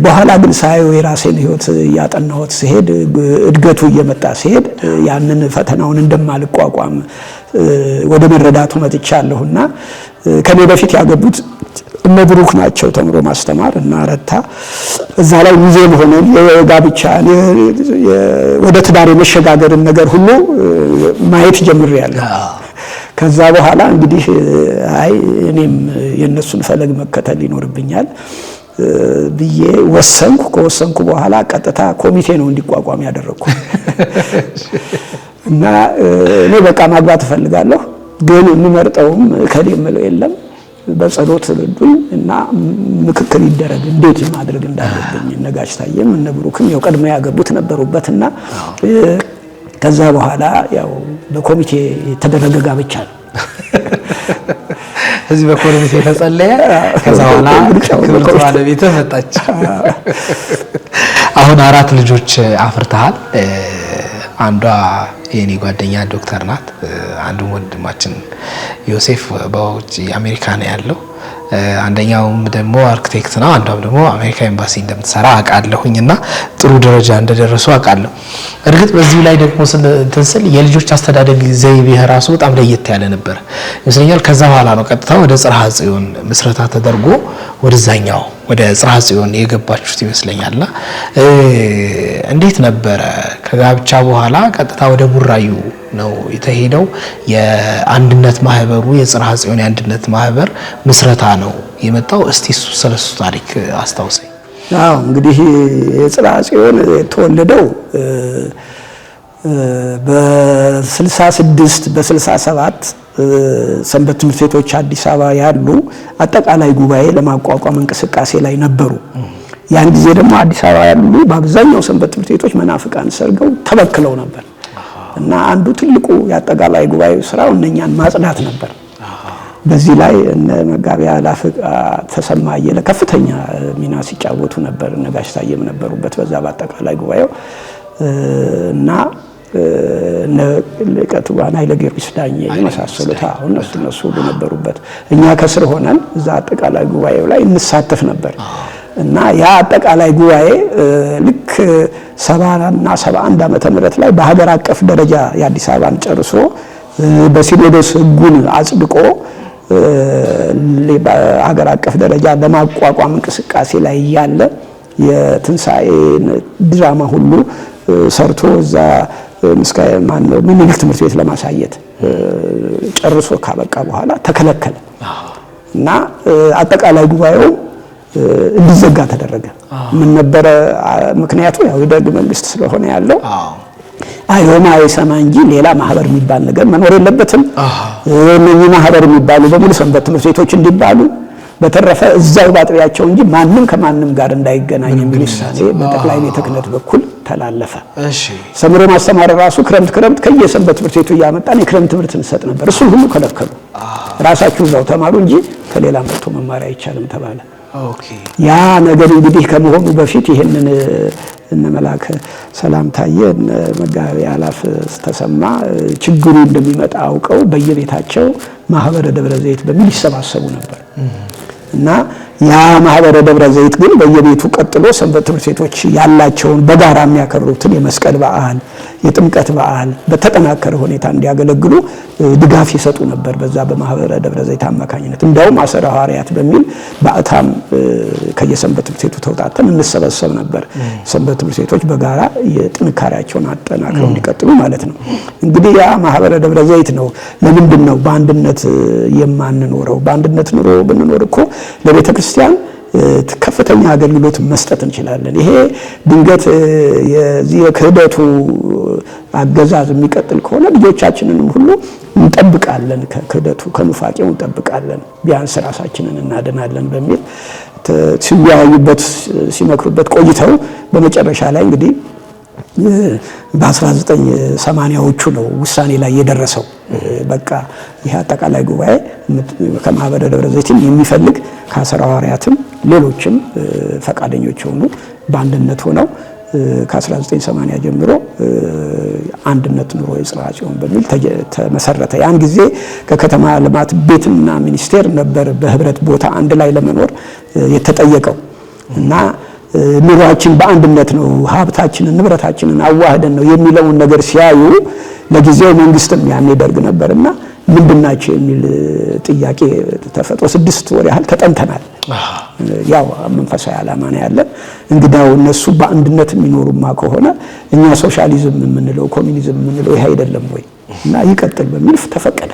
በኋላ ግን ሳየው የራሴን ህይወት ያጠናሁት ሲሄድ እድገቱ እየመጣ ሲሄድ ያንን ፈተናውን እንደማልቋቋም ወደ መረዳቱ መጥቻለሁና ከኔ በፊት ያገቡት እነ ብሩክ ናቸው ተምሮ ማስተማር እና ረታ እዛ ላይ ሙዚየም ሆነ የጋብቻ ወደ ትዳር የመሸጋገርን ነገር ሁሉ ማየት ጀምሬያለሁ። ከዛ በኋላ እንግዲህ አይ እኔም የነሱን ፈለግ መከተል ይኖርብኛል ብዬ ወሰንኩ። ከወሰንኩ በኋላ ቀጥታ ኮሚቴ ነው እንዲቋቋም ያደረኩ እና እኔ በቃ ማግባት እፈልጋለሁ ግን የምመርጠውም ከኔ የምለው የለም በጸሎት ልዱኝ እና ምክክር ይደረግ እንዴት ማድረግ እንዳለብኝ ነጋሽ ታየም እነ ብሩክም ያው ቀድሞ ያገቡት ነበሩበትና ከዛ በኋላ ያው በኮሚቴ የተደረገ ጋብቻ ነው። እዚህ በኮሚቴ ተጸለየ። ከዛ በኋላ ክብርት ባለቤትህ መጣች። አሁን 4 ልጆች አፍርተሃል። አንዷ የኔ ጓደኛ ዶክተር ናት። አንዱ ወንድማችን ዮሴፍ በውጭ አሜሪካ ነው ያለው። አንደኛውም ደግሞ አርክቴክት ነው። አንዷም ደግሞ አሜሪካ ኤምባሲ እንደምትሰራ አውቃለሁኝና ጥሩ ደረጃ እንደደረሱ አውቃለሁ። እርግጥ በዚህ ላይ ደግሞ ስለ የልጆች አስተዳደግ ዘይቤ ራሱ በጣም ለየት ያለ ነበር ይመስለኛል። ከዛ በኋላ ነው ቀጥታ ወደ ጽርሐ ጽዮን ምስረታ ተደርጎ ወደዛኛው ወደ ጽርሐ ጽዮን የገባችሁት ይመስለኛልና እንዴት ነበረ? ከጋብቻ በኋላ ቀጥታ ወደ ቡራዩ ነው የተሄደው። የአንድነት ማህበሩ የጽርሐ ጽዮን የአንድነት ማህበር ምስረታ ነው የመጣው። እስቲ ስለሱ ታሪክ አስታውሰኝ። አዎ እንግዲህ የጽርሐ ጽዮን የተወለደው በ66 በ67 ሰንበት ትምህርት ቤቶች አዲስ አበባ ያሉ አጠቃላይ ጉባኤ ለማቋቋም እንቅስቃሴ ላይ ነበሩ። ያን ጊዜ ደግሞ አዲስ አበባ ያሉ በአብዛኛው ሰንበት ትምህርት ቤቶች መናፍቃን ሰርገው ተበክለው ነበር እና አንዱ ትልቁ የአጠቃላይ ጉባኤ ስራው እነኛን ማጽዳት ነበር። በዚህ ላይ እነ መጋቢ አላፍ ተሰማ አየለ ከፍተኛ ሚና ሲጫወቱ ነበር። ነጋሽ ታየም ነበሩበት በዛ በአጠቃላይ ጉባኤው እና ለቀቱ ኃይለ ጊዮርጊስ ዳኜ የመሳሰሉት እነሱ ሁሉ ነበሩበት። እኛ ከስር ሆነን እዛ አጠቃላይ ጉባኤው ላይ እንሳተፍ ነበር እና ያ አጠቃላይ ጉባኤ ልክ 70 እና 71 ዓመተ ምህረት ላይ በሀገር አቀፍ ደረጃ የአዲስ አበባን ጨርሶ በሲኖዶስ ሕጉን አጽድቆ በሀገር አቀፍ ደረጃ ለማቋቋም እንቅስቃሴ ላይ ያለ የትንሣኤ ድራማ ሁሉ ሰርቶ እዛ ምስካየ ማነው ምኒልክ ትምህርት ቤት ለማሳየት ጨርሶ ካበቃ በኋላ ተከለከለ እና አጠቃላይ ጉባኤው እንዲዘጋ ተደረገ። ምን ነበረ ምክንያቱ? ያው የደርግ መንግስት ስለሆነ ያለው አይሆማ አይሰማ እንጂ ሌላ ማህበር የሚባል ነገር መኖር የለበትም። እነኚህ ማህበር የሚባሉ በሙሉ ሰንበት ትምህርት ቤቶች እንዲባሉ በተረፈ እዛው ባጥቢያቸው እንጂ ማንም ከማንም ጋር እንዳይገናኝ የሚል ውሳኔ በጠቅላይ ቤተ ክህነት በኩል ተላለፈ። እሺ ሰምሮ ማስተማር ራሱ ክረምት ከየሰንበት ትምህርት ቤቱ ያመጣን የክረምት ትምህርት እንሰጥ ነበር። እሱ ሁሉ ከለከሉ። ራሳችሁ እዛው ተማሩ እንጂ ከሌላ መጥቶ መማር አይቻልም ተባለ። ኦኬ ያ ነገር እንግዲህ ከመሆኑ በፊት ይሄንን እነ መላከ ሰላም ታየ እነ መጋቢ አላፍ ተሰማ ችግሩ እንደሚመጣ አውቀው በየቤታቸው ማህበረ ደብረ ዘይት በሚል ይሰባሰቡ ነበር እና ያ ማህበረ ደብረ ዘይት ግን በየቤቱ ቀጥሎ ሰንበት ትምህርት ቤቶች ያላቸውን በጋራ የሚያከብሩትን የመስቀል በዓል፣ የጥምቀት በዓል በተጠናከረ ሁኔታ እንዲያገለግሉ ድጋፍ ይሰጡ ነበር። በዛ በማህበረ ደብረ ዘይት አማካኝነት እንደውም አሰረ ሐዋርያት በሚል በአታም ከየሰንበት ትምህርት ቤቱ ተውጣተን እንሰበሰብ ነበር። ሰንበት ትምህርት ቤቶች በጋራ የጥንካሬያቸውን አጠናክረው እንዲቀጥሉ ማለት ነው። እንግዲህ ያ ማህበረ ደብረ ዘይት ነው። ለምንድን ነው በአንድነት የማንኖረው? በአንድነት ኑሮ ብንኖር እኮ ለቤተ ክርስቲያን ከፍተኛ አገልግሎት መስጠት እንችላለን። ይሄ ድንገት የዚህ የክህደቱ አገዛዝ የሚቀጥል ከሆነ ልጆቻችንንም ሁሉ እንጠብቃለን፣ ከክህደቱ ከኑፋቄው እንጠብቃለን፣ ቢያንስ ራሳችንን እናድናለን በሚል ሲወያዩበት ሲመክሩበት ቆይተው በመጨረሻ ላይ እንግዲህ በ1980ዎቹ ነው ውሳኔ ላይ የደረሰው። በቃ ይህ አጠቃላይ ጉባኤ ከማህበረ ደብረ ዘይትን የሚፈልግ ከአሰረ ሐዋርያትም ሌሎችም ፈቃደኞች ሆኑ በአንድነት ሆነው ከ1980 ጀምሮ አንድነት ኑሮ የጽርሐ ጽዮን በሚል ተመሰረተ። ያን ጊዜ ከከተማ ልማት ቤትና ሚኒስቴር ነበር በህብረት ቦታ አንድ ላይ ለመኖር የተጠየቀው እና ኑሯችን በአንድነት ነው፣ ሀብታችንን ንብረታችንን አዋህደን ነው የሚለውን ነገር ሲያዩ ለጊዜው መንግስትም ያኔ ደርግ ነበርና ምንድናቸው የሚል ጥያቄ ተፈጥሮ 6 ወር ያህል ተጠንተናል። ያው መንፈሳዊ ዓላማ ነው ያለን። እንግዳው እነሱ በአንድነት የሚኖሩማ ከሆነ እኛ ሶሻሊዝም የምንለው ኮሚኒዝም የምንለው ይሄ አይደለም ወይ እና ይቀጥል በሚል ተፈቀደ።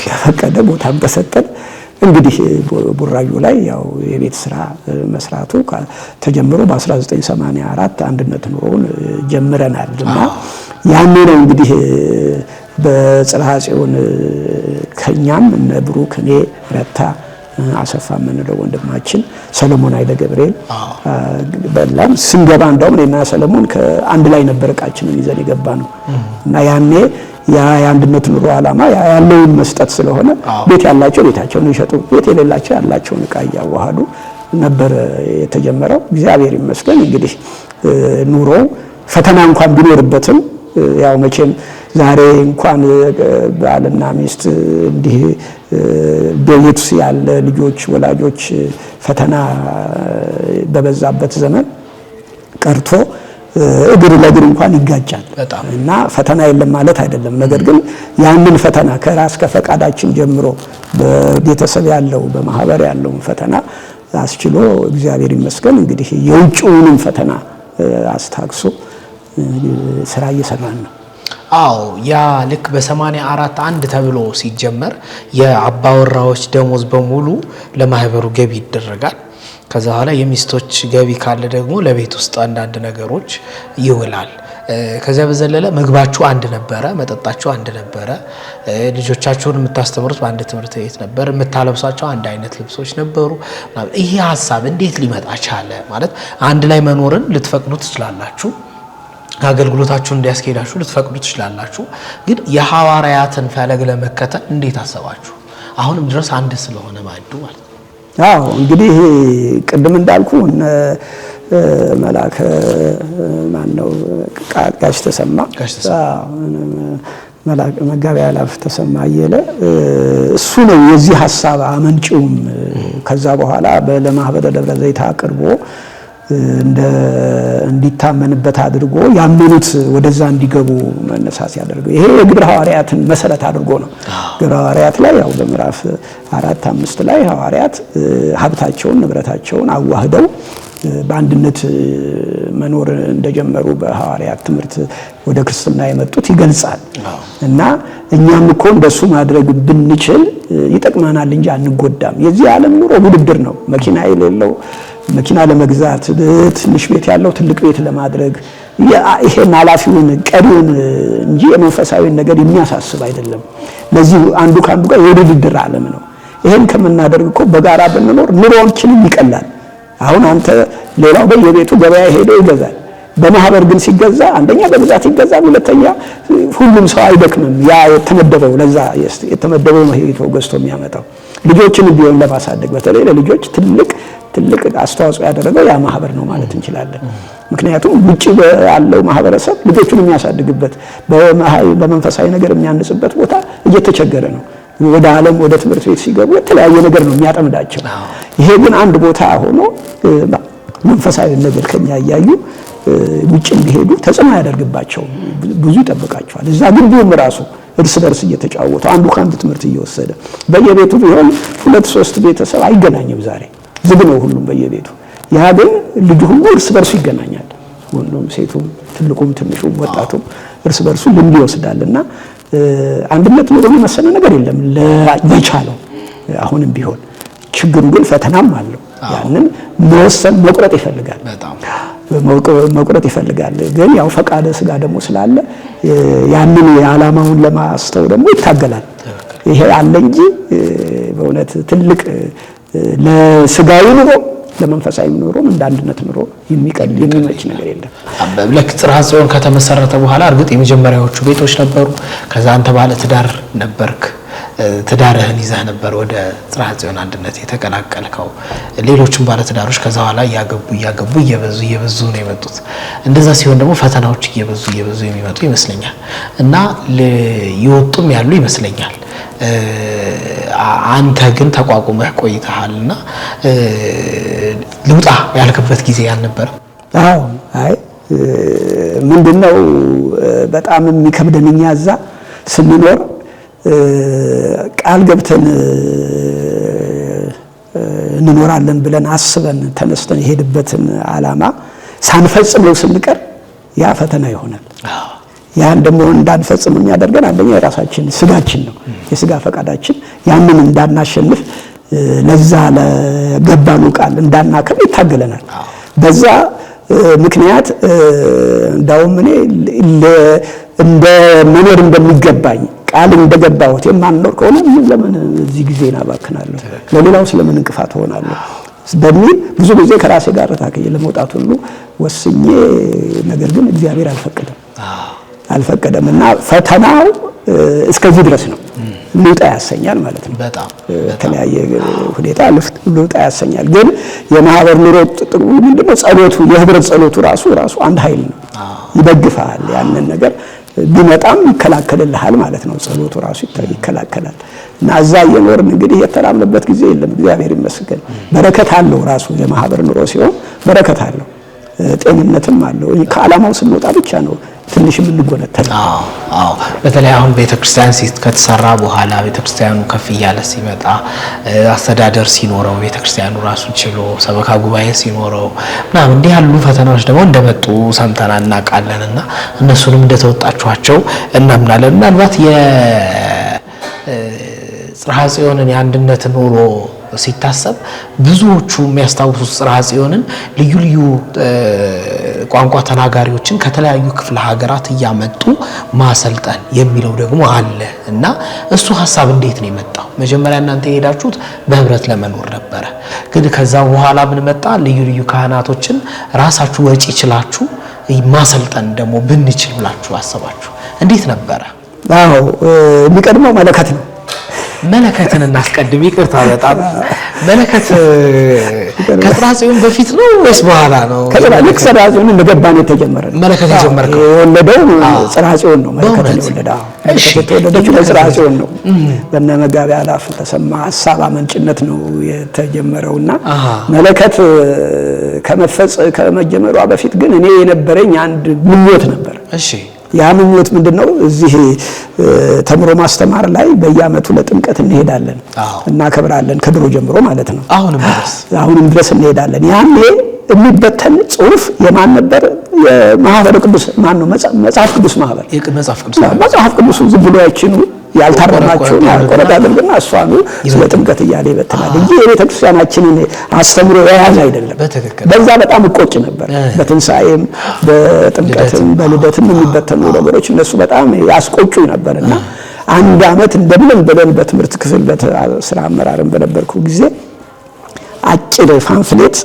ተፈቀደ፣ ቦታም ተሰጠን። እንግዲህ ቡራዩ ላይ ያው የቤት ስራ መስራቱ ተጀምሮ በ1984 አንድነት ኑሮውን ጀምረናል እና ያኔ ነው እንግዲህ በጽርሐ ጽዮን ከኛም እነ ብሩክ፣ እኔ፣ ረታ አሰፋ የምንለው ወንድማችን ሰለሞን ኃይለ ገብርኤል በላም ስንገባ እንደውም እኔና ሰለሞን ከአንድ ላይ ነበር ዕቃችንን ይዘን የገባ ነው እና ያኔ የአንድነት ኑሮ ዓላማ ያለውን መስጠት ስለሆነ ቤት ያላቸው ቤታቸውን ይሸጡ፣ ቤት የሌላቸው ያላቸውን ዕቃ እያዋሃዱ ነበር የተጀመረው። እግዚአብሔር ይመስገን እንግዲህ ኑሮ ፈተና እንኳን ቢኖርበትም ያው መቼም ዛሬ እንኳን ባልና ሚስት እንዲህ በቤት ያለ ልጆች ወላጆች ፈተና በበዛበት ዘመን ቀርቶ እግር ለእግር እንኳን ይጋጫል እና ፈተና የለም ማለት አይደለም። ነገር ግን ያንን ፈተና ከራስ ከፈቃዳችን ጀምሮ በቤተሰብ ያለው በማህበር ያለውን ፈተና አስችሎ እግዚአብሔር ይመስገን እንግዲህ የውጭውንም ፈተና አስታግሶ ስራ እየሰራን ነው። አዎ ያ ልክ በ84 አንድ ተብሎ ሲጀመር የአባወራዎች ደሞዝ በሙሉ ለማህበሩ ገቢ ይደረጋል። ከዛ በኋላ የሚስቶች ገቢ ካለ ደግሞ ለቤት ውስጥ አንዳንድ ነገሮች ይውላል። ከዚያ በዘለለ ምግባችሁ አንድ ነበረ፣ መጠጣችሁ አንድ ነበረ፣ ልጆቻችሁን የምታስተምሩት በአንድ ትምህርት ቤት ነበር፣ የምታለብሷቸው አንድ አይነት ልብሶች ነበሩ። ይሄ ሀሳብ እንዴት ሊመጣ ቻለ? ማለት አንድ ላይ መኖርን ልትፈቅዱ ትችላላችሁ፣ አገልግሎታችሁን እንዲያስኬዳችሁ ልትፈቅዱ ትችላላችሁ። ግን የሐዋርያትን ፈለግ ለመከተል እንዴት አሰባችሁ? አሁንም ድረስ አንድ ስለሆነ ማዕዱ ማለት ነው። አዎ እንግዲህ ቅድም እንዳልኩ መላከ ማን ነው ጋሽ ተሰማ መጋቢ አላፍ ተሰማ አየለ እሱ ነው የዚህ ሐሳብ አመንጪውም። ከዛ በኋላ ለማህበረ ደብረ ዘይት አቅርቦ እንዲታመንበት አድርጎ ያመኑት ወደዛ እንዲገቡ መነሳስ ያደርገው ይሄ የግብረ ሐዋርያትን መሰረት አድርጎ ነው። ግብረ ሐዋርያት ላይ ያው በምዕራፍ 4-5 ላይ ሐዋርያት ሀብታቸውን ንብረታቸውን አዋህደው በአንድነት መኖር እንደጀመሩ በሐዋርያት ትምህርት ወደ ክርስትና የመጡት ይገልጻል። እና እኛም እኮ እንደሱ ማድረግ ብንችል ይጠቅመናል እንጂ አንጎዳም። የዚህ ዓለም ኑሮ ውድድር ነው። መኪና የሌለው መኪና ለመግዛት፣ ትንሽ ቤት ያለው ትልቅ ቤት ለማድረግ ይሄን ኃላፊውን ቀሪውን እንጂ የመንፈሳዊ ነገር የሚያሳስብ አይደለም። ለዚህ አንዱ ካንዱ ጋር የውድድር ዓለም ነው። ይሄን ከምናደርግ እኮ በጋራ ብንኖር ኑሮአችንም ይቀላል። አሁን አንተ ሌላው በየቤቱ ገበያ ሄዶ ይገዛል። በማህበር ግን ሲገዛ አንደኛ በብዛት ይገዛል፣ ሁለተኛ ሁሉም ሰው አይደክምም። ያ የተመደበው ለዛ የተመደበው ነው ሄዶ ገዝቶ የሚያመጣው። ልጆችን ቢሆን ለማሳደግ በተለይ ለልጆች ትልቅ አስተዋጽኦ ያደረገው ያ ማህበር ነው ማለት እንችላለን። ምክንያቱም ውጪ ያለው ማህበረሰብ ልጆቹን የሚያሳድግበት በመንፈሳዊ ነገር የሚያንጽበት ቦታ እየተቸገረ ነው። ወደ ዓለም ወደ ትምህርት ቤት ሲገቡ የተለያየ ነገር ነው የሚያጠምዳቸው። ይሄ ግን አንድ ቦታ ሆኖ መንፈሳዊ ነገር ከኛ እያዩ ውጭ እንዲሄዱ ተጽዕኖ ያደርግባቸው ብዙ ይጠብቃቸዋል። እዛ ግን ቢሆን ራሱ እርስ በርስ እየተጫወቱ አንዱ ከአንዱ ትምህርት እየወሰደ በየቤቱ ቢሆን 2-3 ቤተሰብ አይገናኝም። ዛሬ ዝግ ነው ሁሉም በየቤቱ። ያ ግን ልጅ ሁሉ እርስ በርሱ ይገናኛል። ወንዱም ሴቱም ትልቁም ትንሹም ወጣቱም እርስ በርሱ ልምድ ይወስዳልና አንድነት ኑሮ መሰለ ነገር የለም ለቻለው አሁንም ቢሆን። ችግሩ ግን ፈተናም አለው። ያንን መወሰን መቁረጥ ይፈልጋል። በጣም መቁረጥ ይፈልጋል። ግን ያው ፈቃደ ስጋ ደግሞ ስላለ ያንን የዓላማውን ለማስተው ደግሞ ይታገላል። ይሄ አለ እንጂ በእውነት ትልቅ ለስጋዊ ኑሮ ለመንፈሳዊ ኑሮ እንደ አንድነት ኑሮ የሚመች ነገር የለም። ለክ ጽርሐ ጽዮን ከተመሰረተ በኋላ እርግጥ የመጀመሪያዎቹ ቤቶች ነበሩ። ከዛ አንተ ባለ ትዳር ነበርክ። ትዳርህን ይዘህ ነበር ወደ ጽርሐ ጽዮን አንድነት የተቀላቀልከው። ሌሎችም ባለ ትዳሮች ከዛ በኋላ እያገቡ እየበዙ ነው የመጡት። እንደዛ ሲሆን ደግሞ ፈተናዎች እየበዙ የሚመጡ ይመስለኛል እና ይወጡም ያሉ ይመስለኛል። አንተ ግን ተቋቁመህ ቆይተሃልና ልውጣ ያልክበት ጊዜ አልነበረም? አዎ። አይ ምንድነው በጣም የሚከብደን እኛ እዛ ስንኖር ቃል ገብተን እንኖራለን ብለን አስበን ተነስተን የሄድበትን ዓላማ ሳንፈጽመው ስንቀር ያ ፈተና ይሆናል። ያን ደግሞ እንዳንፈጽም የሚያደርገን አንደኛ የራሳችን ስጋችን ነው። የስጋ ፈቃዳችን ያንን እንዳናሸንፍ ለዛ ለገባነው ቃል እንዳናከብር ይታገለናል። በዛ ምክንያት እንዳውም እኔ እንደ መኖር እንደሚገባኝ ቃል እንደገባሁት የማንኖር ከሆነ ለምን እዚህ ጊዜን አባክናለሁ፣ ለሌላው ስለምን እንቅፋት ሆናለሁ በሚል ብዙ ጊዜ ከራሴ ጋር ታከየ ለመውጣት ሁሉ ወስኜ፣ ነገር ግን እግዚአብሔር አልፈቀደምና ፈተናው እስከዚህ ድረስ ነው። ልውጣ ያሰኛል ማለት ነው። በጣም በተለያየ ሁኔታ ልውጣ ያሰኛል። ግን የማህበር ኑሮ ጥቅሙ ምንድነው? ጸሎቱ፣ የህብረት ጸሎቱ ራሱ አንድ ኃይል ነው። ይደግፋል። ያንን ነገር ቢመጣም ይከላከልልሃል ማለት ነው። ጸሎቱ ራሱ ይከላከላል። እና እዛ እየኖርን እንግዲህ የተራምንበት ጊዜ የለም። እግዚአብሔር ይመስገን። በረከት አለው ራሱ የማህበር ኑሮ ሲሆን በረከት አለው፣ ጤንነትም አለው። ከዓላማው ስንወጣ ብቻ ነው ትንሽ የምንጎነተለው። አዎ። በተለይ አሁን ቤተክርስቲያን ከተሰራ በኋላ ቤተክርስቲያኑ ከፍ እያለ ሲመጣ፣ አስተዳደር ሲኖረው፣ ቤተክርስቲያኑ ራሱን ችሎ ሰበካ ጉባኤ ሲኖረው ምናምን እንዲህ ያሉ ፈተናዎች ደግሞ እንደመጡ ሰምተናል እናውቃለንና እነሱንም እንደተወጣችኋቸው እናምናለን። ምናልባት የጽርሐ ጽዮንን የአንድነት ኑሮ ሲታሰብ ብዙዎቹ የሚያስታውሱት ጽርሐ ጽዮንን ልዩ ልዩ ቋንቋ ተናጋሪዎችን ከተለያዩ ክፍለ ሀገራት እያመጡ ማሰልጠን የሚለው ደግሞ አለ እና እሱ ሐሳብ እንዴት ነው የመጣው? መጀመሪያ እናንተ የሄዳችሁት በህብረት ለመኖር ነበረ። ግን ከዛ በኋላ ምን መጣ? ልዩ ልዩ ካህናቶችን ራሳችሁ ወጪ ይችላችሁ ማሰልጠን ደግሞ ብንችል ብላችሁ አሰባችሁ። እንዴት ነበረ? አዎ፣ የሚቀድመው መለከት ነው። መለከትን እናስቀድም። ይቅርታ በጣም መለከት ከጽርሐ ጽዮን በፊት ነው ወይስ በኋላ ነው? ከጽርሐ ጽዮን እንደገባን የተጀመረ ነው። መለከት የጀመርከው የወለደው ጽርሐ ጽዮን ነው። መለከት የወለደው የተወለደችው በጽርሐ ጽዮን ነው። በእነ መጋቢ አላፍ ተሰማ ሐሳብ አመንጭነት ነው የተጀመረውና መለከት ከመጀመሯ በፊት ግን እኔ የነበረኝ አንድ ምኞት ነበር። እሺ፣ ያ ምኞት ምንድነው? እዚህ ተምሮ ማስተማር ላይ በየዓመቱ ለጥምቀት እንሄዳለን፣ እናከብራለን። ከድሮ ጀምሮ ማለት ነው። አሁንም ድረስ እንሄዳለን። ያኔ የሚበተን ጽሑፍ የማን ነበር? የማህበረ ቅዱስ ማን ነው? መጽሐፍ ቅዱስ ማህበር። መጽሐፍ ቅዱስ ዝም ብሎ ያችኑ ያልታረማቸውን ያልቆረጥ አድርግና እሷኑ ስለ ጥምቀት እያለ ይበትናል እንጂ የቤተ ክርስቲያናችንን አስተምሮ የያዘ አይደለም። በዛ በጣም እቆጭ ነበር። በትንሣኤም በጥምቀትም በልደትም የሚበተኑ ነገሮች እነሱ በጣም ያስቆጩኝ ነበርና አንድ ዓመት እንደምን ብለን በትምህርት ክፍል በስራ አመራርም በነበርኩ ጊዜ አጭር ፓምፍሌት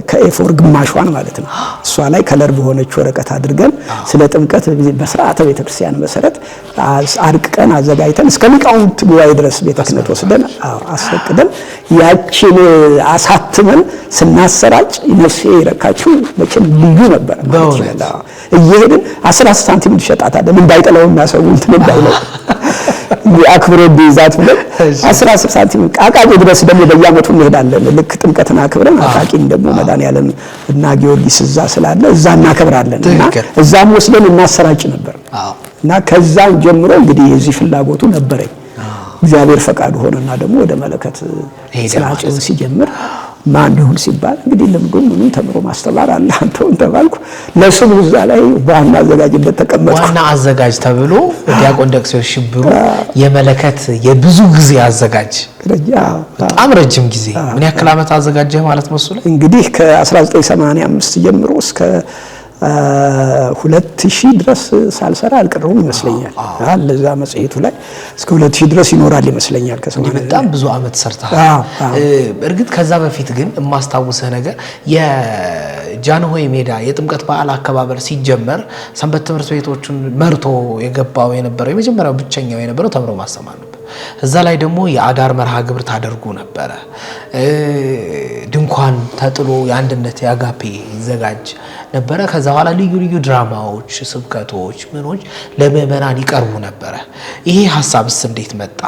ከኤፎር ግማሿን ማለት ነው እሷ ላይ ከለር በሆነች ወረቀት አድርገን ስለ ጥምቀት በስርዓተ ቤተክርስቲያን መሰረት አርቅቀን አዘጋጅተን እስከ ሊቃውንት ጉባኤ ድረስ ቤተ ክህነት ወስደን አስፈቅደን ያችን አሳትመን ስናሰራጭ ነፍሴ የረካችው መቼም ልዩ ነበር ማለት ነው። እየሄድን 10 ሳንቲም እንሸጣታለን እንዳይጠላው የሚያሰው እንትን እንዳይለው አክብሮ ቢይዛት ብለን 10 ሳንቲም አቃቂ ድረስ ደግሞ በየዓመቱ እንሄዳለን። ልክ ጥምቀትን አክብረን አቃቂን ደግሞ መድኃኔዓለም እና ጊዮርጊስ እዛ ስላለ እዛ እናከብራለን እና እዛም ወስደን እናሰራጭ ነበር እና ከዛም ጀምሮ እንግዲህ የዚህ ፍላጎቱ ነበረኝ። እግዚአብሔር ፈቃዱ ሆነና ደግሞ ወደ መለከት ጽናጽል ሲጀምር ማን ይሁን ሲባል እንግዲህ ልምዱን ምንም ተምሮ ማስተማር አለ አንተውን ተባልኩ። ለስሙ እዛ ላይ ዋና አዘጋጅነት ተቀመጥኩ። ዋና አዘጋጅ ተብሎ ዲያቆን ደቅሶ ሽብሩ የመለከት የብዙ ጊዜ አዘጋጅ በጣም ረጅም ጊዜ ምን ያክል ዓመት አዘጋጀህ ማለት መስሎ እንግዲህ ከ1985 ጀምሮ እስከ 2000 ድረስ ሳልሰራ አልቀረውም ይመስለኛል። ለዛ መጽሔቱ ላይ እስከ 2000 ድረስ ይኖራል ይመስለኛል። በጣም ብዙ ዓመት ሰርተሃል። እርግጥ ከዛ በፊት ግን የማስታውሰህ ነገር የጃንሆይ ሜዳ የጥምቀት በዓል አከባበር ሲጀመር ሰንበት ትምህርት ቤቶቹን መርቶ የገባው የነበረው የመጀመሪያው ብቸኛው የነበረው ተምሮ ማስተማር ነበር። እዛ ላይ ደግሞ የአዳር መርሃ ግብር ታደርጉ ነበረ። ድንኳን ተጥሎ የአንድነት የአጋፔ ይዘጋጅ ነበረ። ከዛ በኋላ ልዩ ልዩ ድራማዎች፣ ስብከቶች፣ ምኖች ለምእመናን ይቀርቡ ነበረ። ይሄ ሐሳብስ እንዴት መጣ?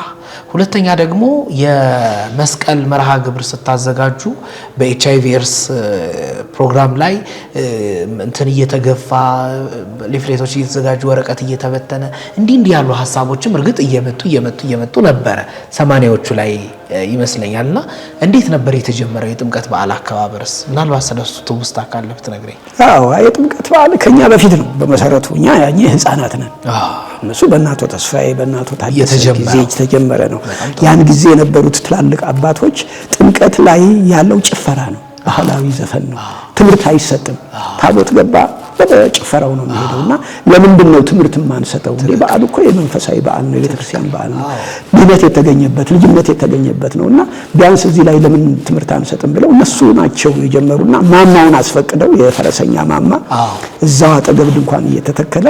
ሁለተኛ ደግሞ የመስቀል መርሃ ግብር ስታዘጋጁ በኤችአይቪ ኤድስ ፕሮግራም ላይ እንትን እየተገፋ ሊፍሌቶች እየተዘጋጁ ወረቀት እየተበተነ እንዲህ ያሉ ሐሳቦችም እርግጥ እየመጡ ነበረ 80ዎቹ ላይ ይመስለኛልና እንዴት ነበር የተጀመረው የጥምቀት በዓል አከባበርስ? ምናልባት ስለሱ ትውስታ ካለ ብትነግረኝ። የጥምቀት በዓል ከኛ በፊት ነው በመሰረቱ። እኛ ያኔ ህፃናት ነን። እነሱ በእናቶ ተስፋዬ በእናቶ ታደሰ ጊዜ የተጀመረ ነው። ያን ጊዜ የነበሩት ትላልቅ አባቶች ጥምቀት ላይ ያለው ጭፈራ ነው፣ ባህላዊ ዘፈን ነው፣ ትምህርት አይሰጥም። ታቦት ገባ በጭፈራው ነው የሚሄደውና ለምንድን ነው ትምህርት የማንሰጠው? በዓሉ እኮ የመንፈሳዊ በዓል ነው፣ የቤተክርስቲያን በዓል ነው፣ ድነት የተገኘበት ልጅነት የተገኘበት ነውና ቢያንስ እዚህ ላይ ለምን ትምህርት አንሰጥም ብለው እነሱ ናቸው የጀመሩና ማማውን አስፈቅደው የፈረሰኛ ማማ እዛው አጠገብ ድንኳን እየተተከለ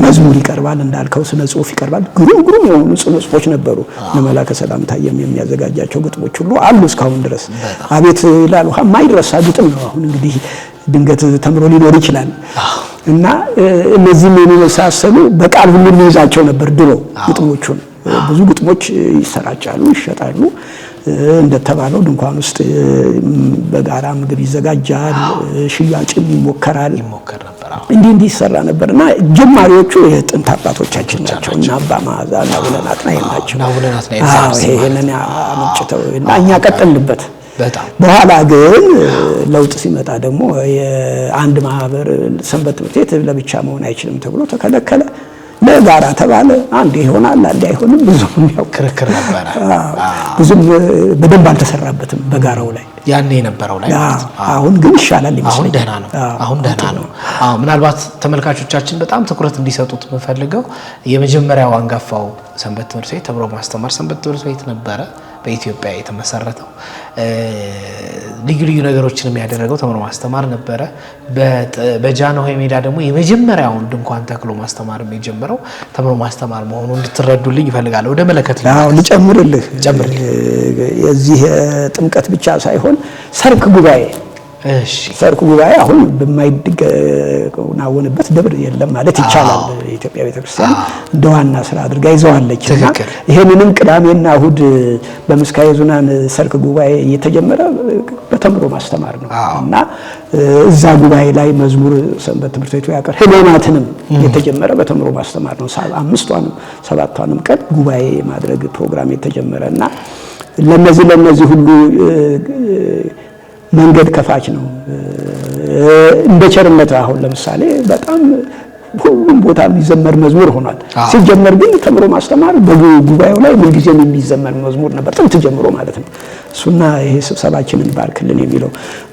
መዝሙር ይቀርባል፣ እንዳልከው ስነ ጽሁፍ ይቀርባል። ግሩም የሆኑ ጽሁፎች ነበሩ። ለመላከ ሰላም ታየም የሚያዘጋጃቸው ግጥሞች ሁሉ አሉ እስካሁን ድረስ። አቤት ይላል ውሃ ማይረሳ ግጥም ነው። አሁን እንግዲህ ድንገት ተምሮ ሊኖር ይችላል እና እነዚህም የሚመሳሰሉ በቃል ሁሉ የሚይዛቸው ነበር ድሮ ግጥሞቹን። ብዙ ግጥሞች ይሰራጫሉ፣ ይሸጣሉ። እንደተባለው ድንኳን ውስጥ በጋራ ምግብ ይዘጋጃል፣ ሽያጭም ይሞከር ነበር። እንዲህ ይሰራ ነበርና ጀማሪዎቹ የጥንት አባቶቻችን ናቸው እና አባ ማዛ እና አቡነ ናትናኤል ናቸው። ይሄንን አመጭተው እና እኛ ቀጠልንበት። በኋላ ግን ለውጥ ሲመጣ ደግሞ የአንድ ማህበር ሰንበት ትምህርት ቤት ለብቻ መሆን አይችልም ተብሎ ተከለከለ። ለጋራ ተባለ። አንዴ ይሆናል አንዴ አይሆንም። ብዙ ክርክር ነበር። ብዙም በደንብ አልተሰራበትም በጋራው ላይ ያኔ የነበረው ላይ ማለት ነው። አሁን ግን ይሻላል ይመስላል። አሁን ደህና ነው። ምናልባት ተመልካቾቻችን በጣም ትኩረት እንዲሰጡት የምፈልገው የመጀመሪያው አንጋፋው ሰንበት ትምህርት ቤት ተምሮ ማስተማር ሰንበት ትምህርት ቤት ነበረ በኢትዮጵያ የተመሰረተው። ልዩ ልዩ ነገሮችን የሚያደርገው ተምሮ ማስተማር ነበረ። በጃንሆይ ሜዳ ደግሞ የመጀመሪያውን ድንኳን ተክሎ ማስተማር የጀመረው ተምሮ ማስተማር መሆኑን እንድትረዱልኝ ይፈልጋለሁ። ወደ መለከት ልጨምርልህ። የዚህ ጥምቀት ብቻ ሳይሆን ሰርክ ጉባኤ ሰርክ ጉባኤ አሁን በማይደገናወንበት ደብር የለም ማለት ይቻላል። የኢትዮጵያ ቤተክርስቲያን እንደ ዋና ስራ አድርጋ ይዘዋለች እና ይሄንንም ቅዳሜና እሁድ በምስካየ ኅዙናን ሰርክ ጉባኤ እየተጀመረ በተምሮ ማስተማር ነው እና እዛ ጉባኤ ላይ መዝሙር ሰንበት ትምህርት ቤቱ ያቀር ህማማትንም የተጀመረ በተምሮ ማስተማር ነው። 5ቷንም 7ቷንም ቀን ጉባኤ ማድረግ ፕሮግራም የተጀመረና ለነዚህ ሁሉ መንገድ ከፋች ነው። እንደ ቸርነት አሁን ለምሳሌ በጣም ሁሉም ቦታ የሚዘመር መዝሙር ሆኗል። ሲጀመር ግን ተምሮ ማስተማር በጉባኤው ላይ ምን ጊዜም የሚዘመር መዝሙር ነበር ጥንት ጀምሮ ማለት ነው። እሱና ይሄ ስብሰባችንን ባርክልን የሚለው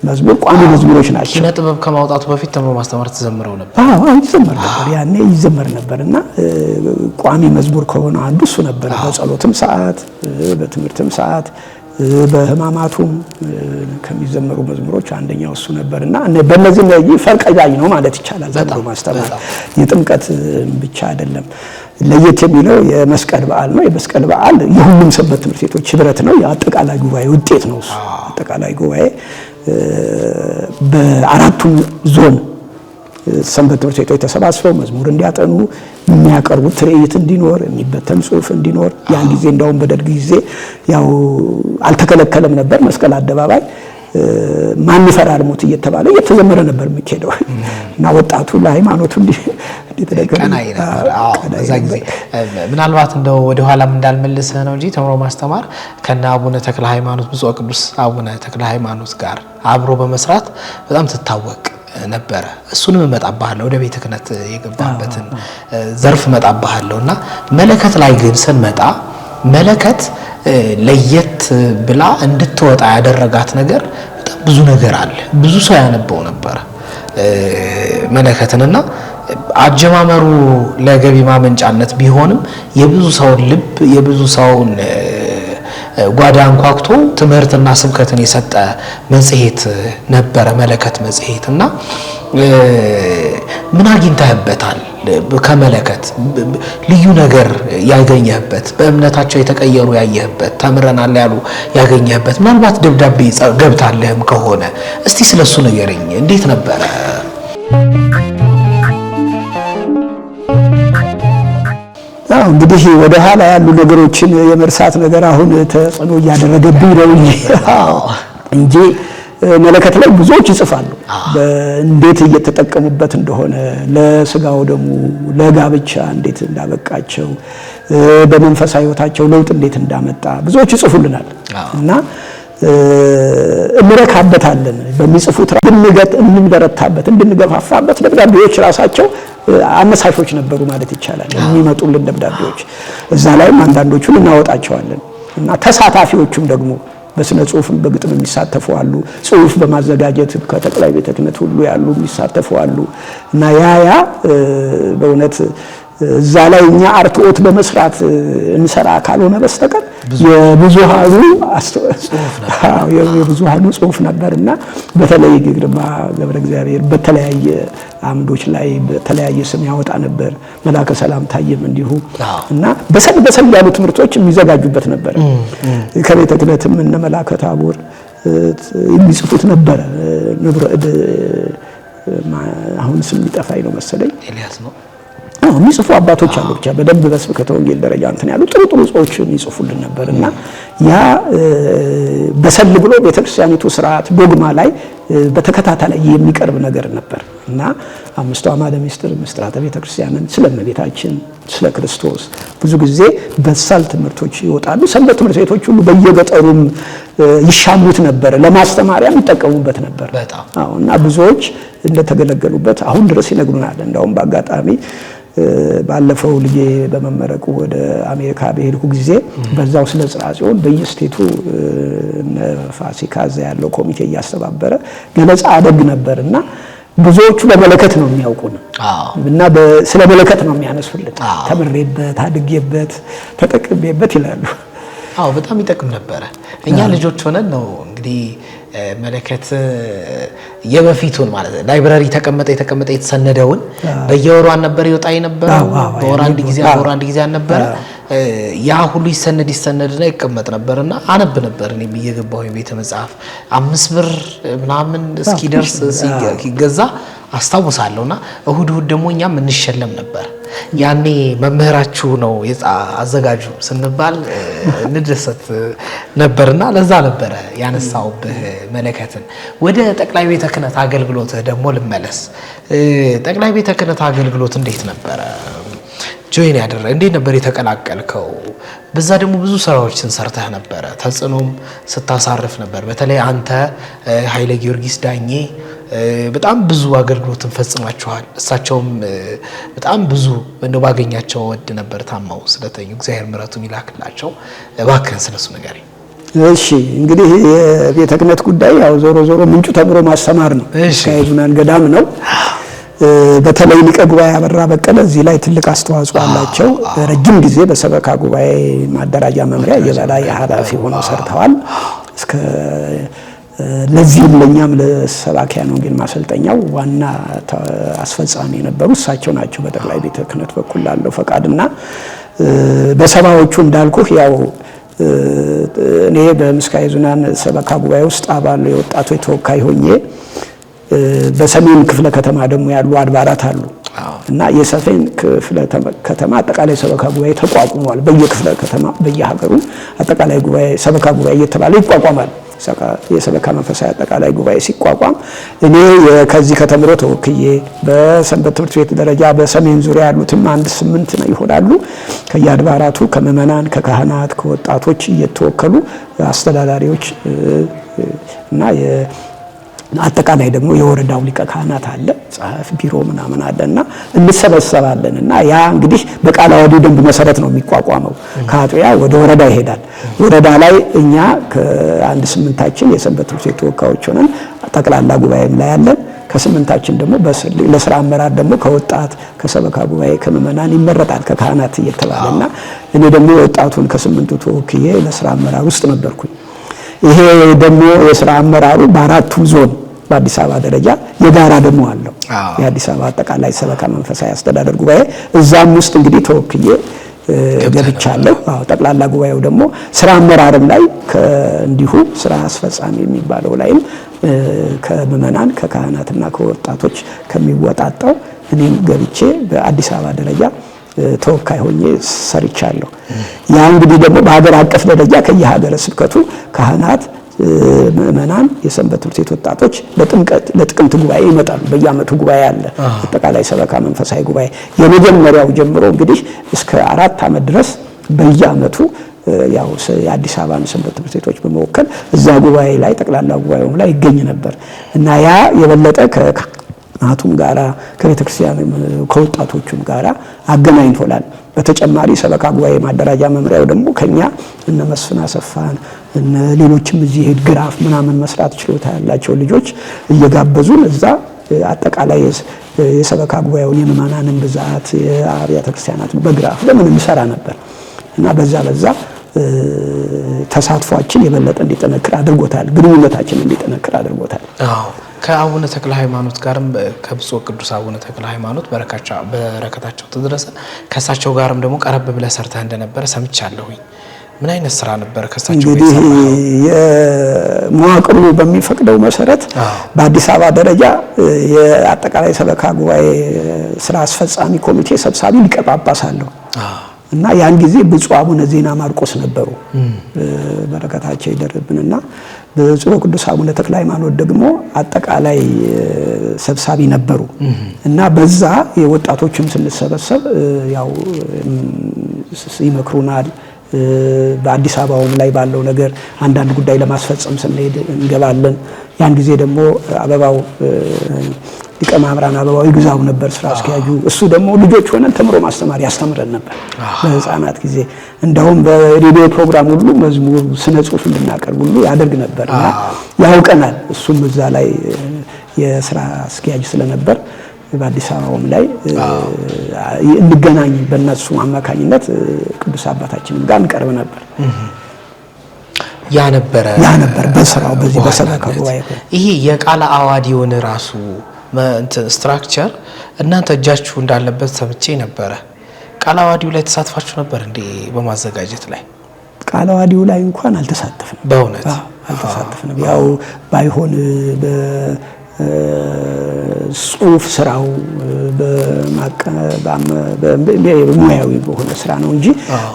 መዝሙር ቋሚ መዝሙሮች ናቸው። ኪነ ጥበብ ከማውጣቱ በፊት ተምሮ ማስተማር ተዘምረው ነበር። ይዘመር ነበር፣ ያኔ ይዘመር ነበርና ቋሚ መዝሙር ከሆነ አንዱ እሱ ነበር። በጸሎትም ሰዓት፣ በትምህርትም ሰዓት፣ በህማማቱም ከሚዘመሩ መዝሙሮች አንደኛው እሱ ነበርና በእነዚህ ላይ ፈርቀዳጅ ነው ማለት ይቻላል። ተምሮ ማስተማር የጥምቀት ብቻ አይደለም። ለየት የሚለው የመስቀል በዓል ነው። የመስቀል በዓል የሁሉም ሰንበት ትምህርት ቤቶች ህብረት ነው። የአጠቃላይ ጉባኤ ውጤት ነው እሱ። አጠቃላይ ጉባኤ በአራቱም ዞን ሰንበት ትምህርት ቤቶች ተሰባስበው መዝሙር እንዲያጠኑ የሚያቀርቡት ትርኢት እንዲኖር የሚበተን ጽሁፍ እንዲኖር ያን ጊዜ እንደውም በደርግ ጊዜ ያው አልተከለከለም ነበር። መስቀል አደባባይ ማን ይፈራል ሞት እየተባለ እየተዘመረ ነበር የሚካሄደው እና ወጣቱ ለሃይማኖቱ ቀናይ ነበር። እዛ ጊዜ ምናልባት እንደው ወደ ኋላም እንዳልመልስህ ነው እንጂ ተምሮ ማስተማር ከነ አቡነ ተክለ ሃይማኖት ብፁዕ ቅዱስ አቡነ ተክለ ሃይማኖት ጋር አብሮ በመስራት በጣም ትታወቅ ነበረ። እሱንም እመጣብሃለሁ ወደ ቤተ ክህነት የገባበትን ዘርፍ እመጣብሃለሁ እና መለከት ላይ ግን ስንመጣ መለከት ለየት ብላ እንድትወጣ ያደረጋት ነገር በጣም ብዙ ነገር አለ። ብዙ ሰው ያነበው ነበር መለከትንና አጀማመሩ ለገቢ ማመንጫነት ቢሆንም የብዙ ሰውን ልብ የብዙ ሰውን ጓዳ አንኳኩቶ ትምህርትና ስብከትን የሰጠ መጽሔት ነበረ መለከት መጽሔትና ምን አግኝተህበታል? ከመለከት ልዩ ነገር ያገኘህበት፣ በእምነታቸው የተቀየሩ ያየህበት፣ ተምረናል ያሉ ያገኘህበት፣ ምናልባት ደብዳቤ ገብታለህም ከሆነ እስቲ ስለሱ ንገረኝ። እንዴት ነበረ? እንግዲህ ወደ ኋላ ያሉ ነገሮችን የመርሳት ነገር አሁን ተጽዕኖ እያደረገብኝ ነው እንጂ መለከት ላይ ብዙዎች ይጽፋሉ እንዴት እየተጠቀሙበት እንደሆነ፣ ለስጋው ደግሞ ለጋብቻ እንዴት እንዳበቃቸው፣ በመንፈሳዊ ሕይወታቸው ለውጥ እንዴት እንዳመጣ ብዙዎች ይጽፉልናል እና እንረካበታለን። በሚጽፉት እንድንበረታበት እንድንገፋፋበት ደብዳቤዎች ራሳቸው አነሳሾች ነበሩ ማለት ይቻላል። የሚመጡልን ደብዳቤዎች እዛ ላይም አንዳንዶቹን እናወጣቸዋለን እና ተሳታፊዎቹም ደግሞ በስነ ጽሁፍም በግጥም የሚሳተፉ አሉ። ጽሁፍ በማዘጋጀት ከጠቅላይ ቤተ ክህነት ሁሉ ያሉ የሚሳተፉ አሉ እና ያ በእውነት እዛ ላይ እኛ አርትዖት በመስራት እንሰራ ካልሆነ በስተቀር የብዙሃኑ ጽሁፍ ነበርና በተለይ ግርማ ገብረ እግዚአብሔር በተለያየ አምዶች ላይ በተለያየ ስም ያወጣ ነበር። መላከ ሰላም ታየም እንዲሁ እና በሰል ያሉ ትምህርቶች የሚዘጋጁበት ነበር። ከቤተ ክህነትም እነ መላከ ታቦር የሚጽፉት ነበር። ንብረ እድ አሁን ስም ሊጠፋኝ ነው መሰለኝ ኤልያስ ነው የሚጽፉ አባቶች አሉ። ብቻ በደንብ በስብከተ ወንጌል ደረጃ እንትን ያሉ ጥሩ ጽሁፎችን ይጽፉልን ነበርና ያ በሰል ብሎ ቤተክርስቲያኒቱ ስርዓት ዶግማ ላይ በተከታታይ የሚቀርብ ነገር ነበር እና አምስቱ አዕማደ ምስጢር ምስጢራተ ቤተክርስቲያንን ስለእመቤታችን ስለ ክርስቶስ ብዙ ጊዜ በሳል ትምህርቶች ይወጣሉ። ሰንበት ትምህርት ቤቶች ሁሉ በየገጠሩም ይሻሙት ነበር፣ ለማስተማሪያም ይጠቀሙበት ነበር እና ብዙዎች እንደተገለገሉበት አሁን ድረስ ይነግሩናል። እንደውም በአጋጣሚ ባለፈው ልጄ በመመረቁ ወደ አሜሪካ በሄድኩ ጊዜ በዛው ስለ ጽርሐ ጽዮን በየስቴቱ ፋሲካ እዛ ያለው ኮሚቴ እያስተባበረ ገለጻ አደግ ነበርና ብዙዎቹ በመለከት ነው የሚያውቁን እና ስለ መለከት ነው የሚያነሱልን። ተምሬበት አድጌበት ተጠቅሜበት ይላሉ። በጣም ይጠቅም ነበረ። እኛ ልጆች ሆነን ነው እንግዲህ መለከት የበፊቱን ማለት ላይብራሪ ተቀመጠ የተሰነደውን በየወሩ ነበር ይወጣ የነበረው። በወር አንድ ጊዜ ነበር ያ ሁሉ ይሰነድና ይቀመጥ ነበርና አነብ ነበር። እኔ እየገባሁ ቤተ መጽሐፍ 5 ብር ምናምን እስኪደርስ ሲገዛ አስታውሳለሁና እሁድ ደግሞ እኛም እንሸለም ነበር። ያኔ መምህራችሁ ነው አዘጋጁ ስንባል እንደሰት ነበርና ለዛ ነበረ ያነሳውብህ መለከትን። ወደ ጠቅላይ ቤተ ክህነት አገልግሎት ደግሞ ልመለስ። ጠቅላይ ቤተ ክህነት አገልግሎት እንዴት ነበረ ጆይን ያደረገ? እንዴት ነበር የተቀላቀልከው? በዛ ደግሞ ብዙ ስራዎችን ሰርተህ ነበረ፣ ተጽዕኖም ስታሳርፍ ነበር። በተለይ አንተ ኃይለ ጊዮርጊስ ዳኜ በጣም ብዙ አገልግሎትን ፈጽማችኋል። እሳቸውም በጣም ብዙ እንደው ባገኛቸው ወድ ነበር ታማው ስለተኙ እግዚአብሔር ምሕረቱን ይላክላቸው። እባክህን ስለሱ ንገረኝ። እሺ እንግዲህ የቤተ ክህነት ጉዳይ ያው ዞሮ ምንጩ ተምሮ ማስተማር ነው። ከይዙናን ገዳም ነው። በተለይ ሊቀ ጉባኤ አበራ በቀለ እዚህ ላይ ትልቅ አስተዋጽኦ አላቸው። ረጅም ጊዜ በሰበካ ጉባኤ ማደራጃ መምሪያ የበላይ ኃላፊ ሆነው ሰርተዋል። እስከ ለዚህም ለኛም ለሰባኪያን ወንጌል ማሰልጠኛው ዋና አስፈጻሚ የነበሩ እሳቸው ናቸው። በጠቅላይ ቤተ ክህነት በኩል ላለው ፈቃድና በሰባዎቹ እንዳልኩህ ያው እኔ በምስካየ ኅዙናን ሰበካ ጉባኤ ውስጥ አባል የወጣቶች ተወካይ ሆኜ በሰሜን ክፍለ ከተማ ደግሞ ያሉ አድባራት አሉ። እና የሰፌን ክፍለ ከተማ አጠቃላይ ሰበካ ጉባኤ ተቋቁሟል። በየክፍለ ከተማ በየሀገሩ አጠቃላይ ጉባኤ ሰበካ ጉባኤ እየተባለ ይቋቋማል። የሰበካ መንፈሳዊ አጠቃላይ ጉባኤ ሲቋቋም እኔ ከዚህ ከተምሮ ተወክዬ በሰንበት ትምህርት ቤት ደረጃ በሰሜን ዙሪያ ያሉትም 8 ይሆናሉ ከየአድባራቱ ከምዕመናን ከካህናት ከወጣቶች እየተወከሉ አስተዳዳሪዎች እና አጠቃላይ ደግሞ የወረዳው ሊቀ ካህናት አለ ጻፍ ቢሮ ምናምን አለና እንሰበሰባለን እና ያ እንግዲህ በቃለ ዓዋዲው ደንብ መሰረት ነው የሚቋቋመው። ከአጥቢያ ወደ ወረዳ ይሄዳል። ወረዳ ላይ እኛ ከ8ታችን የሰንበት ትምህርት ቤት ተወካዮች ሆነን ጠቅላላ ጉባኤም ላይ ያለን ከ8ታችን ደግሞ ለስራ አመራር ደግሞ ከወጣት ከሰበካ ጉባኤ ከምዕመናን ይመረጣል ከካህናት እየተባለና እኔ ደግሞ ወጣቱን ከ8ቱ ተወክዬ ለስራ አመራር ውስጥ ነበርኩኝ። ይሄ ደግሞ የስራ አመራሩ በ4ቱ ዞን በአዲስ አበባ ደረጃ የጋራ ደግሞ አለው የአዲስ አበባ አጠቃላይ ሰበካ መንፈሳዊ አስተዳደር ጉባኤ እዛም ውስጥ እንግዲህ ተወክዬ ገብቻለሁ። ጠቅላላ ጉባኤው ደግሞ ስራ አመራርም ላይ እንዲሁ ስራ አስፈጻሚ የሚባለው ላይም ከምዕመናን ከካህናትና ከወጣቶች ከሚወጣጣው እኔም ገብቼ በአዲስ አበባ ደረጃ ተወካይ ሆኜ ሰርቻለሁ። ያ እንግዲህ ደግሞ በሀገር አቀፍ ደረጃ ከየሀገረ ስብከቱ ካህናት ምዕመናን የሰንበት ትምህርት ቤት ወጣቶች ለጥቅምት ጉባኤ ይመጣሉ። በየዓመቱ ጉባኤ አለ አጠቃላይ ሰበካ መንፈሳዊ ጉባኤ የመጀመሪያው ጀምሮ እንግዲህ እስከ 4 ዓመት ድረስ በየዓመቱ ያው የአዲስ አበባን ሰንበት ትምህርት ቤቶች በመወከል እዛ ጉባኤ ላይ ጠቅላላ ጉባኤውም ላይ ይገኝ ነበር እና ያ የበለጠ ከካህናቱም ጋራ ከቤተክርስቲያን ከወጣቶቹም ጋራ አገናኝቶላል። በተጨማሪ ሰበካ ጉባኤ ማደራጃ መምሪያው ደግሞ ከኛ እነ መስፍን አሰፋን እነ ሌሎችም እዚህ ሄድ ግራፍ ምናምን መስራት ችሎታ ያላቸው ልጆች እየጋበዙን እዛ አጠቃላይ የሰበካ ጉባኤውን የምዕመናንን ብዛት የአብያተ ክርስቲያናትን በግራፍ ለምን እንሰራ ነበር እና በዛ ተሳትፏችን የበለጠ እንዲጠነክር አድርጎታል። ግንኙነታችን እንዲጠነክር አድርጎታል። ከአቡነ ተክለ ሃይማኖት ጋርም ከብፁዕ ቅዱስ አቡነ ተክለ ሃይማኖት በረከታቸው ተደረሰ። ከእሳቸው ጋርም ደግሞ ቀረብ ብለህ ሰርተህ እንደነበረ ሰምቻለሁኝ። ምን አይነት ስራ ነበር ከእሳቸው ጋር? እንግዲህ የመዋቅሩ በሚፈቅደው መሰረት በአዲስ አበባ ደረጃ የአጠቃላይ ሰበካ ጉባኤ ስራ አስፈጻሚ ኮሚቴ ሰብሳቢ ሊቀ ጳጳስ አለው እና ያን ጊዜ ብፁዕ አቡነ ዜና ማርቆስ ነበሩ። በረከታቸው ይደርብንና ብፁዕ ቅዱስ አቡነ ተክለ ሃይማኖት ደግሞ አጠቃላይ ሰብሳቢ ነበሩ እና በዛ የወጣቶችም ስንሰበሰብ ያው ይመክሩናል። በአዲስ አበባውም ላይ ባለው ነገር አንዳንድ ጉዳይ ለማስፈጸም ስንሄድ እንገባለን። ያን ጊዜ ደግሞ አበባው ሊቀ ማምራን አበባው ይግዛው ነበር ስራ አስኪያጁ። እሱ ደግሞ ልጆች ሆነን ተምሮ ማስተማር ያስተምረን ነበር በህፃናት ጊዜ። እንደውም በሬዲዮ ፕሮግራም ሁሉ መዝሙር ስነ ጽሁፍ እንድናቀርብ ሁሉ ያደርግ ነበርና ያውቀናል። እሱም እዛ ላይ የስራ አስኪያጅ ስለነበር በአዲስ አበባውም ላይ እንገናኝ በእነሱ አማካኝነት ቅዱስ አባታችንም ጋር እንቀርብ ነበር። ያ ነበር በስራው በዚህ በሰበካ ጉባኤ ይሄ የቃለ ዓዋዲውን ራሱ ስትራክቸር እናንተ እጃችሁ እንዳለበት ሰምቼ ነበረ። ቃለ ዓዋዲው ላይ ተሳትፋችሁ ነበር እንዴ? በማዘጋጀት ላይ ቃለ ዓዋዲው ላይ እንኳን አልተሳተፍንም። በእውነት አልተሳተፍንም። ያው ባይሆን ጽሁፍ ስራው በሙያዊ በሆነ ስራ ነው እንጂ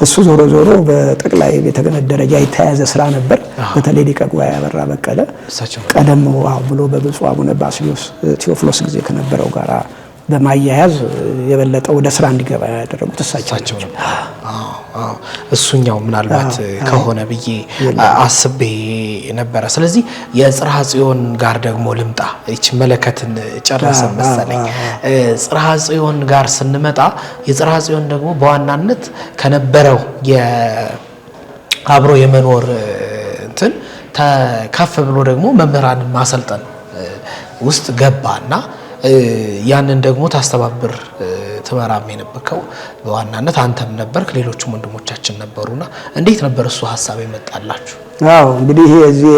እሱ ዞሮ ዞሮ በጠቅላይ ቤተ ክህነት ደረጃ የተያዘ ስራ ነበር። በተለይ ሊቀ ጉባኤ አበራ በቀለ ቀደም ብሎ በብፁዕ አቡነ ባስልዮስ ቴዎፍሎስ ጊዜ ከነበረው ጋራ በማያያዝ የበለጠ ወደ ስራ እንዲገባ ያደረጉት እሳቸው ነው። እሱኛው ምናልባት ከሆነ ብዬ አስቤ ነበረ። ስለዚህ የጽርሐ ጽዮን ጋር ደግሞ ልምጣ። እቺ መለከትን ጨረሰ መሰለኝ። ጽርሐ ጽዮን ጋር ስንመጣ የጽርሐ ጽዮን ደግሞ በዋናነት ከነበረው የአብሮ የመኖር እንትን ከፍ ብሎ ደግሞ መምህራንን ማሰልጠን ውስጥ ገባና ያንን ደግሞ ታስተባብር ተመራም የነበርከው በዋናነት አንተም ነበርክ፣ ሌሎችም ወንድሞቻችን ነበሩና እንዴት ነበር እሱ ሐሳብ የመጣላችሁ? እንግዲህ የዚህ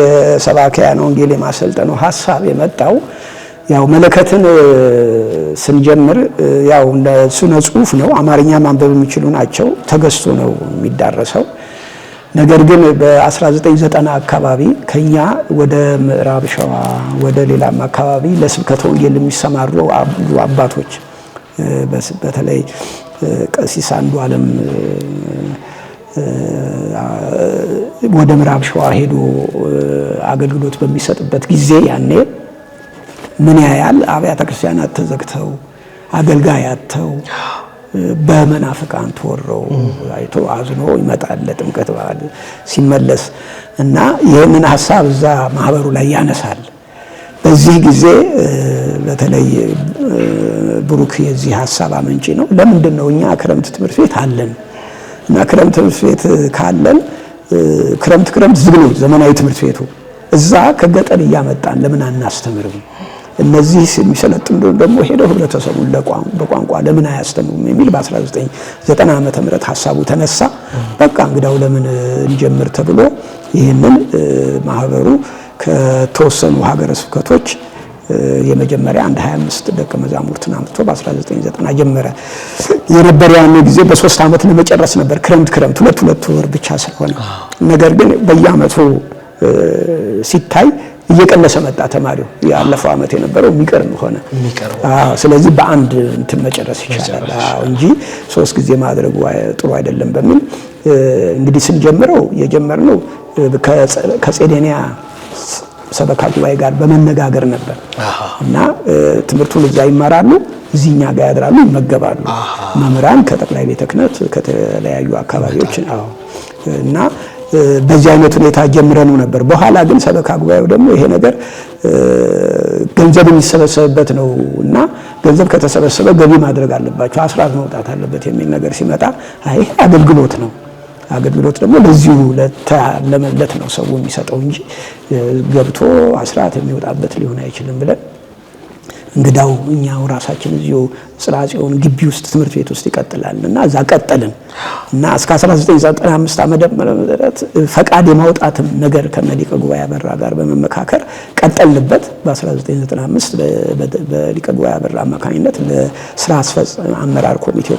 ሰባኪያን ወንጌል የማሰልጠኑ ሐሳብ የመጣው ያው መለከትን ስንጀምር ያው እንደ ስነ ጽሁፍ ነው። አማርኛ ማንበብ የሚችሉ ናቸው። ተገዝቶ ነው የሚዳረሰው። ነገር ግን በ1990 አካባቢ ከኛ ወደ ምዕራብ ሸዋ ወደ ሌላም አካባቢ ለስብከተ ወንጌል የሚሰማሩ አባቶች በተለይ ቀሲስ አንዱ ዓለም ወደ ምዕራብ ሸዋ ሄዶ አገልግሎት በሚሰጥበት ጊዜ ያኔ ምን ያያል? አብያተ ክርስቲያናት ተዘግተው አገልጋይ አጥተው በመናፍቃን ተወረው አይቶ አዝኖ ይመጣል ለጥምቀት በዓል ሲመለስ እና ይህንን ሐሳብ እዛ ማህበሩ ላይ ያነሳል። በዚህ ጊዜ በተለይ ብሩክ የዚህ ሐሳብ አመንጪ ነው። ለምንድን ነው እኛ ክረምት ትምህርት ቤት አለን እና ክረምት ትምህርት ቤት ካለን ክረምት ዝግ ነው ዘመናዊ ትምህርት ቤቱ፣ እዛ ከገጠር እያመጣን ለምን አናስተምርም? እነዚህ የሚሰለጥኑ ደግሞ ሄደው ህብረተሰቡን በቋንቋ ለምን አያስተምሩም የሚል በ1990 ዓመተ ምህረት ሐሳቡ ተነሳ። በቃ እንግዳው ለምን እንጀምር ተብሎ ይህንን ማህበሩ ከተወሰኑ ሀገረ ስብከቶች የመጀመሪያ 25 ደቀ መዛሙርትን አምጥቶ በ1990 ጀመረ። የነበረው ያን ጊዜ በ3 ዓመት ለመጨረስ ነበር ክረምት ሁለት ወር ብቻ ስለሆነ፣ ነገር ግን በየዓመቱ ሲታይ እየቀነሰ መጣ ተማሪው። ያለፈው ዓመት የነበረው የሚቀርም ሆነ። ስለዚህ በአንድ እንትን መጨረስ ይቻላል እንጂ 3 ጊዜ ማድረጉ ጥሩ አይደለም በሚል እንግዲህ ስንጀምረው የጀመርነው ከጼዴንያ ሰበካ ጉባኤ ጋር በመነጋገር ነበር እና ትምህርቱን እዛ ይማራሉ፣ እዚህኛ ጋር ያድራሉ፣ ይመገባሉ። መምህራን ከጠቅላይ ቤተ ክህነት ከተለያዩ አካባቢዎች እና በዚህ አይነት ሁኔታ ጀምረነው ነበር። በኋላ ግን ሰበካ ጉባኤው ደግሞ ይሄ ነገር ገንዘብ የሚሰበሰብበት ነው እና ገንዘብ ከተሰበሰበ ገቢ ማድረግ አለባቸው፣ አስራት መውጣት አለበት የሚል ነገር ሲመጣ አይ አገልግሎት ነው፣ አገልግሎት ደግሞ ለዚሁ ለተለመለት ነው ሰው የሚሰጠው እንጂ ገብቶ አስራት የሚወጣበት ሊሆን አይችልም ብለን እንግዳው እኛው ራሳችን እዚሁ ጽራጽዮን ግቢ ውስጥ ትምህርት ቤት ውስጥ ይቀጥላል እና እዛ ቀጠልን እና እስከ 1995 ዓመተ ምህረት ፈቃድ የማውጣትም ነገር ከሊቀ ጉባኤ አበራ ጋር በመመካከር ቀጠልንበት። በ1995 በሊቀ ጉባኤ አበራ አማካኝነት ለስራ አስፈጻሚ አመራር ኮሚቴው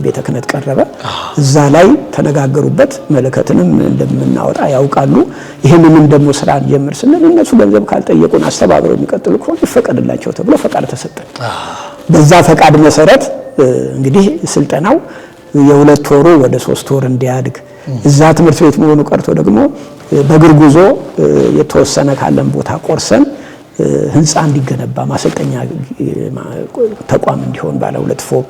ቤተ ክህነት ቀረበ። እዛ ላይ ተነጋገሩበት። መለከትንም እንደምናወጣ ያውቃሉ። ይሄንንም ደግሞ ስራ እንጀምር ስንል እነሱ ገንዘብ ካልጠየቁን አስተባብረው የሚቀጥሉ ከሆነ ይፈቀድላቸው ተብሎ ፈቃድ ተሰጠን። በዛ ፈቃድ መሰረት እንግዲህ ስልጠናው የ2 ወሩ ወደ 3 ወር እንዲያድግ እዛ ትምህርት ቤት መሆኑ ቀርቶ ደግሞ በእግር ጉዞ የተወሰነ ካለን ቦታ ቆርሰን ህንፃ እንዲገነባ ማሰልጠኛ ተቋም እንዲሆን ባለ 2 ፎቅ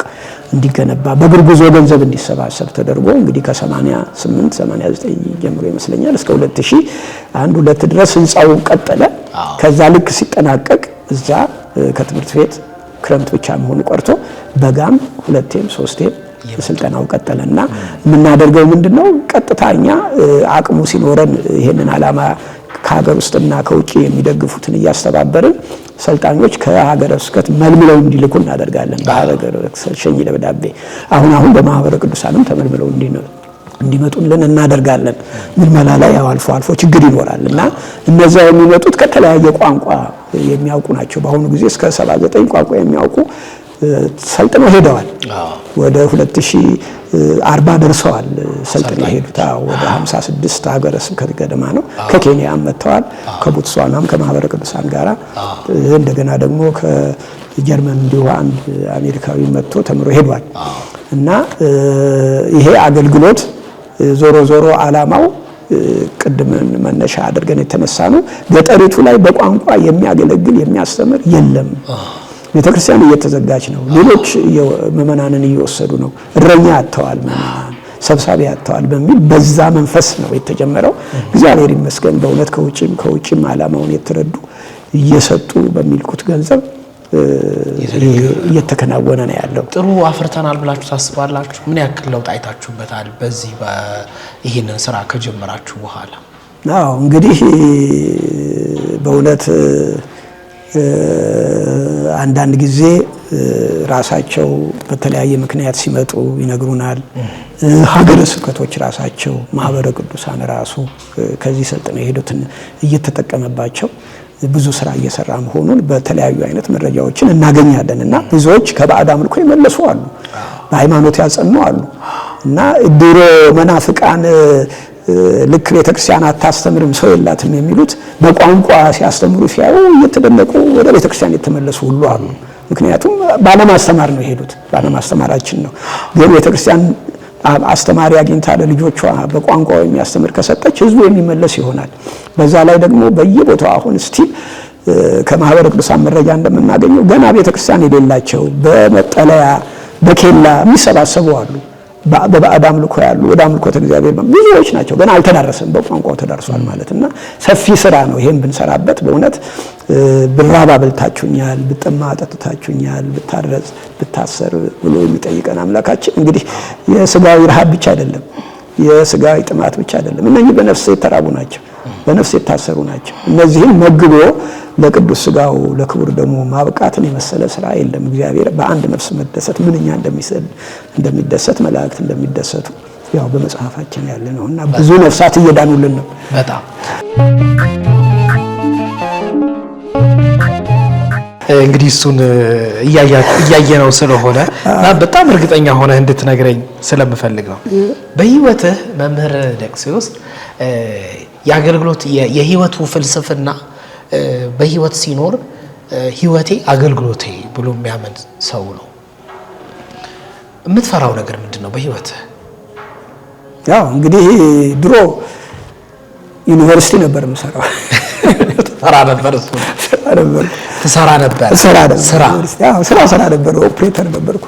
እንዲገነባ በእግር ጉዞ ገንዘብ እንዲሰባሰብ ተደርጎ እንግዲህ ከ88 89 ጀምሮ ይመስለኛል እስከ 2001 2 ድረስ ህንፃው ቀጠለ። ከዛ ልክ ሲጠናቀቅ እዛ ከትምህርት ቤት ክረምት ብቻ መሆኑ ቀርቶ በጋም 2ቴም 3ቴም ስልጠናው ቀጠለና የምናደርገው ምንድነው ቀጥታኛ አቅሙ ሲኖረን ይሄንን ዓላማ ከሀገር ውስጥና ከውጪ የሚደግፉትን እያስተባበርን ሰልጣኞች ከሀገረ ስብከት መልምለው እንዲልኩ እናደርጋለን። በሀገረ ስብከት ሸኝ ደብዳቤ አሁን በማህበረ ቅዱሳንም ተመልምለው እንዲመጡልን እናደርጋለን። ምልመላ ላይ አልፎ ችግር ይኖራልና እነዚያ የሚመጡት ከተለያየ ቋንቋ የሚያውቁ ናቸው። በአሁኑ ጊዜ እስከ 79 ቋንቋ የሚያውቁ ሰልጥነው ሄደዋል። ወደ 2040 ደርሰዋል ሰልጥነው ሄዱት። ወደ 56 ሀገረ ስብከት ገደማ ነው። ከኬንያም መጥተዋል፣ ከቡትስዋናም ከማህበረ ቅዱሳን ጋራ እንደገና ደግሞ ከጀርመን እንዲሁ አንድ አሜሪካዊ መጥቶ ተምሮ ሄዷል። እና ይሄ አገልግሎት ዞሮ ዓላማው ቅድም መነሻ አድርገን የተነሳ ነው። ገጠሪቱ ላይ በቋንቋ የሚያገለግል የሚያስተምር የለም። ቤተክርስቲያን እየተዘጋች ነው። ሌሎች ምዕመናንን እየወሰዱ ነው። እረኛ አጥተዋል፣ ምዕመናን ሰብሳቢ አጥተዋል በሚል በዛ መንፈስ ነው የተጀመረው። እግዚአብሔር ይመስገን በእውነት ከውጭም ዓላማውን የተረዱ እየሰጡ በሚልኩት ገንዘብ እየተከናወነ ነው ያለው። ጥሩ አፍርተናል ብላችሁ ታስባላችሁ? ምን ያክል ለውጥ አይታችሁበታል በዚህ ይሄንን ስራ ከጀመራችሁ በኋላ? እንግዲህ በእውነት አንዳንድ ጊዜ ራሳቸው በተለያየ ምክንያት ሲመጡ ይነግሩናል። ሀገረ ስብከቶች ራሳቸው ማህበረ ቅዱሳን ራሱ ከዚህ ሰልጥነው የሄዱትን እየተጠቀመባቸው ብዙ ስራ እየሰራ መሆኑን በተለያዩ አይነት መረጃዎችን እናገኛለን እና ብዙዎች ከባዕድ አምልኮ ይመለሱ አሉ፣ በሃይማኖት ያጸኑ አሉ እና ድሮ መናፍቃን ልክ ቤተክርስቲያን አታስተምርም ሰው የላትም የሚሉት በቋንቋ ሲያስተምሩ ሲያዩ እየተደነቁ ወደ ቤተክርስቲያን የተመለሱ ሁሉ አሉ። ምክንያቱም ባለማስተማር ነው የሄዱት፣ ባለማስተማራችን ነው። ግን ቤተክርስቲያን አስተማሪ አግኝታ ለልጆቿ በቋንቋው የሚያስተምር ከሰጠች ህዝቡ የሚመለስ ይሆናል። በዛ ላይ ደግሞ በየቦታው አሁን ስቲል ከማህበረ ቅዱሳን መረጃ እንደምናገኘው ገና ቤተክርስቲያን የሌላቸው በመጠለያ በኬላ የሚሰባሰቡ አሉ። በባዕድ አምልኮ ያሉ ወደ አምልኮተ እግዚአብሔር ብዙዎች ናቸው። ገና አልተዳረሰም፣ በቋንቋው ተዳርሷል ማለትና ሰፊ ስራ ነው። ይሄን ብንሰራበት በእውነት ብራብ አብልታችሁኛል፣ ብጠማ አጠጥታችሁኛል፣ ብታረዝ ብታሰር ብሎ የሚጠይቀን አምላካችን እንግዲህ የስጋዊ ረሃብ ብቻ አይደለም፣ የስጋዊ ጥማት ብቻ አይደለም። እነኚህ በነፍስ የተራቡ ናቸው፣ በነፍስ የታሰሩ ናቸው። እነዚህን መግቦ ለቅዱስ ስጋው ለክቡር ደግሞ ማብቃትን የመሰለ ስራ የለም። እግዚአብሔር በአንድ ነፍስ መደሰት ምንኛ እንደሚደሰት መላእክት እንደሚደሰቱ ያው በመጽሐፋችን ያለ ነውና ብዙ ነፍሳት እየዳኑልን ነው። በጣም እንግዲህ እሱን እያየነው ስለሆነ እና በጣም እርግጠኛ ሆነህ እንድትነግረኝ ስለምፈልግ ነው። በህይወትህ መምህር ደቅስዮስ የአገልግሎት የህይወቱ ፍልስፍና በህይወት ሲኖር ህይወቴ አገልግሎቴ ብሎ የሚያምን ሰው ነው። የምትፈራው ነገር ምንድን ነው በህይወትህ? ያው እንግዲህ ድሮ ዩኒቨርሲቲ ነበር የምሰራው። ትሰራ ነበር? እሱ ትሰራ ነበር? ስራ ነበር። ኦፕሬተር ነበርኩ፣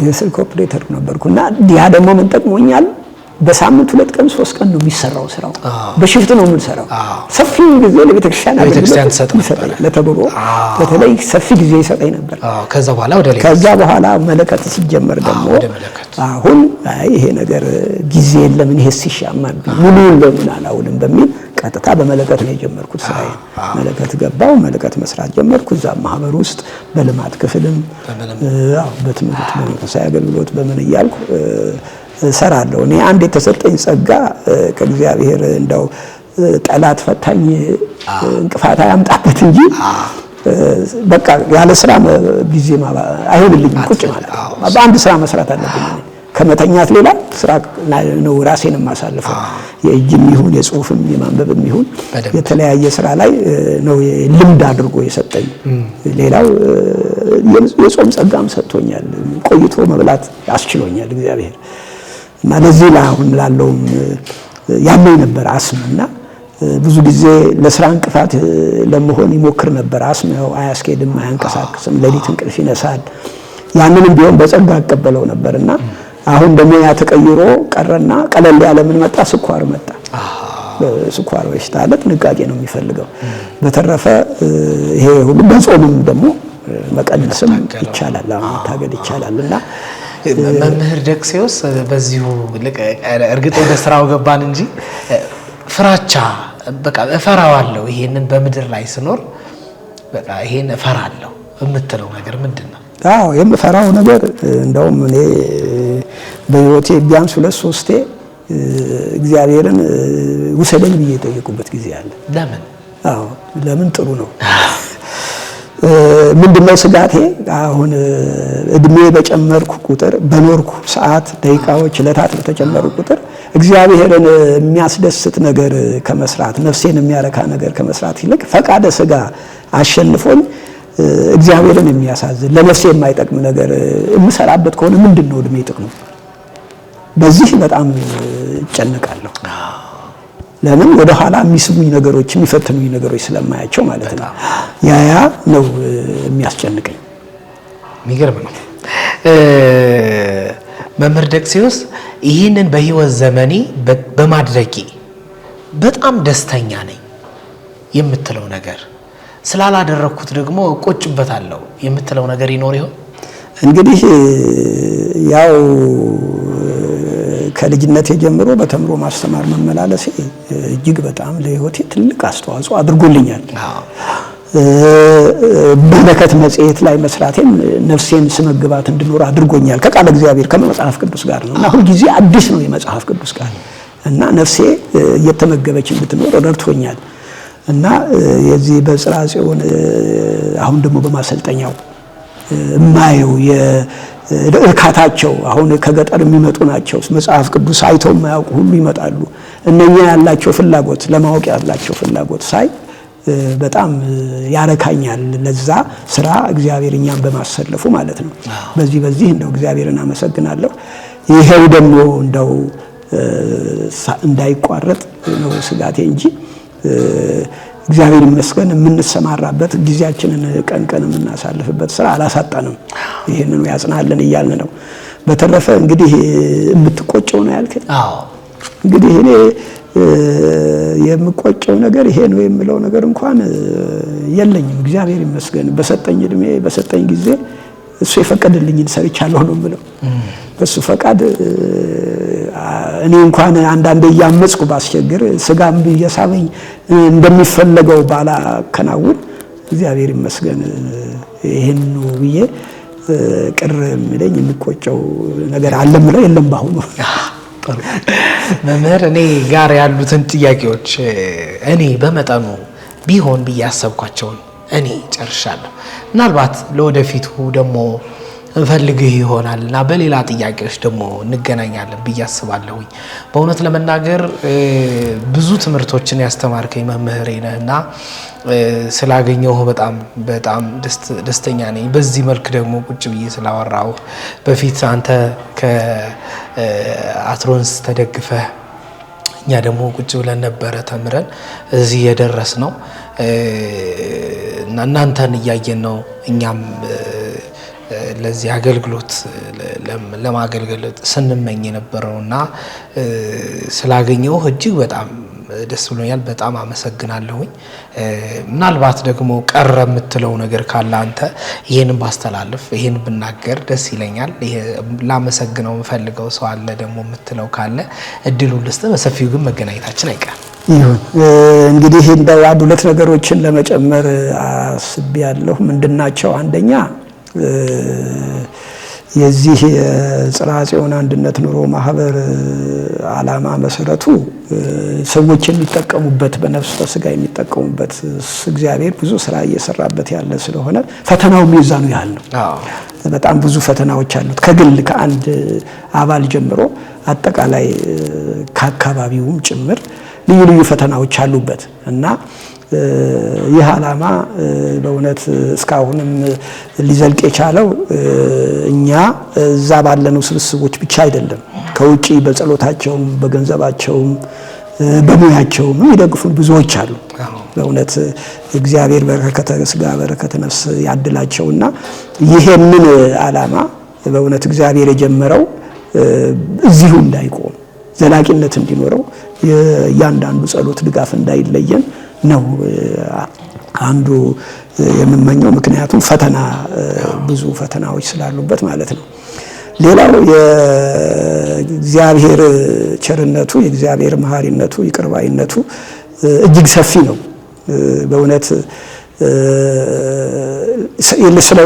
የስልክ ኦፕሬተር ነበርኩና ያ ደግሞ ምን ጠቅሞኛል? በሳምንት 2 ቀን 3 ቀን ነው የሚሰራው ስራው። በሽፍት ነው የምንሰራው። ሰፊ ጊዜ ለቤተክርስቲያን ሰጠኝ። ለተብሮ በተለይ ሰፊ ጊዜ ይሰጠኝ ነበር። ከዛ በኋላ መለከት ሲጀመር ደግሞ አሁን ይሄ ነገር ጊዜ የለም ይሄስ ይሻማል ሙሉውን ለምን አላውልም በሚል ቀጥታ በመለከት ነው የጀመርኩት ስራዬን። መለከት ገባው፣ መለከት መስራት ጀመርኩ። እዛ ማህበር ውስጥ በልማት ክፍልም በትምህርት በመንፈሳዊ አገልግሎት በምን እያልኩ ሰራለሁ። እኔ አንድ የተሰጠኝ ጸጋ ከእግዚአብሔር እንደው ጠላት ፈታኝ እንቅፋት አያምጣበት እንጂ በቃ ያለ ስራ ጊዜ አይሆንልኝም። ቁጭ ማለት በአንድ ስራ መስራት አለብኝ። ከመተኛት ሌላ ስራ ነው ራሴን የማሳልፈው። የእጅም ይሁን የጽሁፍም የማንበብም ይሁን የተለያየ ስራ ላይ ነው ልምድ አድርጎ የሰጠኝ። ሌላው የጾም ጸጋም ሰጥቶኛል። ቆይቶ መብላት አስችሎኛል እግዚአብሔር እና ለዚህ አሁን ላለውም ያለኝ ነበር አስምና ብዙ ጊዜ ለስራ እንቅፋት ለመሆን ይሞክር ነበር። አስመው አያስኬድም፣ አያንቀሳቅስም፣ ሌሊት እንቅልፍ ይነሳል። ያንንም ቢሆን በጸጋ አቀበለው ነበርና አሁን ደግሞ ያ ተቀይሮ ቀረና ቀለል ያለ ምን መጣ? ስኳር መጣ። ስኳር በሽታ አለ፣ ጥንቃቄ ነው የሚፈልገው። በተረፈ ይሄ ሁሉ በጾምም ደግሞ መቀነስም ይቻላል፣ መታገል ይቻላልና መምህር ደቅስዮስ በዚሁ እርግጥ ወደ ስራው ገባን እንጂ ፍራቻ በቃ እፈራዋለሁ፣ ይሄንን በምድር ላይ ስኖር በቃ ይሄን እፈራለሁ የምትለው ነገር ምንድን ነው? አዎ የምፈራው ነገር እንደውም እኔ በህይወቴ ቢያንስ 2-3 እግዚአብሔርን ውሰደኝ ብዬ የጠየቁበት ጊዜ አለ። ለምን? አዎ ለምን ጥሩ ነው። ምንድነው ስጋቴ? አሁን እድሜ በጨመርኩ ቁጥር በኖርኩ ሰዓት፣ ደቂቃዎች፣ ዕለታት በተጨመሩ ቁጥር እግዚአብሔርን የሚያስደስት ነገር ከመስራት ነፍሴን የሚያረካ ነገር ከመስራት ይልቅ ፈቃደ ስጋ አሸንፎኝ እግዚአብሔርን የሚያሳዝን ለነፍሴ የማይጠቅም ነገር የምሰራበት ከሆነ ምንድነው እድሜ ጥቅሙ? በዚህ በጣም እጨነቃለሁ። ለምን ወደ ኋላ የሚስቡኝ ነገሮች የሚፈትኑኝ ነገሮች ስለማያቸው ማለት ነው። ያ ነው የሚያስጨንቀኝ። የሚገርም ነው። መምህር ደቅስዮስ ይህንን በህይወት ዘመኔ በማድረጌ በጣም ደስተኛ ነኝ የምትለው ነገር ስላላደረኩት ደግሞ ቆጭበታለሁ የምትለው ነገር ይኖር ይሆን? እንግዲህ ያው ከልጅነቴ ጀምሮ በተምሮ ማስተማር መመላለሴ እጅግ በጣም ለህይወቴ ትልቅ አስተዋጽኦ አድርጎልኛል። በረከት መጽሔት ላይ መስራቴም ነፍሴን ስመግባት እንድኖር አድርጎኛል። ከቃለ እግዚአብሔር ከመጽሐፍ ቅዱስ ጋር ነውና ሁሉ ጊዜ አዲስ ነው የመጽሐፍ ቅዱስ ቃል እና ነፍሴ እየተመገበች እንድትኖር ረድቶኛል። እና የዚህ በጽርሐ ጽዮን አሁን ደግሞ በማሰልጠኛው የማየው የእርካታቸው አሁን ከገጠር የሚመጡ ናቸው። መጽሐፍ ቅዱስ አይተው የማያውቁ ሁሉ ይመጣሉ። እነኛ ያላቸው ፍላጎት ለማወቅ ያላቸው ፍላጎት ሳይ በጣም ያረካኛል። ለዛ ስራ እግዚአብሔር እኛን በማሰለፉ ማለት ነው። በዚህ እንደው እግዚአብሔርን አመሰግናለሁ። ይሄው ደግሞ እንደው እንዳይቋረጥ ነው ስጋቴ እንጂ እግዚአብሔር ይመስገን የምንሰማራበት ጊዜያችንን ቀን የምናሳልፍበት ስራ አላሳጣንም። ይሄንን ያጽናልን እያልን ነው። በተረፈ እንግዲህ የምትቆጨው ነው ያልከኝ። እንግዲህ እኔ የምቆጨው ነገር ይሄ ነው የምለው ነገር እንኳን የለኝም። እግዚአብሔር ይመስገን በሰጠኝ እድሜ በሰጠኝ ጊዜ እሱ የፈቀደልኝን ሰርቻለሁ ነው የምለው። በሱ ፈቃድ እኔ እንኳን አንዳንዴ እያመጽኩ ባስቸግር ስጋም እየሳበኝ እንደሚፈለገው ባላከናውን እግዚአብሔር ይመስገን ይሄን ነው ብዬ ቅር የሚለኝ የሚቆጨው ነገር አለ ምለው የለም። ባሁኑ መምህር እኔ ጋር ያሉትን ጥያቄዎች እኔ በመጠኑ ቢሆን ብዬ ያሰብኳቸውን እኔ ጨርሻለሁ። ምናልባት ለወደፊቱ ደግሞ እንፈልግህ ይሆናልና በሌላ ጥያቄዎች ደግሞ እንገናኛለን ብዬ አስባለሁኝ። በእውነት ለመናገር ብዙ ትምህርቶችን ያስተማርከኝ መምህሬ ነህና ስላገኘሁ በጣም ደስተኛ ነኝ። በዚህ መልክ ደግሞ ቁጭ ብዬ ስላወራሁ በፊት አንተ ከአትሮንስ ተደግፈህ እኛ ደግሞ ቁጭ ብለን ነበረ ተምረን እዚህ የደረስነው እና እናንተን እያየን ነው እኛም ለዚህ አገልግሎት ለማገልገል ስንመኝ የነበረውና ስላገኘው እጅግ በጣም ደስ ብሎኛል። በጣም አመሰግናለሁኝ። ምናልባት ደግሞ ቀረ የምትለው ነገር ካለ አንተ ይሄንን ባስተላልፍ ይሄን ብናገር ደስ ይለኛል። ይሄ ላመሰግነው የምፈልገው ሰው አለ ደግሞ የምትለው ካለ እድሉን ልስጥ። በሰፊው ግን መገናኘታችን አይቀርም። ይሁን እንግዲህ እንደው አንድ ሁለት ነገሮችን ለመጨመር አስቤያለሁ። ምንድናቸው? አንደኛ የዚህ የጽርሐ ጽዮን አንድነት ኑሮ ማህበር ዓላማ መሰረቱ ሰዎች የሚጠቀሙበት በነፍስ በስጋ የሚጠቀሙበት እግዚአብሔር ብዙ ስራ እየሰራበት ያለ ስለሆነ ፈተናው ሚዛኑ ያህል ነው። በጣም ብዙ ፈተናዎች አሉት። ከግል ከአንድ አባል ጀምሮ አጠቃላይ ከአካባቢውም ጭምር ልዩ ፈተናዎች አሉበት እና ይህ ዓላማ በእውነት እስካሁንም ሊዘልቅ የቻለው እኛ እዛ ባለነው ስብስቦች ብቻ አይደለም። ከውጪ በጸሎታቸውም በገንዘባቸውም በሙያቸውም የሚደግፉን ብዙዎች አሉ። በእውነት እግዚአብሔር በረከተ ስጋ በረከተ ነፍስ ያድላቸውና ይሄንን ዓላማ በእውነት እግዚአብሔር የጀመረው እዚሁ እንዳይቆም ዘላቂነት እንዲኖረው የእያንዳንዱ ጸሎት ድጋፍ እንዳይለየን ነው አንዱ የምመኘው። ምክንያቱም ፈተና ብዙ ፈተናዎች ስላሉበት ማለት ነው። ሌላው የእግዚአብሔር ቸርነቱ የእግዚአብሔር መሐሪነቱ ይቅርባይነቱ እጅግ ሰፊ ነው። በእውነት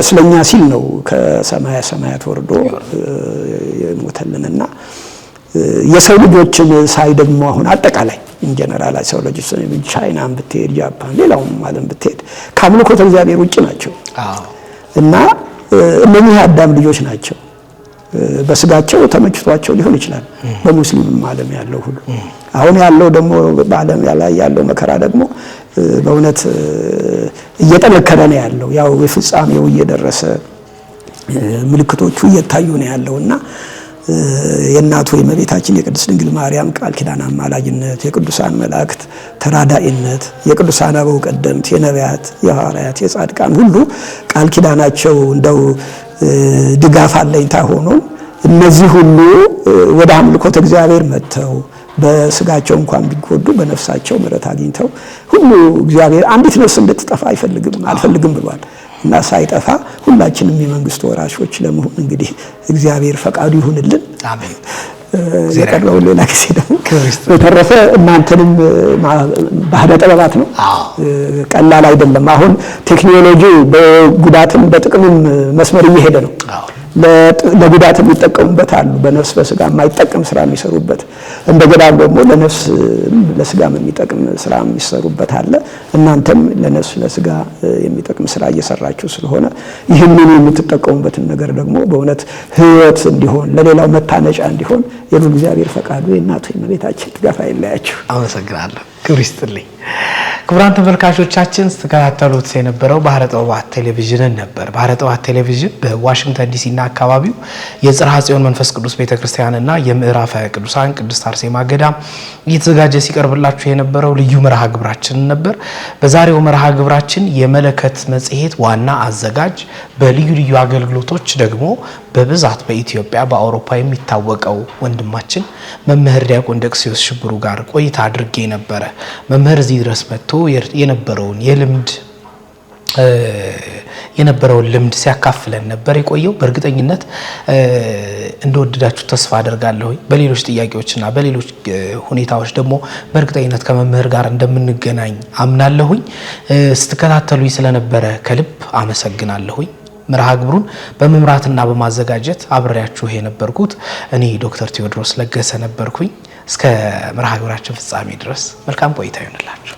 ስለኛ ሲል ነው ከሰማያ ሰማያት ወርዶ የሞተልንና የሰው ልጆችን ሳይ ደግሞ አሁን አጠቃላይ ኢንጀነራል ሰው ልጆች ቻይናን ብትሄድ ጃፓን ሌላውም ዓለም ብትሄድ ከአምልኮተ እግዚአብሔር ውጭ ናቸው እና እነኚህ የአዳም ልጆች ናቸው። በስጋቸው ተመችቷቸው ሊሆን ይችላል በሙስሊምም ዓለም ያለው ሁሉ። አሁን ያለው ደግሞ በዓለም ላይ ያለው መከራ ደግሞ በእውነት እየጠነከረ ነው ያለው። ያው የፍጻሜው እየደረሰ ምልክቶቹ እየታዩ ነው ያለውና የእናቱ የእመቤታችን የቅድስት ድንግል ማርያም ቃል ኪዳን አማላጅነት፣ የቅዱሳን መላእክት ተራዳኢነት፣ የቅዱሳን አበው ቀደምት የነቢያት የሐዋርያት የጻድቃን ሁሉ ቃል ኪዳናቸው እንደው ድጋፍ አለኝታ ሆኖ እነዚህ ሁሉ ወደ አምልኮተ እግዚአብሔር መጥተው በስጋቸው እንኳን ቢጎዱ በነፍሳቸው ምሕረት አግኝተው ሁሉ እግዚአብሔር አንዲት ነፍስ እንድትጠፋ አልፈልግም ብሏል እና ሳይጠፋ ሁላችንም የመንግስቱ ወራሾች ለመሆን እንግዲህ እግዚአብሔር ፈቃዱ ይሁንልን። አሜን። የቀረው ሌላ ጊዜ ደግሞ በተረፈ እናንተንም ባህረ ጥበባት ነው ቀላል አይደለም። አሁን ቴክኖሎጂው በጉዳትም በጥቅምም መስመር እየሄደ ነው። ለጉዳት የሚጠቀሙበት አሉ፣ በነፍስ በስጋ የማይጠቅም ስራ የሚሰሩበት፣ እንደገና ደግሞ ለነፍስ ለስጋ የሚጠቅም ስራ የሚሰሩበት አለ። እናንተም ለነፍስ ለስጋ የሚጠቅም ስራ እየሰራችሁ ስለሆነ ይህንን የምትጠቀሙበትን ነገር ደግሞ በእውነት ህይወት እንዲሆን ለሌላው መታነጫ እንዲሆን የሉ እግዚአብሔር ፈቃዱ የእናቱ የእመቤታችን ድጋፍ አይለያችሁ። አመሰግናለሁ። ክብር ይስጥልኝ። ክቡራን ተመልካቾቻችን ስትከታተሉት የነበረው ባህረ ጥበባት ቴሌቪዥንን ነበር። ባህረ ጥበባት ቴሌቪዥን በዋሽንግተን ዲሲ እና አካባቢው የጽርሐ ጽዮን መንፈስ ቅዱስ ቤተክርስቲያንና የምዕራፈ ቅዱሳን ቅድስት አርሴማ ገዳም እየተዘጋጀ ሲቀርብላችሁ የነበረው ልዩ መርሃ ግብራችን ነበር። በዛሬው መርሃ ግብራችን የመለከት መጽሔት ዋና አዘጋጅ በልዩ ልዩ አገልግሎቶች ደግሞ በብዛት በኢትዮጵያ በአውሮፓ የሚታወቀው ወንድማችን መምህር ዲያቆን ደቅሲዮስ ሽብሩ ጋር ቆይታ አድርጌ ነበረ። መምህር እዚህ ድረስ መጥቶ የነበረውን ልምድ ሲያካፍለን ነበር የቆየው። በእርግጠኝነት እንደወደዳችሁ ተስፋ አደርጋለሁ። በሌሎች ጥያቄዎችና በሌሎች ሁኔታዎች ደግሞ በእርግጠኝነት ከመምህር ጋር እንደምንገናኝ አምናለሁኝ። ስትከታተሉኝ ስለነበረ ከልብ አመሰግናለሁኝ። መርሃ ግብሩን በመምራትና በማዘጋጀት አብሬያችሁ የነበርኩት እኔ ዶክተር ቴዎድሮስ ለገሰ ነበርኩኝ። እስከ መርሃ ግብራችን ፍጻሜ ድረስ መልካም ቆይታ ይሁንላችሁ።